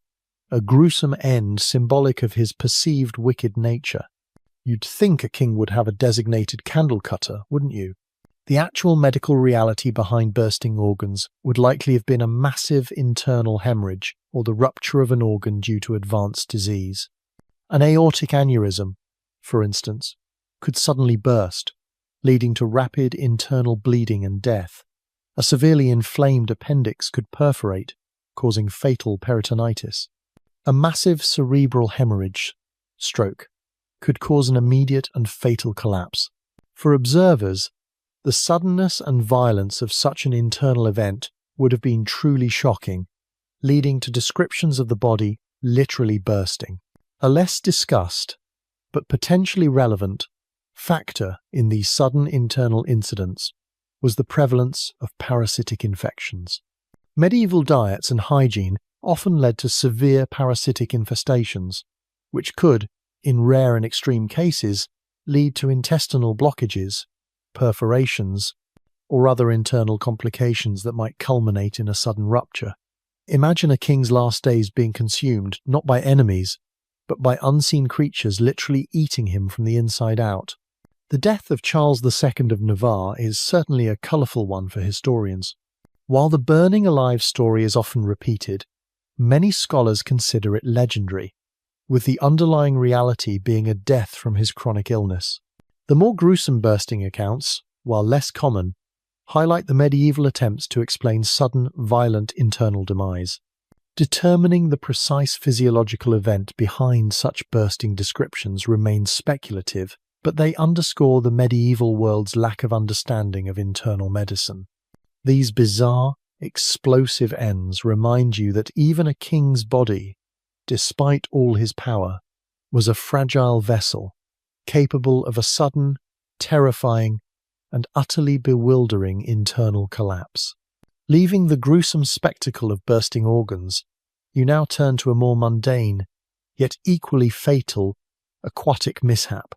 a gruesome end symbolic of his perceived wicked nature. You'd think a king would have a designated candle cutter, wouldn't you? The actual medical reality behind bursting organs would likely have been a massive internal hemorrhage or the rupture of an organ due to advanced disease. An aortic aneurysm, for instance, could suddenly burst, leading to rapid internal bleeding and death. A severely inflamed appendix could perforate, causing fatal peritonitis. A massive cerebral hemorrhage, stroke, could cause an immediate and fatal collapse. For observers, the suddenness and violence of such an internal event would have been truly shocking, leading to descriptions of the body literally bursting. A less discussed, but potentially relevant, factor in these sudden internal incidents was the prevalence of parasitic infections. Medieval diets and hygiene often led to severe parasitic infestations, which could, in rare and extreme cases, lead to intestinal blockages, perforations, or other internal complications that might culminate in a sudden rupture. Imagine a king's last days being consumed not by enemies, but by unseen creatures literally eating him from the inside out. The death of Charles II of Navarre is certainly a colourful one for historians. While the burning alive story is often repeated, many scholars consider it legendary, with the underlying reality being a death from his chronic illness. The more gruesome bursting accounts, while less common, highlight the medieval attempts to explain sudden, violent internal demise. Determining the precise physiological event behind such bursting descriptions remains speculative, but they underscore the medieval world's lack of understanding of internal medicine. These bizarre, explosive ends remind you that even a king's body, despite all his power, was a fragile vessel, capable of a sudden, terrifying, and utterly bewildering internal collapse. Leaving the gruesome spectacle of bursting organs, you now turn to a more mundane, yet equally fatal, aquatic mishap,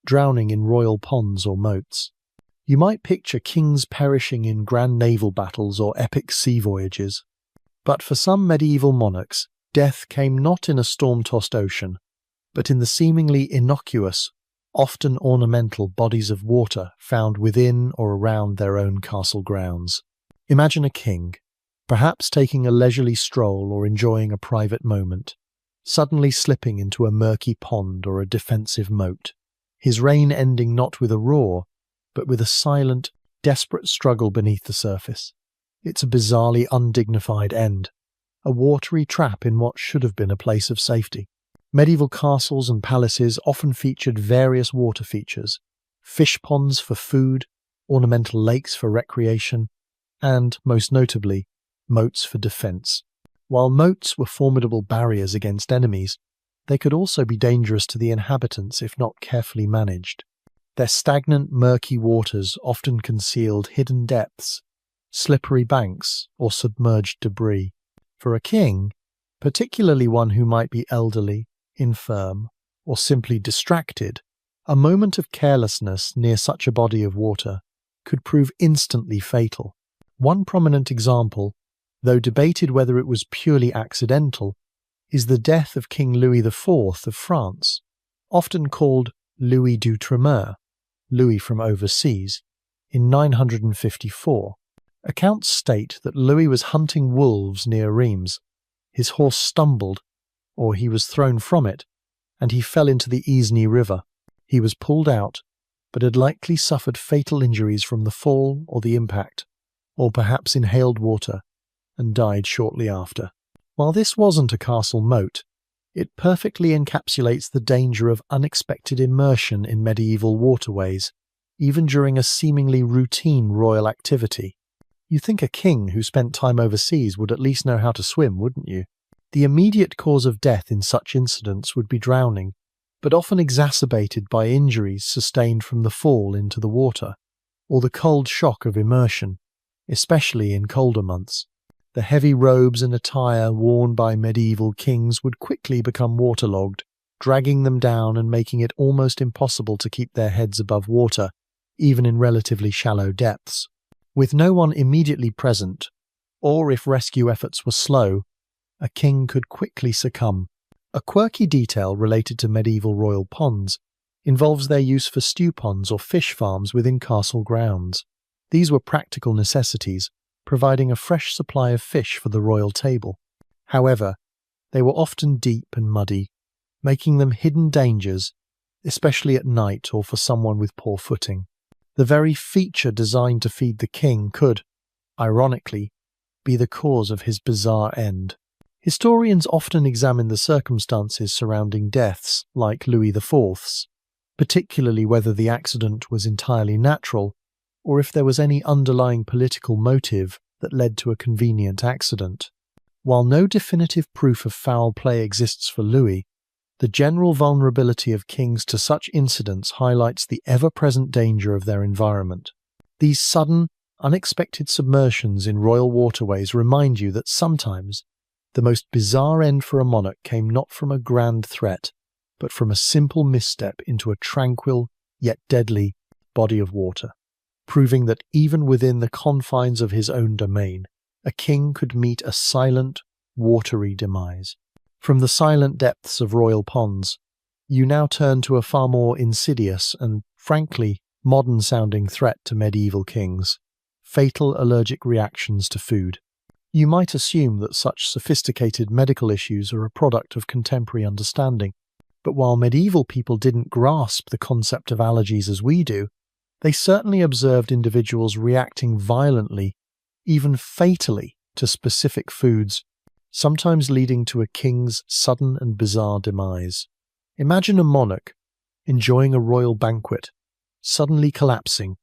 drowning in royal ponds or moats. You might picture kings perishing in grand naval battles or epic sea voyages. But for some medieval monarchs, death came not in a storm-tossed ocean, but in the seemingly innocuous, often ornamental bodies of water found within or around their own castle grounds. Imagine a king, perhaps taking a leisurely stroll or enjoying a private moment, suddenly slipping into a murky pond or a defensive moat, his reign ending not with a roar, but with a silent, desperate struggle beneath the surface. It's a bizarrely undignified end, a watery trap in what should have been a place of safety. Medieval castles and palaces often featured various water features: fish ponds for food, ornamental lakes for recreation, and, most notably, moats for defence. While moats were formidable barriers against enemies, they could also be dangerous to the inhabitants if not carefully managed. Their stagnant, murky waters often concealed hidden depths, slippery banks, or submerged debris. For a king, particularly one who might be elderly, infirm, or simply distracted, a moment of carelessness near such a body of water could prove instantly fatal. One prominent example, though debated whether it was purely accidental, is the death of King Louis IV of France, often called Louis d'Outre-mer, Louis from overseas, in 954. Accounts state that Louis was hunting wolves near Reims. His horse stumbled, or he was thrown from it, and he fell into the Aisne River. He was pulled out, but had likely suffered fatal injuries from the fall or the impact, or perhaps inhaled water, and died shortly after. While this wasn't a castle moat, it perfectly encapsulates the danger of unexpected immersion in medieval waterways, even during a seemingly routine royal activity. You'd think a king who spent time overseas would at least know how to swim, wouldn't you? The immediate cause of death in such incidents would be drowning, but often exacerbated by injuries sustained from the fall into the water, or the cold shock of immersion, especially in colder months. The heavy robes and attire worn by medieval kings would quickly become waterlogged, dragging them down and making it almost impossible to keep their heads above water, even in relatively shallow depths. With no one immediately present, or if rescue efforts were slow, a king could quickly succumb. A quirky detail related to medieval royal ponds involves their use for stew ponds or fish farms within castle grounds. These were practical necessities, providing a fresh supply of fish for the royal table. However, they were often deep and muddy, making them hidden dangers, especially at night or for someone with poor footing. The very feature designed to feed the king could, ironically, be the cause of his bizarre end. Historians often examine the circumstances surrounding deaths like Louis IV's, particularly whether the accident was entirely natural or if there was any underlying political motive that led to a convenient accident. While no definitive proof of foul play exists for Louis, the general vulnerability of kings to such incidents highlights the ever-present danger of their environment. These sudden, unexpected submersions in royal waterways remind you that sometimes the most bizarre end for a monarch came not from a grand threat, but from a simple misstep into a tranquil, yet deadly, body of water, proving that even within the confines of his own domain, a king could meet a silent, watery demise. From the silent depths of royal ponds, you now turn to a far more insidious and, frankly, modern-sounding threat to medieval kings: fatal allergic reactions to food. You might assume that such sophisticated medical issues are a product of contemporary understanding, but while medieval people didn't grasp the concept of allergies as we do, they certainly observed individuals reacting violently, even fatally, to specific foods, sometimes leading to a king's sudden and bizarre demise. Imagine a monarch enjoying a royal banquet, suddenly collapsing,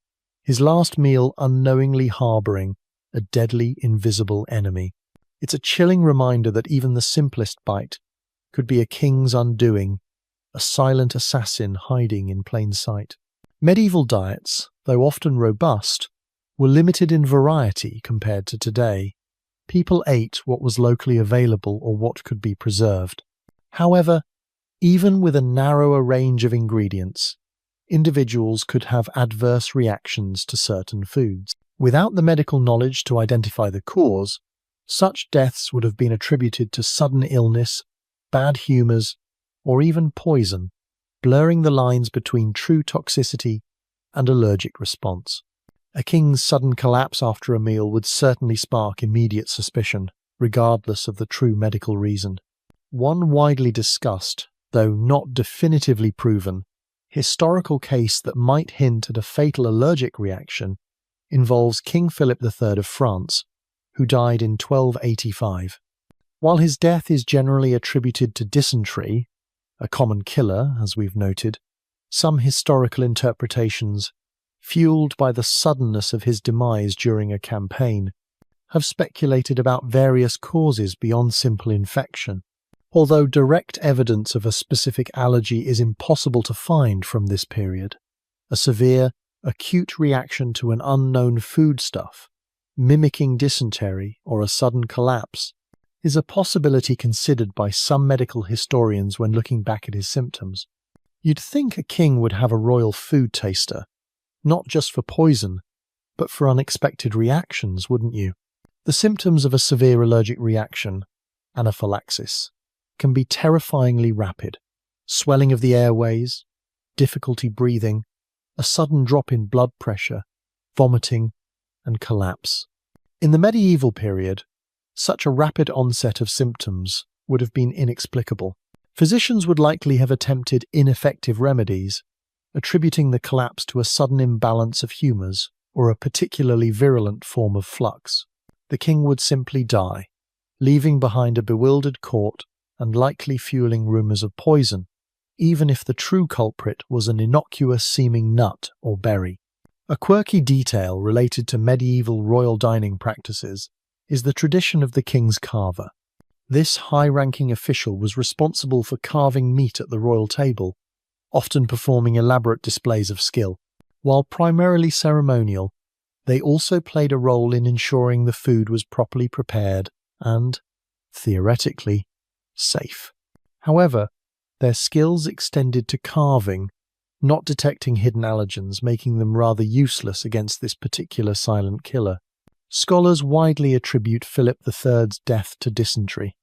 his last meal unknowingly harbouring a deadly invisible enemy. It's a chilling reminder that even the simplest bite could be a king's undoing, a silent assassin hiding in plain sight. Medieval diets, though often robust, were limited in variety compared to today. People ate what was locally available or what could be preserved. However, even with a narrower range of ingredients, individuals could have adverse reactions to certain foods. Without the medical knowledge to identify the cause, such deaths would have been attributed to sudden illness, bad humours, or even poison, blurring the lines between true toxicity and allergic response. A king's sudden collapse after a meal would certainly spark immediate suspicion, regardless of the true medical reason. One widely discussed, though not definitively proven, historical case that might hint at a fatal allergic reaction involves King Philip III of France, who died in 1285. While his death is generally attributed to dysentery, a common killer, as we've noted, some historical interpretations, fueled by the suddenness of his demise during a campaign, have speculated about various causes beyond simple infection. Although direct evidence of a specific allergy is impossible to find from this period, a severe, acute reaction to an unknown foodstuff, mimicking dysentery or a sudden collapse, is a possibility considered by some medical historians when looking back at his symptoms. You'd think a king would have a royal food taster, not just for poison, but for unexpected reactions, wouldn't you? The symptoms of a severe allergic reaction, anaphylaxis, can be terrifyingly rapid. Swelling of the airways, difficulty breathing, a sudden drop in blood pressure, vomiting, and collapse. In the medieval period, such a rapid onset of symptoms would have been inexplicable. Physicians would likely have attempted ineffective remedies, attributing the collapse to a sudden imbalance of humours or a particularly virulent form of flux. The king would simply die, leaving behind a bewildered court and likely fueling rumours of poison, even if the true culprit was an innocuous-seeming nut or berry. A quirky detail related to medieval royal dining practices is the tradition of the king's carver. This high-ranking official was responsible for carving meat at the royal table, often performing elaborate displays of skill. While primarily ceremonial, they also played a role in ensuring the food was properly prepared and, theoretically, safe. However, their skills extended to carving, not detecting hidden allergens, making them rather useless against this particular silent killer. Scholars widely attribute Philip III's death to dysentery,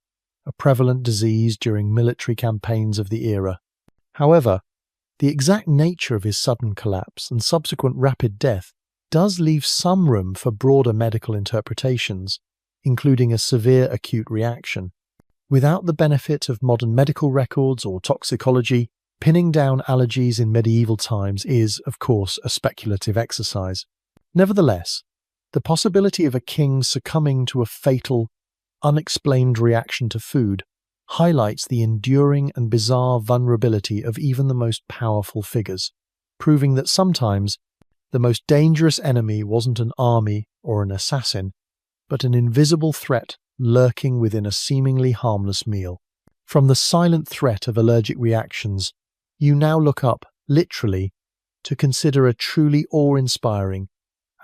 a prevalent disease during military campaigns of the era. However, the exact nature of his sudden collapse and subsequent rapid death does leave some room for broader medical interpretations, including a severe acute reaction. Without the benefit of modern medical records or toxicology, pinning down allergies in medieval times is, of course, a speculative exercise. Nevertheless, the possibility of a king succumbing to a fatal, unexplained reaction to food highlights the enduring and bizarre vulnerability of even the most powerful figures, proving that sometimes the most dangerous enemy wasn't an army or an assassin, but an invisible threat lurking within a seemingly harmless meal. From the silent threat of allergic reactions, you now look up, literally, to consider a truly awe-inspiring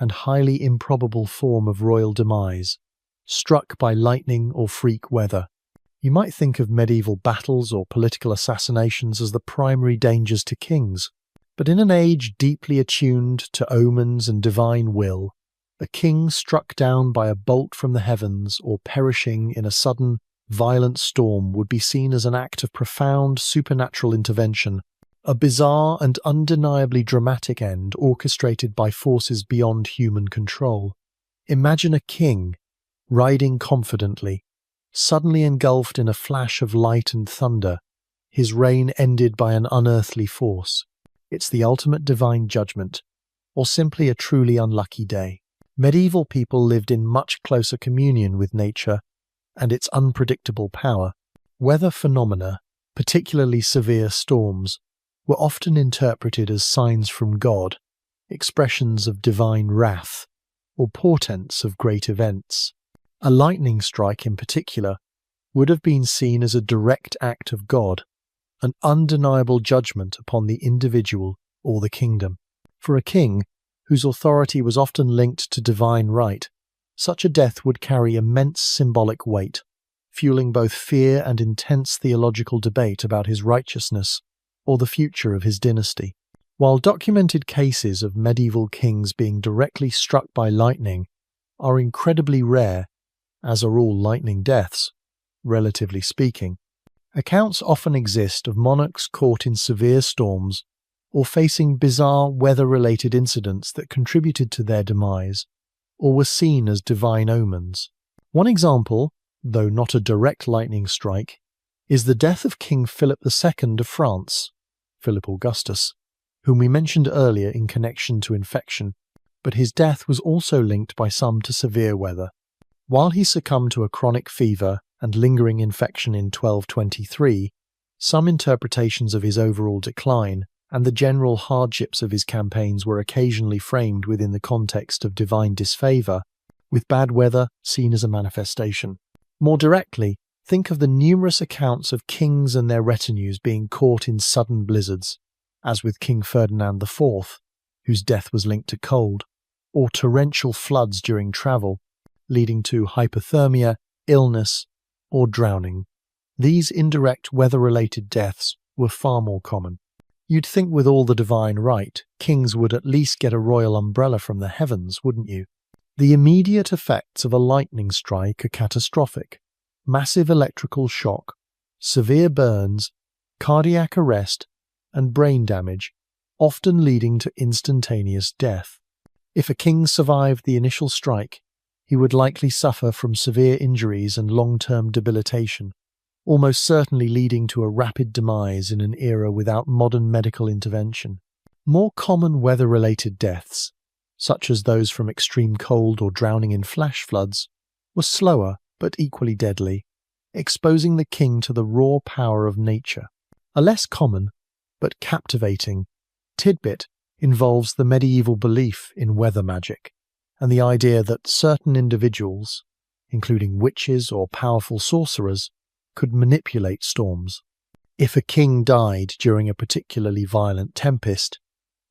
and highly improbable form of royal demise, struck by lightning or freak weather. You might think of medieval battles or political assassinations as the primary dangers to kings, but in an age deeply attuned to omens and divine will, a king struck down by a bolt from the heavens or perishing in a sudden, violent storm would be seen as an act of profound supernatural intervention, a bizarre and undeniably dramatic end orchestrated by forces beyond human control. Imagine a king, riding confidently, suddenly engulfed in a flash of light and thunder, his reign ended by an unearthly force. It's the ultimate divine judgment, or simply a truly unlucky day. Medieval people lived in much closer communion with nature and its unpredictable power. Weather phenomena, particularly severe storms, were often interpreted as signs from God, expressions of divine wrath, or portents of great events. A lightning strike in particular would have been seen as a direct act of God, an undeniable judgment upon the individual or the kingdom. For a king, whose authority was often linked to divine right, such a death would carry immense symbolic weight, fueling both fear and intense theological debate about his righteousness or the future of his dynasty. While documented cases of medieval kings being directly struck by lightning are incredibly rare, as are all lightning deaths, relatively speaking, accounts often exist of monarchs caught in severe storms or facing bizarre weather-related incidents that contributed to their demise, or were seen as divine omens. One example, though not a direct lightning strike, is the death of King Philip II of France, Philip Augustus, whom we mentioned earlier in connection to infection, but his death was also linked by some to severe weather. While he succumbed to a chronic fever and lingering infection in 1223, some interpretations of his overall decline and the general hardships of his campaigns were occasionally framed within the context of divine disfavour, with bad weather seen as a manifestation. More directly, think of the numerous accounts of kings and their retinues being caught in sudden blizzards, as with King Ferdinand IV, whose death was linked to cold, or torrential floods during travel, leading to hypothermia, illness, or drowning. These indirect weather-related deaths were far more common. You'd think with all the divine right, kings would at least get a royal umbrella from the heavens, wouldn't you? The immediate effects of a lightning strike are catastrophic. Massive electrical shock, severe burns, cardiac arrest, and brain damage, often leading to instantaneous death. If a king survived the initial strike, he would likely suffer from severe injuries and long-term debilitation, almost certainly leading to a rapid demise in an era without modern medical intervention. More common weather-related deaths, such as those from extreme cold or drowning in flash floods, were slower but equally deadly, exposing the king to the raw power of nature. A less common, but captivating, tidbit involves the medieval belief in weather magic, and the idea that certain individuals, including witches or powerful sorcerers, could manipulate storms. If a king died during a particularly violent tempest,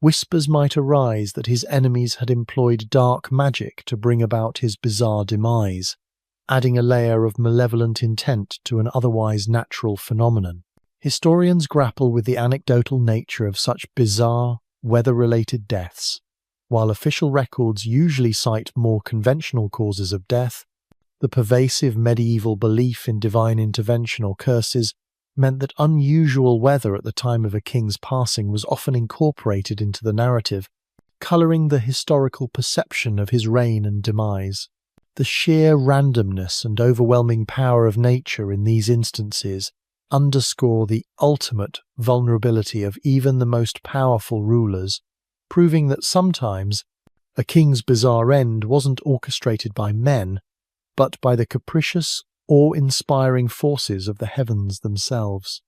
whispers might arise that his enemies had employed dark magic to bring about his bizarre demise, adding a layer of malevolent intent to an otherwise natural phenomenon. Historians grapple with the anecdotal nature of such bizarre, weather-related deaths. While official records usually cite more conventional causes of death, the pervasive medieval belief in divine intervention or curses meant that unusual weather at the time of a king's passing was often incorporated into the narrative, colouring the historical perception of his reign and demise. The sheer randomness and overwhelming power of nature in these instances underscore the ultimate vulnerability of even the most powerful rulers, proving that sometimes a king's bizarre end wasn't orchestrated by men, but by the capricious, awe-inspiring forces of the heavens themselves.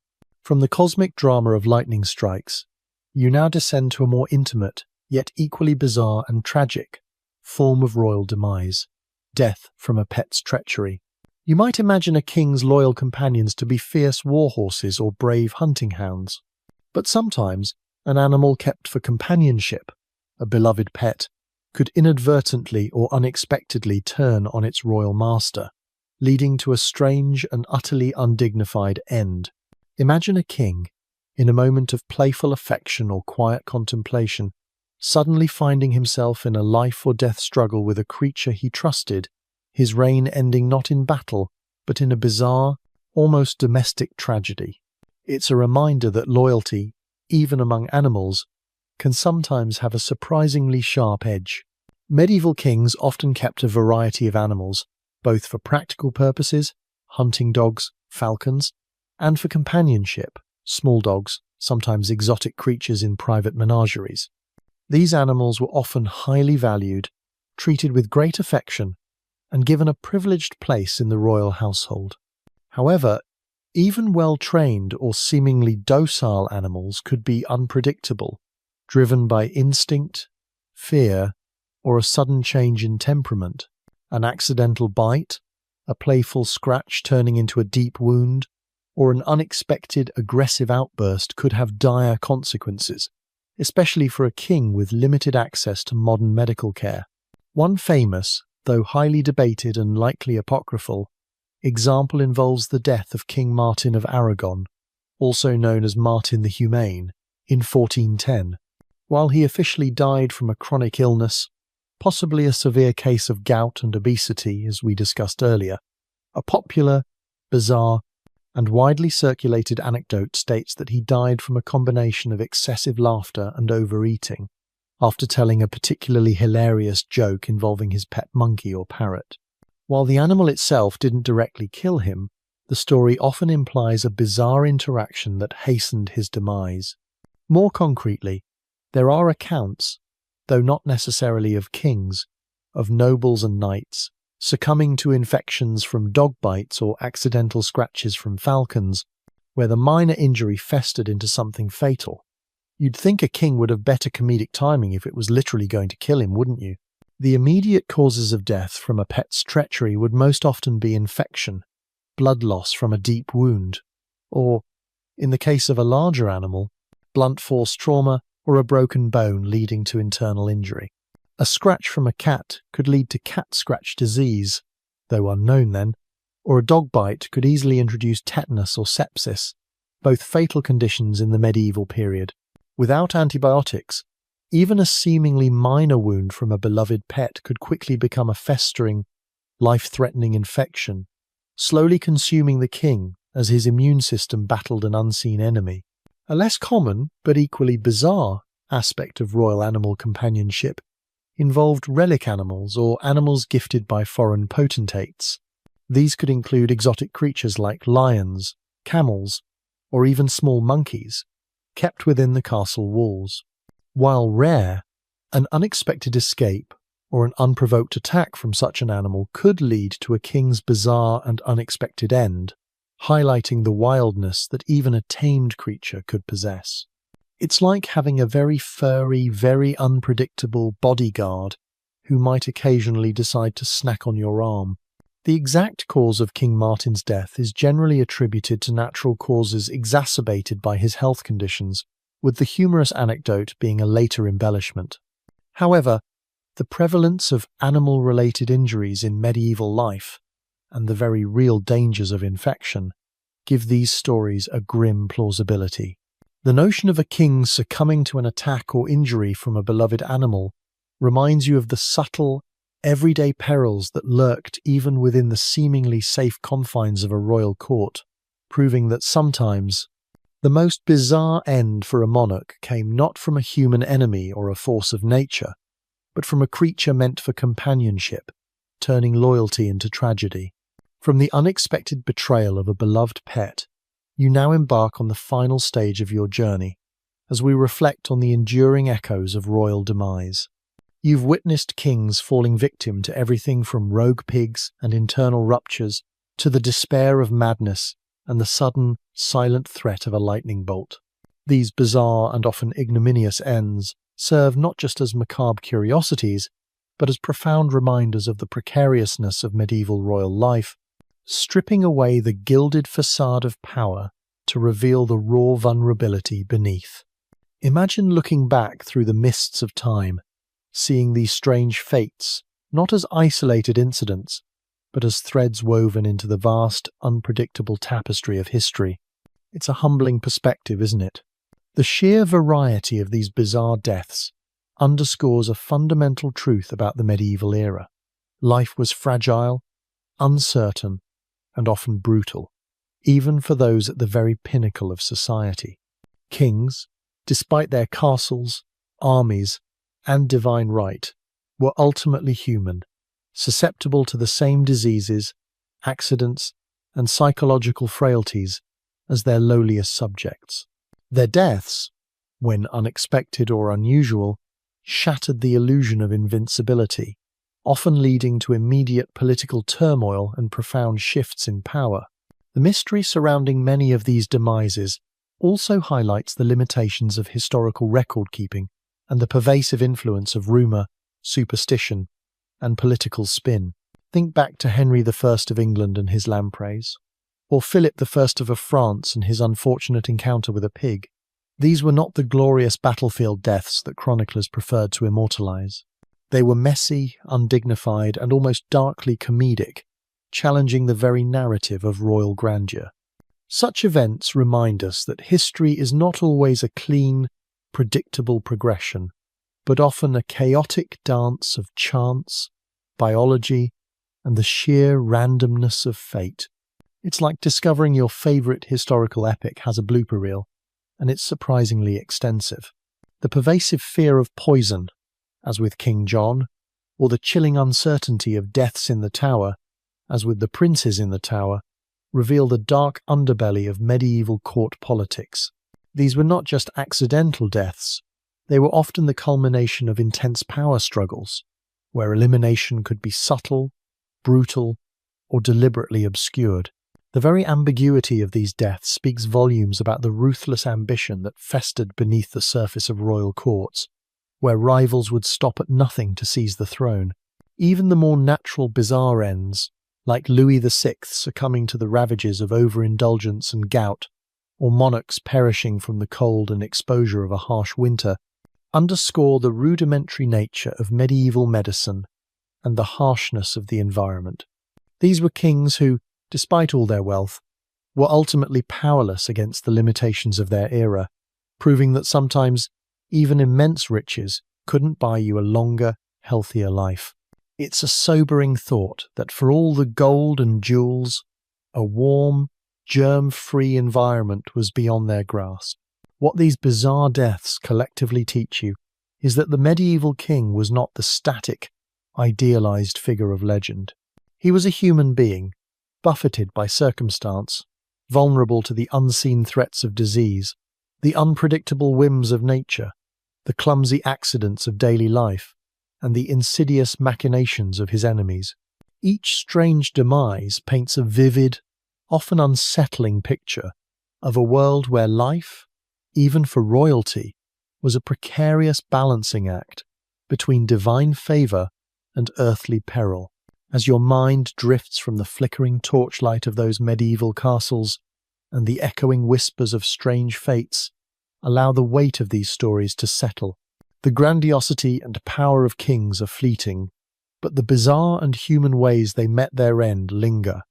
From the cosmic drama of lightning strikes, you now descend to a more intimate, yet equally bizarre and tragic, form of royal demise: death from a pet's treachery. You might imagine a king's loyal companions to be fierce war horses or brave hunting hounds, but sometimes an animal kept for companionship, a beloved pet, could inadvertently or unexpectedly turn on its royal master, leading to a strange and utterly undignified end. Imagine a king, in a moment of playful affection or quiet contemplation, suddenly finding himself in a life or death struggle with a creature he trusted, his reign ending not in battle, but in a bizarre, almost domestic tragedy. It's a reminder that loyalty, even among animals, can sometimes have a surprisingly sharp edge. Medieval kings often kept a variety of animals, both for practical purposes, hunting dogs, falcons, and for companionship, small dogs, sometimes exotic creatures in private menageries. These animals were often highly valued, treated with great affection, and given a privileged place in the royal household. However, even well-trained or seemingly docile animals could be unpredictable, driven by instinct, fear, or a sudden change in temperament. An accidental bite, a playful scratch turning into a deep wound, or an unexpected aggressive outburst could have dire consequences, especially for a king with limited access to modern medical care. One famous, though highly debated and likely apocryphal, example involves the death of King Martin of Aragon, also known as Martin the Humane, in 1410. While he officially died from a chronic illness, possibly a severe case of gout and obesity, as we discussed earlier, a popular, bizarre, and widely circulated anecdote states that he died from a combination of excessive laughter and overeating, after telling a particularly hilarious joke involving his pet monkey or parrot. While the animal itself didn't directly kill him, the story often implies a bizarre interaction that hastened his demise. More concretely, there are accounts, though not necessarily of kings, of nobles and knights succumbing to infections from dog bites or accidental scratches from falcons, where the minor injury festered into something fatal. You'd think a king would have better comedic timing if it was literally going to kill him, wouldn't you? The immediate causes of death from a pet's treachery would most often be infection, blood loss from a deep wound, or, in the case of a larger animal, blunt force trauma or a broken bone leading to internal injury. A scratch from a cat could lead to cat scratch disease, though unknown then, or a dog bite could easily introduce tetanus or sepsis, both fatal conditions in the medieval period. Without antibiotics, even a seemingly minor wound from a beloved pet could quickly become a festering, life-threatening infection, slowly consuming the king as his immune system battled an unseen enemy. A less common, but equally bizarre, aspect of royal animal companionship involved relic animals or animals gifted by foreign potentates. These could include exotic creatures like lions, camels, or even small monkeys, kept within the castle walls. While rare, an unexpected escape or an unprovoked attack from such an animal could lead to a king's bizarre and unexpected end, highlighting the wildness that even a tamed creature could possess. It's like having a very furry, very unpredictable bodyguard who might occasionally decide to snack on your arm. The exact cause of King Martin's death is generally attributed to natural causes exacerbated by his health conditions, with the humorous anecdote being a later embellishment. However, the prevalence of animal-related injuries in medieval life, and the very real dangers of infection, give these stories a grim plausibility. The notion of a king succumbing to an attack or injury from a beloved animal reminds you of the subtle, everyday perils that lurked even within the seemingly safe confines of a royal court, proving that sometimes the most bizarre end for a monarch came not from a human enemy or a force of nature, but from a creature meant for companionship, turning loyalty into tragedy. From the unexpected betrayal of a beloved pet, you now embark on the final stage of your journey, as we reflect on the enduring echoes of royal demise. You've witnessed kings falling victim to everything from rogue pigs and internal ruptures to the despair of madness and the sudden, silent threat of a lightning bolt. These bizarre and often ignominious ends serve not just as macabre curiosities, but as profound reminders of the precariousness of medieval royal life, stripping away the gilded facade of power to reveal the raw vulnerability beneath. Imagine looking back through the mists of time, seeing these strange fates not as isolated incidents, but as threads woven into the vast, unpredictable tapestry of history. It's a humbling perspective, isn't it? The sheer variety of these bizarre deaths underscores a fundamental truth about the medieval era. Life was fragile, uncertain, and often brutal, even for those at the very pinnacle of society. Kings, despite their castles, armies, and divine right, were ultimately human, susceptible to the same diseases, accidents, and psychological frailties as their lowliest subjects. Their deaths, when unexpected or unusual, shattered the illusion of invincibility, often leading to immediate political turmoil and profound shifts in power. The mystery surrounding many of these demises also highlights the limitations of historical record-keeping and the pervasive influence of rumour, superstition, and political spin. Think back to Henry I of England and his lampreys, or Philip I of France and his unfortunate encounter with a pig. These were not the glorious battlefield deaths that chroniclers preferred to immortalise. They were messy, undignified, and almost darkly comedic, challenging the very narrative of royal grandeur. Such events remind us that history is not always a clean, predictable progression, but often a chaotic dance of chance, biology, and the sheer randomness of fate. It's like discovering your favorite historical epic has a blooper reel, and it's surprisingly extensive. The pervasive fear of poison, as with King John, or the chilling uncertainty of deaths in the tower, as with the princes in the tower, reveal the dark underbelly of medieval court politics. These were not just accidental deaths, they were often the culmination of intense power struggles, where elimination could be subtle, brutal, or deliberately obscured. The very ambiguity of these deaths speaks volumes about the ruthless ambition that festered beneath the surface of royal courts, where rivals would stop at nothing to seize the throne. Even the more natural bizarre ends, like Louis VI succumbing to the ravages of overindulgence and gout, or monarchs perishing from the cold and exposure of a harsh winter, underscore the rudimentary nature of medieval medicine and the harshness of the environment. These were kings who, despite all their wealth, were ultimately powerless against the limitations of their era, proving that sometimes even immense riches couldn't buy you a longer, healthier life. It's a sobering thought that for all the gold and jewels, a warm, germ-free environment was beyond their grasp. What these bizarre deaths collectively teach you is that the medieval king was not the static, idealized figure of legend. He was a human being, buffeted by circumstance, vulnerable to the unseen threats of disease, the unpredictable whims of nature, the clumsy accidents of daily life, and the insidious machinations of his enemies. Each strange demise paints a vivid, often unsettling picture of a world where life, even for royalty, was a precarious balancing act between divine favour and earthly peril. As your mind drifts from the flickering torchlight of those medieval castles and the echoing whispers of strange fates, allow the weight of these stories to settle. The grandiosity and power of kings are fleeting, but the bizarre and human ways they met their end linger,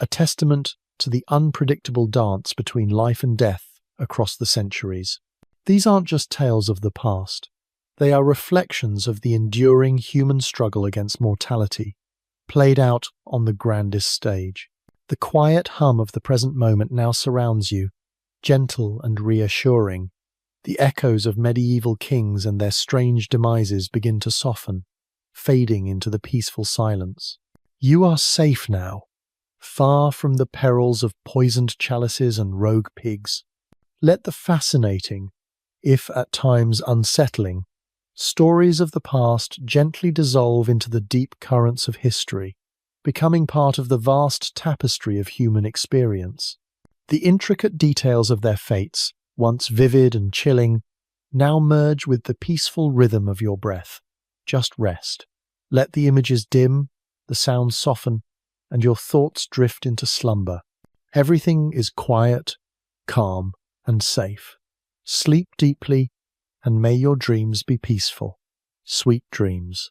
a testament to the unpredictable dance between life and death across the centuries. These aren't just tales of the past. They are reflections of the enduring human struggle against mortality, played out on the grandest stage. The quiet hum of the present moment now surrounds you, gentle and reassuring. The echoes of medieval kings and their strange demises begin to soften, fading into the peaceful silence. You are safe now, far from the perils of poisoned chalices and rogue pigs. Let the fascinating, if at times unsettling, stories of the past gently dissolve into the deep currents of history, becoming part of the vast tapestry of human experience. The intricate details of their fates, once vivid and chilling, now merge with the peaceful rhythm of your breath. Just rest. Let the images dim, the sounds soften, and your thoughts drift into slumber. Everything is quiet, calm, and safe. Sleep deeply, and may your dreams be peaceful. Sweet dreams.